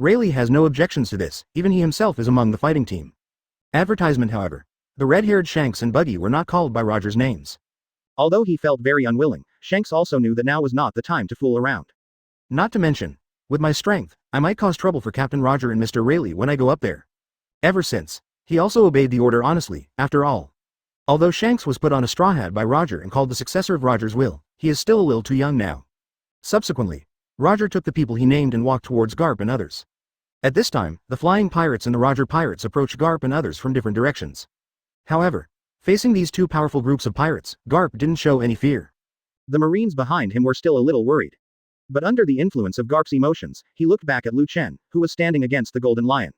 Rayleigh has no objections to this, even he himself is among the fighting team. Advertisement, however. The red-haired Shanks and Buggy were not called by Roger's names. Although he felt very unwilling, Shanks also knew that now was not the time to fool around. Not to mention, with my strength, I might cause trouble for Captain Roger and Mr. Rayleigh when I go up there. Ever since, he also obeyed the order honestly, after all. Although Shanks was put on a straw hat by Roger and called the successor of Roger's will, he is still a little too young now. Subsequently, Roger took the people he named and walked towards Garp and others. At this time, the flying pirates and the Roger Pirates approached Garp and others from different directions. However, facing these two powerful groups of pirates, Garp didn't show any fear. The Marines behind him were still a little worried. But under the influence of Garp's emotions, he looked back at Lu Chen, who was standing against the Golden Lion.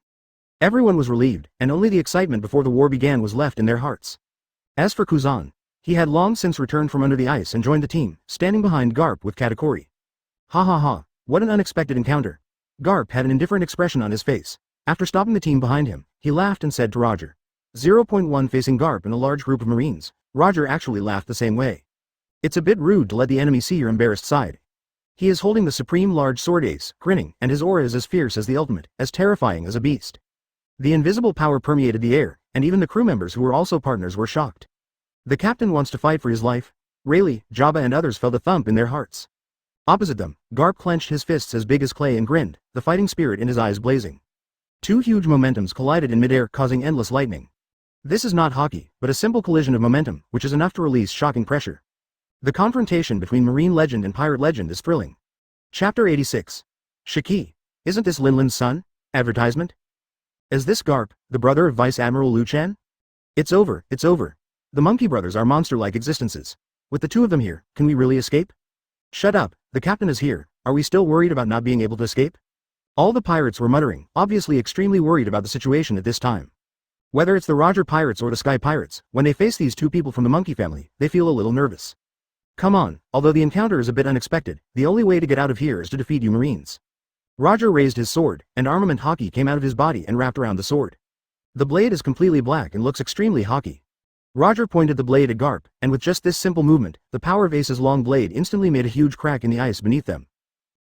Everyone was relieved, and only the excitement before the war began was left in their hearts. As for Kuzan, he had long since returned from under the ice and joined the team, standing behind Garp with Katakuri. Ha ha ha, what an unexpected encounter. Garp had an indifferent expression on his face. After stopping the team behind him, he laughed and said to Roger. 0.1 facing Garp and a large group of Marines, Roger actually laughed the same way. It's a bit rude to let the enemy see your embarrassed side. He is holding the supreme large sword ace, grinning, and his aura is as fierce as the ultimate, as terrifying as a beast. The invisible power permeated the air, and even the crew members who were also partners were shocked. The captain wants to fight for his life. Rayleigh, Jabba and others felt a thump in their hearts. Opposite them, Garp clenched his fists as big as clay and grinned, the fighting spirit in his eyes blazing. Two huge momentums collided in midair, causing endless lightning. This is not hockey, but a simple collision of momentum, which is enough to release shocking pressure. The confrontation between Marine legend and Pirate legend is thrilling. Chapter 86. Shiki. Isn't this Linlin's son? Advertisement? Is this Garp, the brother of Vice Admiral Lu Chen? It's over, it's over. The Monkey Brothers are monster-like existences. With the two of them here, can we really escape? Shut up, the captain is here. Are we still worried about not being able to escape? All the pirates were muttering, obviously extremely worried about the situation at this time. Whether it's the Roger Pirates or the Sky Pirates, when they face these two people from the Monkey family, they feel a little nervous. Come on, although the encounter is a bit unexpected, the only way to get out of here is to defeat you Marines. Roger raised his sword, and armament hockey came out of his body and wrapped around the sword. The blade is completely black and looks extremely hockey. Roger pointed the blade at Garp, and with just this simple movement, the power of Ace's long blade instantly made a huge crack in the ice beneath them.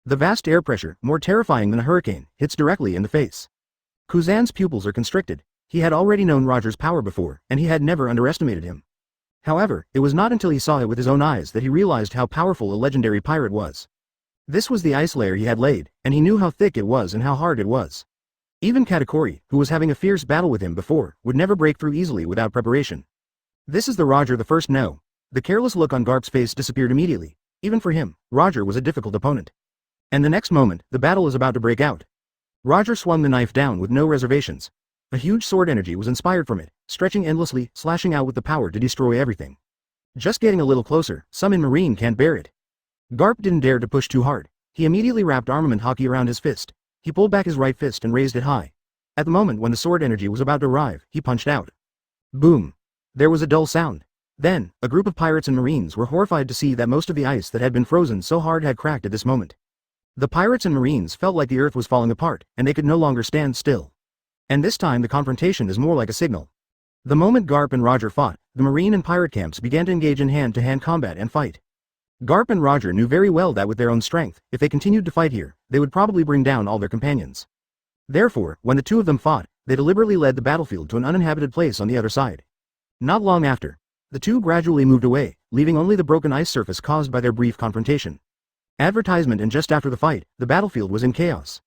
The vast air pressure, more terrifying than a hurricane, hits directly in the face. Kuzan's pupils are constricted. He had already known Roger's power before, and he had never underestimated him. However, it was not until he saw it with his own eyes that he realized how powerful a legendary pirate was. This was the ice layer he had laid, and he knew how thick it was and how hard it was. Even Katakuri, who was having a fierce battle with him before, would never break through easily without preparation. This is the Roger the first no. The careless look on Garp's face disappeared immediately. Even for him, Roger was a difficult opponent. And the next moment, the battle is about to break out. Roger swung the knife down with no reservations. A huge sword energy was inspired from it, stretching endlessly, slashing out with the power to destroy everything. Just getting a little closer, some in Marine can't bear it. Garp didn't dare to push too hard. He immediately wrapped armament hockey around his fist. He pulled back his right fist and raised it high. At the moment when the sword energy was about to arrive, he punched out. Boom. There was a dull sound. Then, a group of pirates and Marines were horrified to see that most of the ice that had been frozen so hard had cracked at this moment. The pirates and Marines felt like the earth was falling apart, and they could no longer stand still. And this time the confrontation is more like a signal. The moment Garp and Roger fought, the Marine and pirate camps began to engage in hand-to-hand combat and fight. Garp and Roger knew very well that with their own strength, if they continued to fight here, they would probably bring down all their companions. Therefore, when the two of them fought, they deliberately led the battlefield to an uninhabited place on the other side. Not long after, the two gradually moved away, leaving only the broken ice surface caused by their brief confrontation. Advertisement. And just after the fight, the battlefield was in chaos.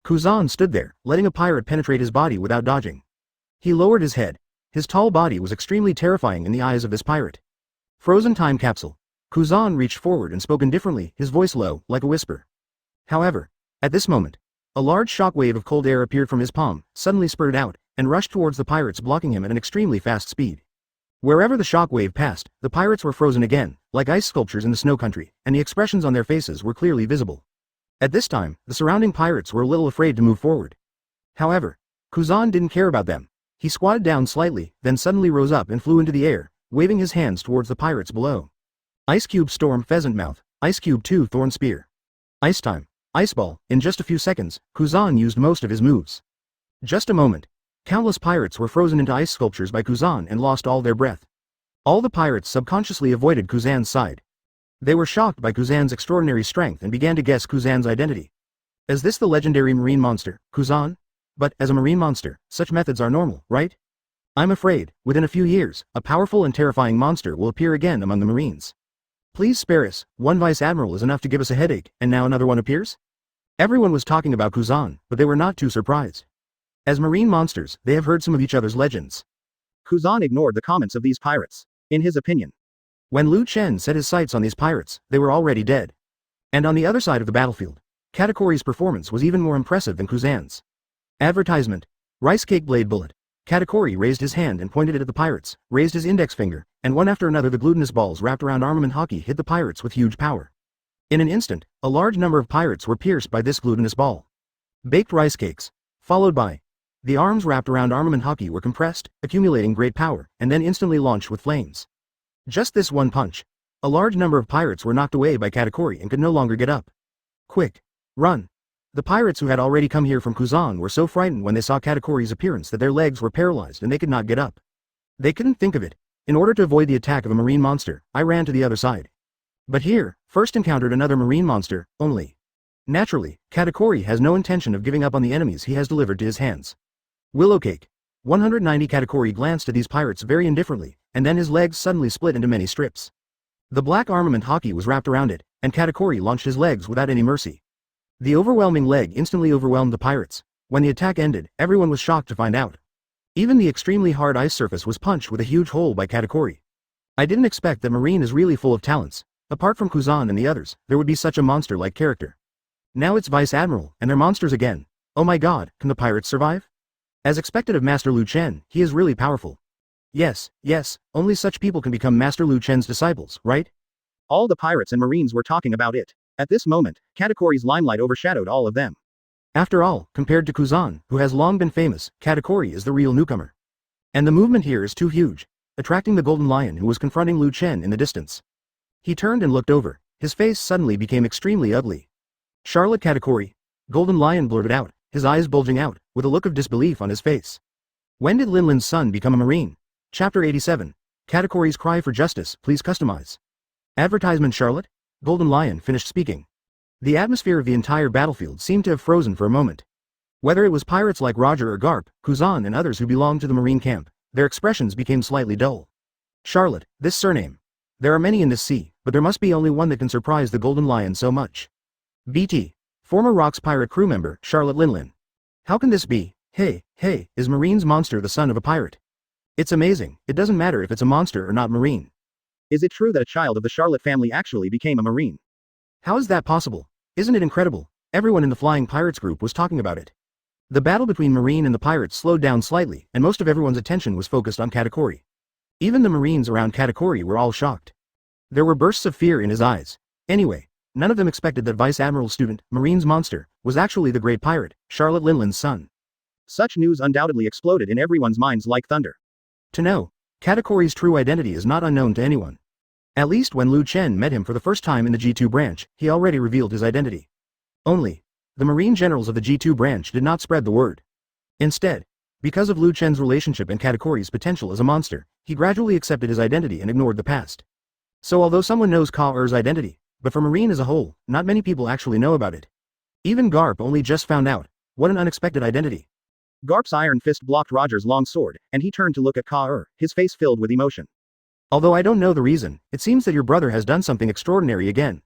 Kuzan stood there, letting a pirate penetrate his body without dodging. He lowered his head. His tall body was extremely terrifying in the eyes of this pirate. Frozen time capsule. Kuzan reached forward and spoke indifferently, his voice low, like a whisper. However, at this moment, a large shockwave of cold air appeared from his palm, suddenly spurted out, and rushed towards the pirates, blocking him at an extremely fast speed. Wherever the shockwave passed, the pirates were frozen again, like ice sculptures in the snow country, and the expressions on their faces were clearly visible. At this time, the surrounding pirates were a little afraid to move forward. However, Kuzan didn't care about them. He squatted down slightly, then suddenly rose up and flew into the air, waving his hands towards the pirates below. Ice Cube Storm Pheasant Mouth, Ice Cube 2 Thorn Spear. Ice Time, Ice Ball. In just a few seconds, Kuzan used most of his moves. Just a moment. Countless pirates were frozen into ice sculptures by Kuzan and lost all their breath. All the pirates subconsciously avoided Kuzan's side. They were shocked by Kuzan's extraordinary strength and began to guess Kuzan's identity. Is this the legendary marine monster, Kuzan? But, as a marine monster, such methods are normal, right? I'm afraid, within a few years, a powerful and terrifying monster will appear again among the marines. Please spare us, one vice admiral is enough to give us a headache, and now another one appears? Everyone was talking about Kuzan, but they were not too surprised. As marine monsters, they have heard some of each other's legends. Kuzan ignored the comments of these pirates. In his opinion, when Lu Chen set his sights on these pirates, they were already dead. And on the other side of the battlefield, Katakori's performance was even more impressive than Kuzan's. Advertisement. Rice Cake Blade Bullet. Katakori raised his hand and pointed it at the pirates, raised his index finger, and one after another the glutinous balls wrapped around armament hockey hit the pirates with huge power. In an instant, a large number of pirates were pierced by this glutinous ball. Baked rice cakes. Followed by. The arms wrapped around armament hockey were compressed, accumulating great power, and then instantly launched with flames. Just this one punch. A large number of pirates were knocked away by Katakori and could no longer get up. Quick. Run. The pirates who had already come here from Kuzan were so frightened when they saw Katakori's appearance that their legs were paralyzed and they could not get up. They couldn't think of it. In order to avoid the attack of a marine monster, I ran to the other side. But here, first encountered another marine monster, only. Naturally, Katakori has no intention of giving up on the enemies he has delivered to his hands. Willowcake. 190 Katakori glanced at these pirates very indifferently, and then his legs suddenly split into many strips. The black armament hockey was wrapped around it, and Katakori launched his legs without any mercy. The overwhelming leg instantly overwhelmed the pirates. When the attack ended, everyone was shocked to find out. Even the extremely hard ice surface was punched with a huge hole by Katakori. I didn't expect that Marine is really full of talents. Apart from Kuzan and the others, there would be such a monster-like character. Now it's Vice Admiral, and they're monsters again. Oh my god, can the pirates survive? As expected of Master Lu Chen, he is really powerful. Yes, only such people can become Master Lu Chen's disciples, right? All the pirates and marines were talking about it. At this moment, Katakori's limelight overshadowed all of them. After all, compared to Kuzan, who has long been famous, Katakori is the real newcomer. And the movement here is too huge, attracting the Golden Lion who was confronting Lu Chen in the distance. He turned and looked over. His face suddenly became extremely ugly. Charlotte Katakori. Golden Lion blurted out, his eyes bulging out, with a look of disbelief on his face. When did Linlin's son become a marine? Chapter 87. Katakori's cry for justice, please customize. Advertisement. Charlotte? Golden Lion finished speaking. The atmosphere of the entire battlefield seemed to have frozen for a moment. Whether it was pirates like Roger or Garp, Kuzan and others who belonged to the marine camp, their expressions became slightly dull. Charlotte, this surname. There are many in this sea, but there must be only one that can surprise the Golden Lion so much. BT. Former Rocks pirate crew member, Charlotte Linlin. How can this be? Hey, is Marine's monster the son of a pirate? It's amazing, it doesn't matter if it's a monster or not marine. Is it true that a child of the Charlotte family actually became a marine? How is that possible? Isn't it incredible? Everyone in the Flying Pirates group was talking about it. The battle between Marine and the pirates slowed down slightly, and most of everyone's attention was focused on Katakori. Even the marines around Katakori were all shocked. There were bursts of fear in his eyes. Anyway, none of them expected that Vice Admiral's student, Marine's monster, was actually the great pirate, Charlotte Linlin's son. Such news undoubtedly exploded in everyone's minds like thunder. To know, Katakori's true identity is not unknown to anyone. At least when Lu Chen met him for the first time in the G2 branch, he already revealed his identity. Only, the marine generals of the G2 branch did not spread the word. Instead, because of Lu Chen's relationship and Katakori's potential as a monster, he gradually accepted his identity and ignored the past. So although someone knows Ka-Er's identity, but for Marine as a whole, not many people actually know about it. Even Garp only just found out. What an unexpected identity. Garp's iron fist blocked Roger's long sword, and he turned to look at Ka-Er, his face filled with emotion. Although I don't know the reason, it seems that your brother has done something extraordinary again.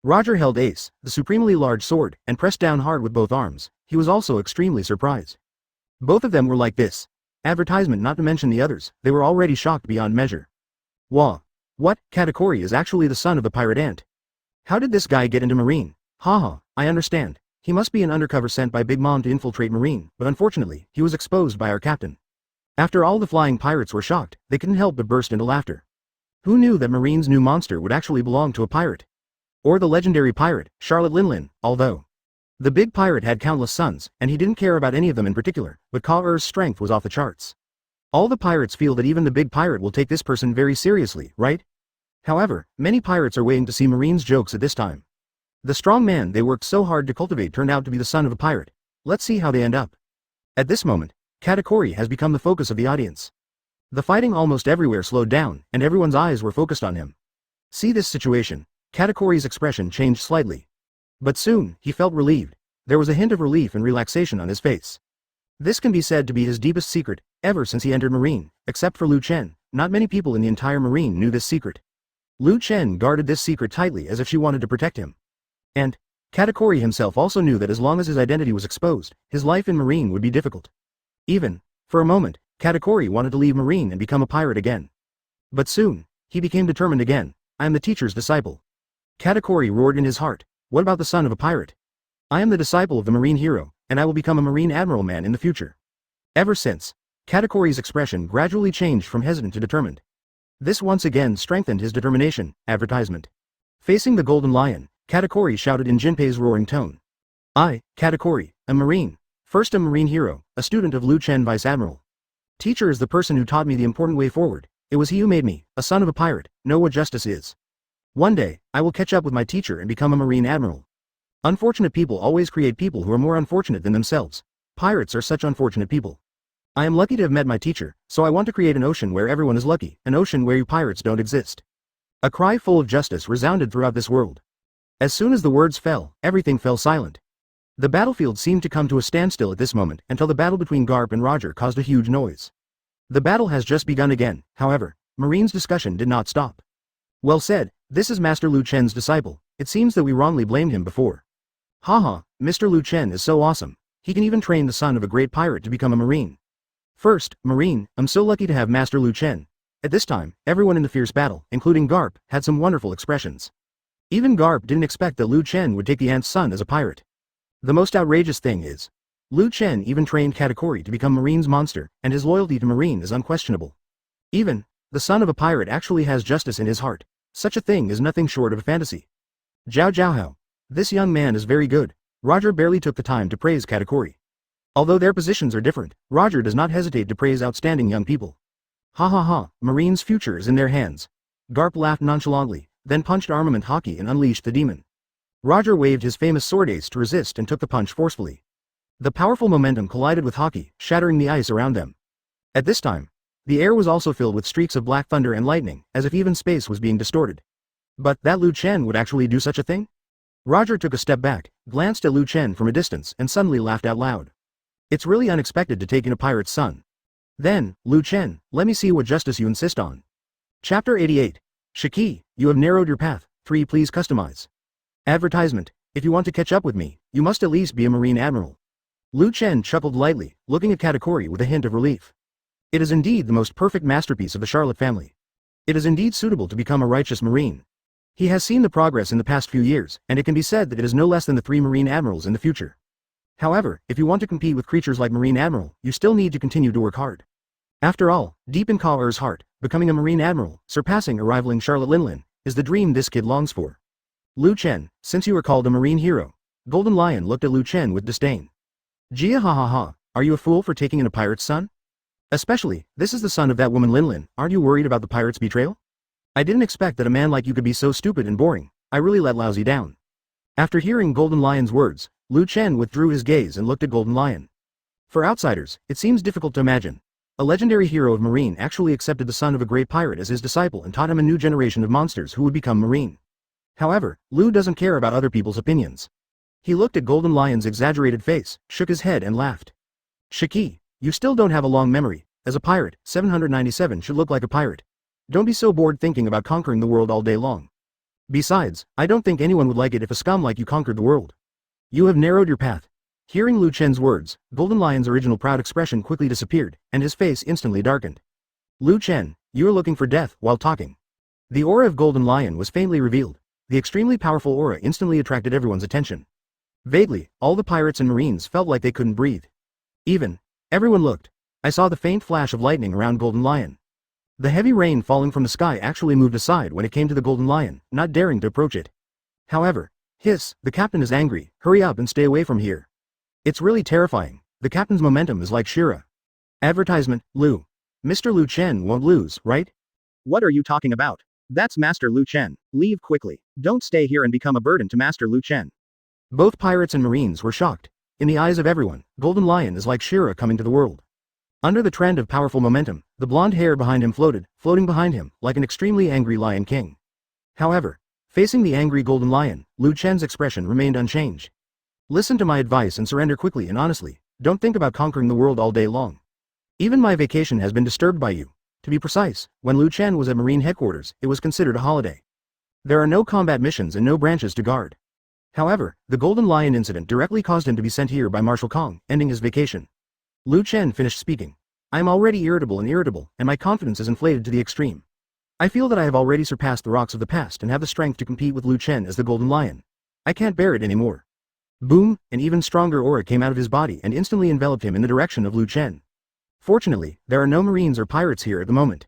Roger held Ace, the supremely large sword, and pressed down hard with both arms. He was also extremely surprised. Both of them were like this. Advertisement, not to mention the others, they were already shocked beyond measure. Wah. What, Katakuri is actually the son of the pirate ant? How did this guy get into Marine? Haha, I understand. He must be an undercover sent by Big Mom to infiltrate Marine, but unfortunately, he was exposed by our captain. After all the flying pirates were shocked, they couldn't help but burst into laughter. Who knew that Marine's new monster would actually belong to a pirate? Or the legendary pirate, Charlotte Linlin, although the big pirate had countless sons, and he didn't care about any of them in particular, but Ka-Er's strength was off the charts. All the pirates feel that even the big pirate will take this person very seriously, right? However, many pirates are waiting to see Marine's jokes at this time. The strong man they worked so hard to cultivate turned out to be the son of a pirate. Let's see how they end up. At this moment, Katakuri has become the focus of the audience. The fighting almost everywhere slowed down, and everyone's eyes were focused on him. See this situation. Katakuri's expression changed slightly. But soon, he felt relieved. There was a hint of relief and relaxation on his face. This can be said to be his deepest secret, ever since he entered Marine, except for Lu Chen. Not many people in the entire Marine knew this secret. Lu Chen guarded this secret tightly as if she wanted to protect him. And Katakuri himself also knew that as long as his identity was exposed, his life in Marine would be difficult. Even, for a moment, Katakuri wanted to leave Marine and become a pirate again. But soon, he became determined again. I am the teacher's disciple. Katakuri roared in his heart. What about the son of a pirate? I am the disciple of the Marine hero, and I will become a Marine Admiral man in the future. Ever since, Katakuri's expression gradually changed from hesitant to determined. This once again strengthened his determination. Advertisement. Facing the Golden Lion, Katakuri shouted in Jinpei's roaring tone. I, Katakuri, a Marine. First a Marine hero, a student of Lu Chen Vice Admiral. Teacher is the person who taught me the important way forward. It was he who made me, a son of a pirate, know what justice is. One day, I will catch up with my teacher and become a Marine Admiral. Unfortunate people always create people who are more unfortunate than themselves. Pirates are such unfortunate people. I am lucky to have met my teacher, so I want to create an ocean where everyone is lucky, an ocean where you pirates don't exist. A cry full of justice resounded throughout this world. As soon as the words fell, everything fell silent. The battlefield seemed to come to a standstill at this moment until the battle between Garp and Roger caused a huge noise. The battle has just begun again, however, Marine's discussion did not stop. Well said, this is Master Lu Chen's disciple. It seems that we wrongly blamed him before. Haha, Mr. Lu Chen is so awesome. He can even train the son of a great pirate to become a Marine. First, Marine, I'm so lucky to have Master Lu Chen. At this time, everyone in the fierce battle, including Garp, had some wonderful expressions. Even Garp didn't expect that Lu Chen would take the ant's son as a pirate. The most outrageous thing is, Lu Chen even trained Katakuri to become Marine's monster, and his loyalty to Marine is unquestionable. Even, the son of a pirate actually has justice in his heart. Such a thing is nothing short of a fantasy. Zhao Zhaohao. This young man is very good. Roger barely took the time to praise Katakuri. Although their positions are different, Roger does not hesitate to praise outstanding young people. Ha ha ha, Marine's future is in their hands. Garp laughed nonchalantly, then punched armament hockey and unleashed the demon. Roger waved his famous sword ace to resist and took the punch forcefully. The powerful momentum collided with hockey, shattering the ice around them. At this time, the air was also filled with streaks of black thunder and lightning, as if even space was being distorted. But that Lu Chen would actually do such a thing? Roger took a step back, glanced at Lu Chen from a distance and suddenly laughed out loud. It's really unexpected to take in a pirate's son. Then, Lu Chen, let me see what justice you insist on. Chapter 88. Shiki, you have narrowed your path. 3. Please customize. Advertisement. If you want to catch up with me, you must at least be a Marine Admiral. Lu Chen chuckled lightly, looking at Katakuri with a hint of relief. It is indeed the most perfect masterpiece of the Charlotte family. It is indeed suitable to become a righteous Marine. He has seen the progress in the past few years, and it can be said that it is no less than the 3 Marine Admirals in the future. However, if you want to compete with creatures like Marine Admiral, you still need to continue to work hard. After all, deep in Ka-Er's heart, becoming a Marine Admiral, surpassing or rivaling Charlotte Linlin, is the dream this kid longs for. Lu Chen, since you are called a Marine hero. Golden Lion looked at Lu Chen with disdain. Jia ha ha ha, are you a fool for taking in a pirate's son? Especially, this is the son of that woman Linlin, aren't you worried about the pirate's betrayal? I didn't expect that a man like you could be so stupid and boring. I really let Laozi down. After hearing Golden Lion's words, Lu Chen withdrew his gaze and looked at Golden Lion. For outsiders, it seems difficult to imagine. A legendary hero of Marine actually accepted the son of a great pirate as his disciple and taught him a new generation of monsters who would become Marine. However, Lu doesn't care about other people's opinions. He looked at Golden Lion's exaggerated face, shook his head and laughed. Shiki, you still don't have a long memory. As a pirate, 797 should look like a pirate. Don't be so bored thinking about conquering the world all day long. Besides, I don't think anyone would like it if a scum like you conquered the world. You have narrowed your path. Hearing Lu Chen's words, Golden Lion's original proud expression quickly disappeared, and his face instantly darkened. Lu Chen, you are looking for death while talking. The aura of Golden Lion was faintly revealed. The extremely powerful aura instantly attracted everyone's attention. Vaguely, all the pirates and marines felt like they couldn't breathe. Everyone looked. I saw the faint flash of lightning around Golden Lion. The heavy rain falling from the sky actually moved aside when it came to the Golden Lion, not daring to approach it. However, hiss, the captain is angry, hurry up and stay away from here. It's really terrifying. The captain's momentum is like Shira. Advertisement, Lu. Mr. Lu Chen won't lose, right? What are you talking about? That's Master Lu Chen. Leave quickly. Don't stay here and become a burden to Master Lu Chen. Both pirates and marines were shocked. In the eyes of everyone, Golden Lion is like Shira coming to the world. Under the trend of powerful momentum, the blonde hair behind him floating behind him, like an extremely angry Lion King. However, facing the angry Golden Lion, Lu Chen's expression remained unchanged. Listen to my advice and surrender quickly and honestly. Don't think about conquering the world all day long. Even my vacation has been disturbed by you. To be precise, when Lu Chen was at Marine headquarters, it was considered a holiday. There are no combat missions and no branches to guard. However, the Golden Lion incident directly caused him to be sent here by Marshal Kong, ending his vacation. Lu Chen finished speaking. I am already irritable, and my confidence is inflated to the extreme. I feel that I have already surpassed the rocks of the past and have the strength to compete with Lu Chen as the Golden Lion. I can't bear it anymore. Boom, an even stronger aura came out of his body and instantly enveloped him in the direction of Lu Chen. Fortunately, there are no marines or pirates here at the moment.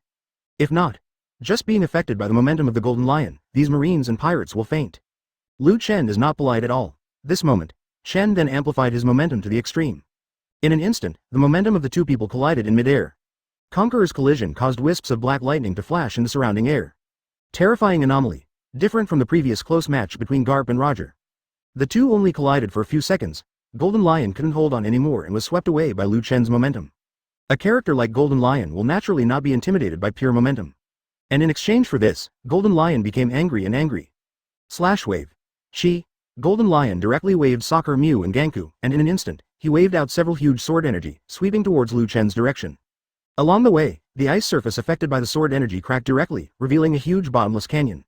If not, just being affected by the momentum of the Golden Lion, these marines and pirates will faint. Lu Chen is not polite at all. This moment, Chen then amplified his momentum to the extreme. In an instant, the momentum of the two people collided in midair. Conqueror's collision caused wisps of black lightning to flash in the surrounding air. Terrifying anomaly, different from the previous close match between Garp and Roger. The two only collided for a few seconds. Golden Lion couldn't hold on anymore and was swept away by Lu Chen's momentum. A character like Golden Lion will naturally not be intimidated by pure momentum. And in exchange for this, Golden Lion became angry and angry. Slash wave. Chi. Golden Lion directly waved Sakura Mew and Ganku, and in an instant, he waved out several huge sword energy, sweeping towards Lu Chen's direction. Along the way, the ice surface affected by the sword energy cracked directly, revealing a huge bottomless canyon.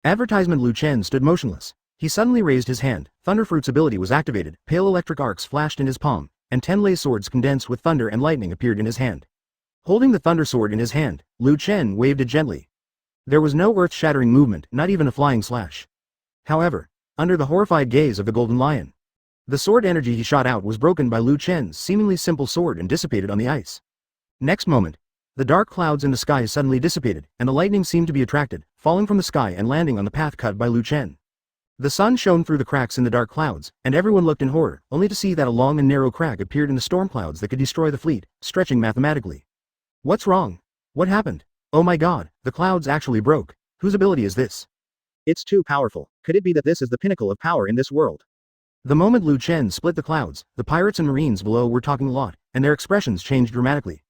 Advertisement. Lu Chen stood motionless. He suddenly raised his hand, Thunderfruit's ability was activated, pale electric arcs flashed in his palm, and 10 lay swords condensed with thunder and lightning appeared in his hand. Holding the thunder sword in his hand, Lu Chen waved it gently. There was no earth-shattering movement, not even a flying slash. However, under the horrified gaze of the Golden Lion, the sword energy he shot out was broken by Lu Chen's seemingly simple sword and dissipated on the ice. Next moment, the dark clouds in the sky suddenly dissipated, and the lightning seemed to be attracted, falling from the sky and landing on the path cut by Lu Chen. The sun shone through the cracks in the dark clouds, and everyone looked in horror, only to see that a long and narrow crack appeared in the storm clouds that could destroy the fleet, stretching mathematically. What's wrong? What happened? Oh my god, the clouds actually broke. Whose ability is this? It's too powerful. Could it be that this is the pinnacle of power in this world? The moment Lu Chen split the clouds, the pirates and marines below were talking a lot, and their expressions changed dramatically.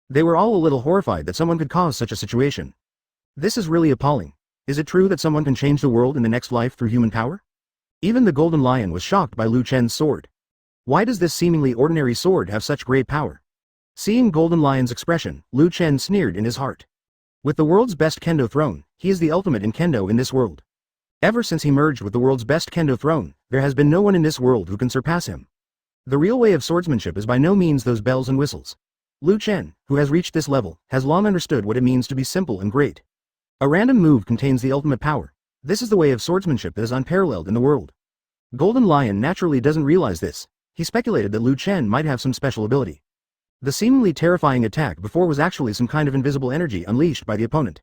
They were all a little horrified that someone could cause such a situation. This is really appalling. Is it true that someone can change the world in the next life through human power? Even the Golden Lion was shocked by Lu Chen's sword. Why does this seemingly ordinary sword have such great power? Seeing Golden Lion's expression, Lu Chen sneered in his heart. With the world's best kendo throne, he is the ultimate in kendo in this world. Ever since he merged with the world's best kendo throne, there has been no one in this world who can surpass him. The real way of swordsmanship is by no means those bells and whistles. Lu Chen, who has reached this level, has long understood what it means to be simple and great. A random move contains the ultimate power. This is the way of swordsmanship that is unparalleled in the world. Golden Lion naturally doesn't realize this. He speculated that Lu Chen might have some special ability. The seemingly terrifying attack before was actually some kind of invisible energy unleashed by the opponent.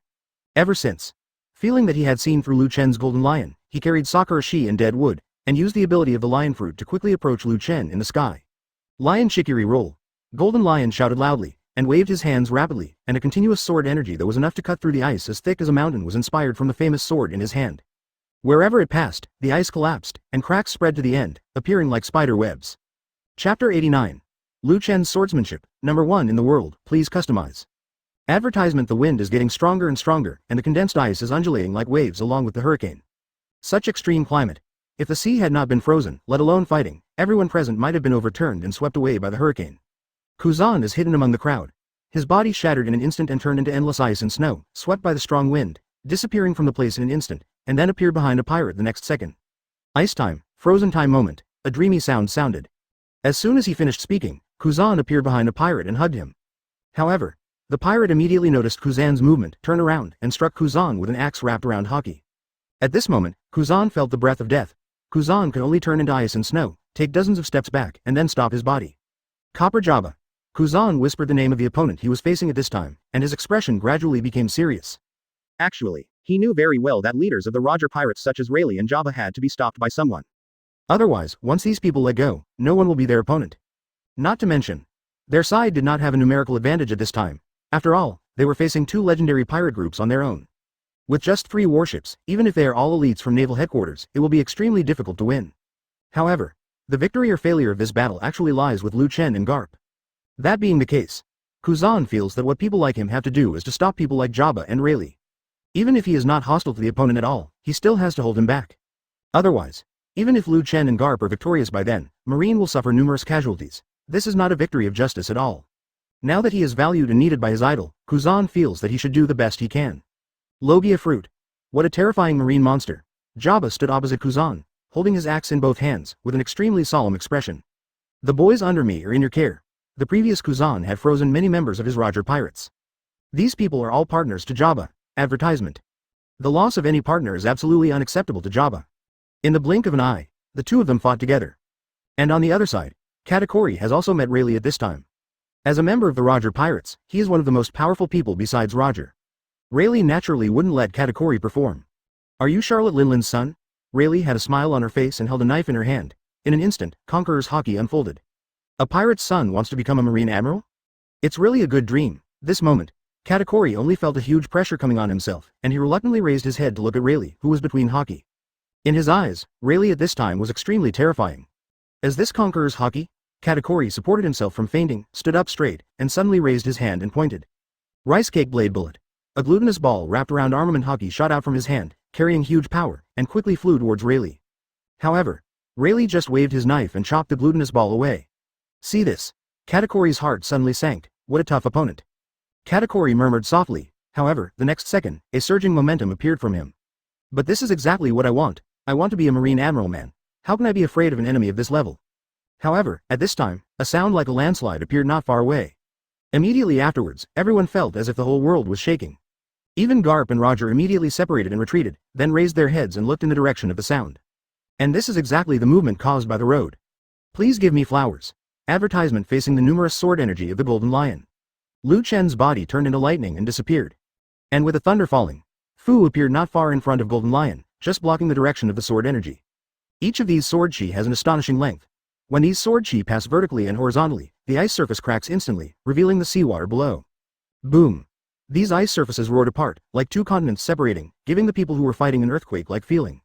Ever since, feeling that he had seen through Lu Chen's Golden Lion, he carried Sakura Shi and Dead Wood, and used the ability of the Lion Fruit to quickly approach Lu Chen in the sky. Lion Shikiri roll. Golden Lion shouted loudly, and waved his hands rapidly, and a continuous sword energy that was enough to cut through the ice as thick as a mountain was inspired from the famous sword in his hand. Wherever it passed, the ice collapsed, and cracks spread to the end, appearing like spider webs. Chapter 89. Lu Chen's Swordsmanship, number 1 in the world, please customize. Advertisement. The wind is getting stronger and stronger, and the condensed ice is undulating like waves along with the hurricane. Such extreme climate. If the sea had not been frozen, let alone fighting, everyone present might have been overturned and swept away by the hurricane. Kuzan is hidden among the crowd. His body shattered in an instant and turned into endless ice and snow, swept by the strong wind, disappearing from the place in an instant, and then appeared behind a pirate the next second. Ice time, frozen time moment, a dreamy sound sounded. As soon as he finished speaking, Kuzan appeared behind a pirate and hugged him. However, The pirate immediately noticed Kuzan's movement, turned around, and struck Kuzan with an axe wrapped around Haki. At this moment, Kuzan felt the breath of death. Kuzan could only turn into ice and snow, take dozens of steps back, and then stop his body. Copper Jabba. Kuzan whispered the name of the opponent he was facing at this time, and his expression gradually became serious. Actually, he knew very well that leaders of the Roger Pirates such as Rayleigh and Jabba had to be stopped by someone. Otherwise, once these people let go, no one will be their opponent. Not to mention, their side did not have a numerical advantage at this time. After all, they were facing 2 legendary pirate groups on their own. With just 3 warships, even if they are all elites from naval headquarters, it will be extremely difficult to win. However, the victory or failure of this battle actually lies with Chen and Garp. That being the case, Kuzan feels that what people like him have to do is to stop people like Jabba and Rayleigh. Even if he is not hostile to the opponent at all, he still has to hold him back. Otherwise, even if Chen and Garp are victorious by then, Marine will suffer numerous casualties. This is not a victory of justice at all. Now that he is valued and needed by his idol, Kuzan feels that he should do the best he can. Logia fruit. What a terrifying marine monster. Jabba stood opposite Kuzan, holding his axe in both hands, with an extremely solemn expression. The boys under me are in your care. The previous Kuzan had frozen many members of his Roger Pirates. These people are all partners to Jabba. Advertisement. The loss of any partner is absolutely unacceptable to Jabba. In the blink of an eye, the 2 of them fought together. And on the other side, Katakuri has also met Rayleigh at this time. As a member of the Roger Pirates, he is one of the most powerful people besides Roger. Rayleigh naturally wouldn't let Katakuri perform. Are you Charlotte Linland's son? Rayleigh had a smile on her face and held a knife in her hand. In an instant, Conqueror's Haki unfolded. A pirate's son wants to become a Marine Admiral? It's really a good dream. This moment, Katakuri only felt a huge pressure coming on himself, and he reluctantly raised his head to look at Rayleigh, who was between Haki. In his eyes, Rayleigh at this time was extremely terrifying. As this Conqueror's Haki, Katakuri supported himself from fainting, stood up straight, and suddenly raised his hand and pointed. Rice cake blade bullet. A glutinous ball wrapped around armament Haki shot out from his hand, carrying huge power, and quickly flew towards Rayleigh. However, Rayleigh just waved his knife and chopped the glutinous ball away. See this. Katakuri's heart suddenly sank. What a tough opponent. Katakuri murmured softly. However, the next second, a surging momentum appeared from him. But this is exactly what I want. I want to be a Marine Admiral, man. How can I be afraid of an enemy of this level? However, at this time, a sound like a landslide appeared not far away. Immediately afterwards, everyone felt as if the whole world was shaking. Even Garp and Roger immediately separated and retreated, then raised their heads and looked in the direction of the sound. And this is exactly the movement caused by the road. Please give me flowers. Advertisement facing the numerous sword energy of the Golden Lion. Chen's body turned into lightning and disappeared. And with the thunder falling, Fu appeared not far in front of Golden Lion, just blocking the direction of the sword energy. Each of these sword chi has an astonishing length. When these sword chi pass vertically and horizontally, the ice surface cracks instantly, revealing the seawater below. Boom! These ice surfaces roared apart, like 2 continents separating, giving the people who were fighting an earthquake-like feeling.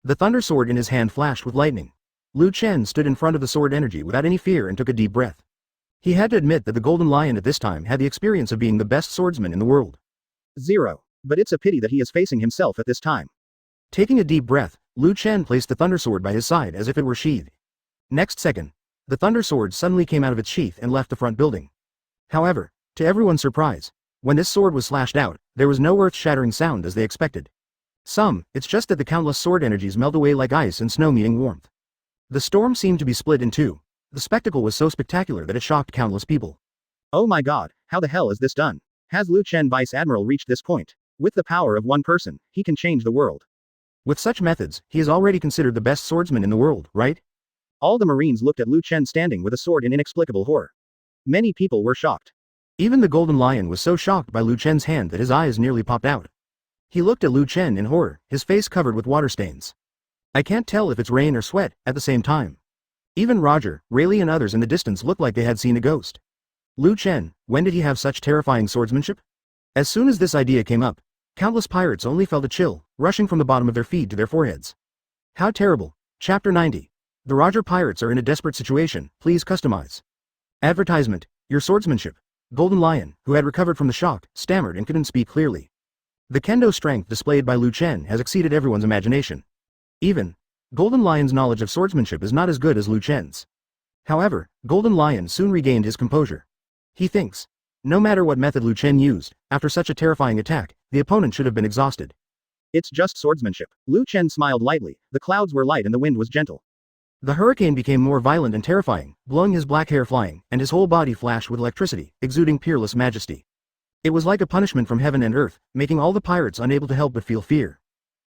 The thunder sword in his hand flashed with lightning. Chen stood in front of the sword energy without any fear and took a deep breath. He had to admit that the Golden Lion at this time had the experience of being the best swordsman in the world. 0. But it's a pity that he is facing himself at this time. Taking a deep breath, Chen placed the thunder sword by his side as if it were sheathed. Next second, the thunder sword suddenly came out of its sheath and left the front building. However, to everyone's surprise, when this sword was slashed out, there was no earth-shattering sound as they expected. It's just that the countless sword energies melt away like ice and snow meeting warmth. The storm seemed to be split in 2. The spectacle was so spectacular that it shocked countless people. Oh my god, how the hell is this done? Has Chen Vice Admiral reached this point? With the power of one person, he can change the world. With such methods, he is already considered the best swordsman in the world, right? All the Marines looked at Chen standing with a sword in inexplicable horror. Many people were shocked. Even the Golden Lion was so shocked by Chen's hand that his eyes nearly popped out. He looked at Chen in horror, his face covered with water stains. I can't tell if it's rain or sweat, at the same time. Even Roger, Rayleigh and others in the distance looked like they had seen a ghost. Chen, when did he have such terrifying swordsmanship? As soon as this idea came up, countless pirates only felt a chill, rushing from the bottom of their feet to their foreheads. How terrible. Chapter 90. The Roger Pirates are in a desperate situation, please customize. Advertisement, your swordsmanship. Golden Lion, who had recovered from the shock, stammered and couldn't speak clearly. The kendo strength displayed by Chen has exceeded everyone's imagination. Even Golden Lion's knowledge of swordsmanship is not as good as Chen's. However, Golden Lion soon regained his composure. He thinks, no matter what method Chen used, after such a terrifying attack, the opponent should have been exhausted. It's just swordsmanship. Chen smiled lightly, the clouds were light and the wind was gentle. The hurricane became more violent and terrifying, blowing his black hair flying, and his whole body flashed with electricity, exuding peerless majesty. It was like a punishment from heaven and earth, making all the pirates unable to help but feel fear.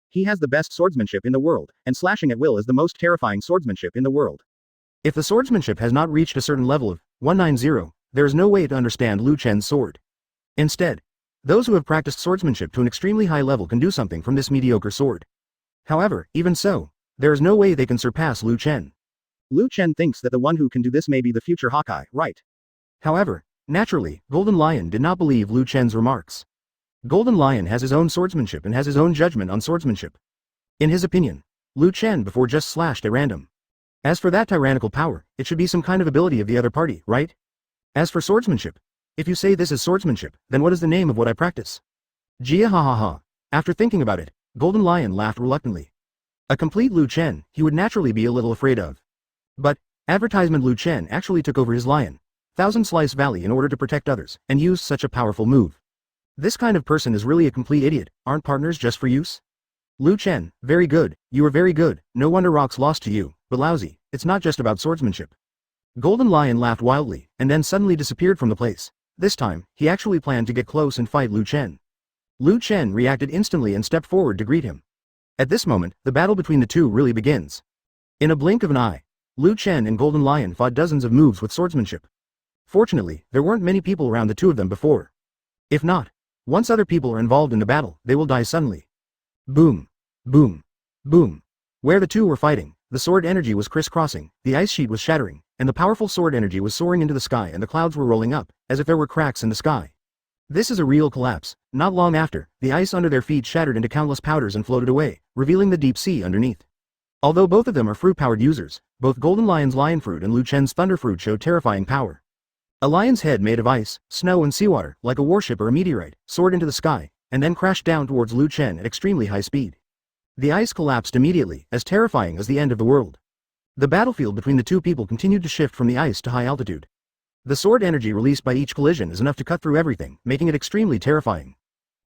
He has the best swordsmanship in the world, and slashing at will is the most terrifying swordsmanship in the world. If the swordsmanship has not reached a certain level of 190, there is no way to understand Lu Chen's sword. Instead, those who have practiced swordsmanship to an extremely high level can do something from this mediocre sword. However, even so, there is no way they can surpass Lu Chen. Lu Chen thinks that the one who can do this may be the future Hawkeye, right? However, naturally, Golden Lion did not believe Lu Chen's remarks. Golden Lion has his own swordsmanship and has his own judgment on swordsmanship. In his opinion, Lu Chen before just slashed at random. As for that tyrannical power, it should be some kind of ability of the other party, right? As for swordsmanship, if you say this is swordsmanship, then what is the name of what I practice? Jia ha ha ha. After thinking about it, Golden Lion laughed reluctantly. A complete Lu Chen, he would naturally be a little afraid of. But, advertisement Lu Chen actually took over his lion, Thousand Slice Valley in order to protect others, and used such a powerful move. This kind of person is really a complete idiot, aren't partners just for use? Lu Chen, very good, you are very good, no wonder Rock's lost to you, but Laozi, it's not just about swordsmanship. Golden Lion laughed wildly, and then suddenly disappeared from the place. This time, he actually planned to get close and fight Lu Chen. Lu Chen reacted instantly and stepped forward to greet him. At this moment, the battle between the two really begins. In a blink of an eye, Lu Chen and Golden Lion fought dozens of moves with swordsmanship. Fortunately, there weren't many people around the two of them before. If not, once other people are involved in the battle, they will die suddenly. Boom. Boom. Boom. Where the two were fighting, the sword energy was crisscrossing, the ice sheet was shattering, and the powerful sword energy was soaring into the sky and the clouds were rolling up, as if there were cracks in the sky. This is a real collapse. Not long after, the ice under their feet shattered into countless powders and floated away, revealing the deep sea underneath. Although both of them are fruit-powered users, both Golden Lion's lion fruit and Lu Chen's thunder fruit show terrifying power. A lion's head made of ice, snow and seawater, like a warship or a meteorite, soared into the sky, and then crashed down towards Lu Chen at extremely high speed. The ice collapsed immediately, as terrifying as the end of the world. The battlefield between the two people continued to shift from the ice to high altitude. The sword energy released by each collision is enough to cut through everything, making it extremely terrifying.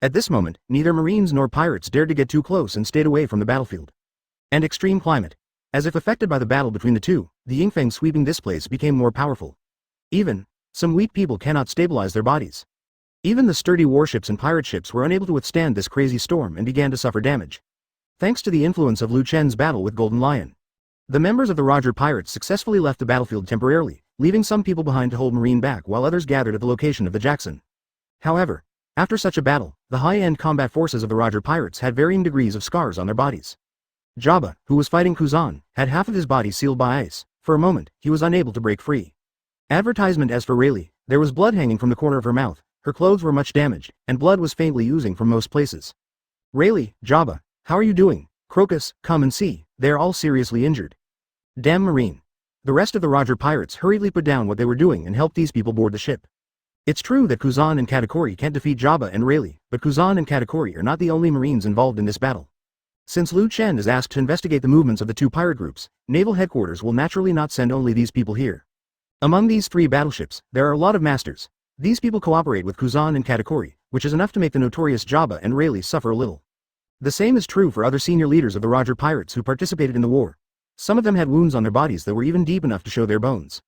At this moment, neither Marines nor pirates dared to get too close and stayed away from the battlefield. And extreme climate. As if affected by the battle between the two, the Yingfeng sweeping this place became more powerful. Even, some weak people cannot stabilize their bodies. Even the sturdy warships and pirate ships were unable to withstand this crazy storm and began to suffer damage. Thanks to the influence of Lu Chen's battle with Golden Lion, the members of the Whitebeard Pirates successfully left the battlefield temporarily, leaving some people behind to hold Marine back while others gathered at the location of the Jackson. However, after such a battle, the high-end combat forces of the Whitebeard Pirates had varying degrees of scars on their bodies. Jabba, who was fighting Kuzan, had half of his body sealed by ice. For a moment, he was unable to break free. Advertisement. As for Rayleigh, there was blood hanging from the corner of her mouth, her clothes were much damaged, and blood was faintly oozing from most places. Rayleigh, Jabba, how are you doing? Crocus, come and see, they are all seriously injured. Damn Marine. The rest of the Whitebeard Pirates hurriedly put down what they were doing and helped these people board the ship. It's true that Kuzan and Katakuri can't defeat Jabba and Rayleigh, but Kuzan and Katakuri are not the only Marines involved in this battle. Since Lu Chen is asked to investigate the movements of the two pirate groups, naval headquarters will naturally not send only these people here. Among these three battleships, there are a lot of masters. These people cooperate with Kuzan and Katakuri, which is enough to make the notorious Jabba and Rayleigh suffer a little. The same is true for other senior leaders of the Whitebeard Pirates who participated in the war. Some of them had wounds on their bodies that were even deep enough to show their bones.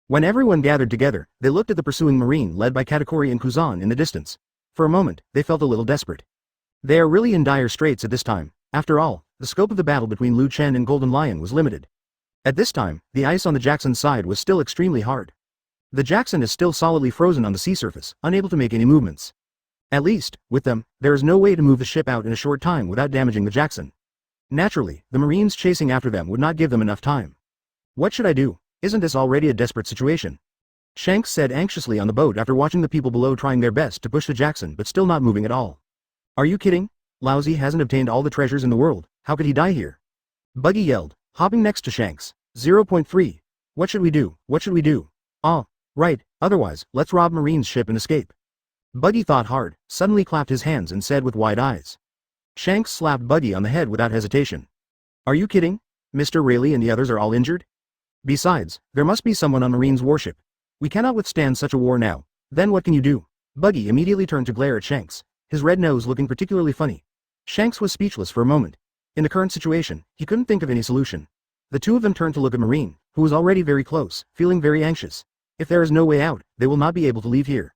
When everyone gathered together, they looked at the pursuing Marine led by Katakuri and Kuzan in the distance. For a moment, they felt a little desperate. They are really in dire straits at this time. After all, the scope of the battle between Lu Chen and Golden Lion was limited. At this time, the ice on the Jackson's side was still extremely hard. The Jackson is still solidly frozen on the sea surface, unable to make any movements. At least, with them, there is no way to move the ship out in a short time without damaging the Jackson. Naturally, the Marines chasing after them would not give them enough time. What should I do? Isn't this already a desperate situation? Shanks said anxiously on the boat after watching the people below trying their best to push the Jackson but still not moving at all. Are you kidding? Laozi hasn't obtained all the treasures in the world, how could he die here? Buggy yelled, hopping next to Shanks. 0.3. What should we do? What should we do? Ah, right, otherwise, let's rob Marine's ship and escape. Buggy thought hard, suddenly clapped his hands and said with wide eyes. Shanks slapped Buggy on the head without hesitation. Are you kidding? Mr. Rayleigh and the others are all injured? Besides, there must be someone on Marine's warship. We cannot withstand such a war now. Then what can you do? Buggy immediately turned to glare at Shanks, his red nose looking particularly funny. Shanks was speechless for a moment. In the current situation, he couldn't think of any solution. The two of them turned to look at Marine, who was already very close, feeling very anxious. If there is no way out, they will not be able to leave here.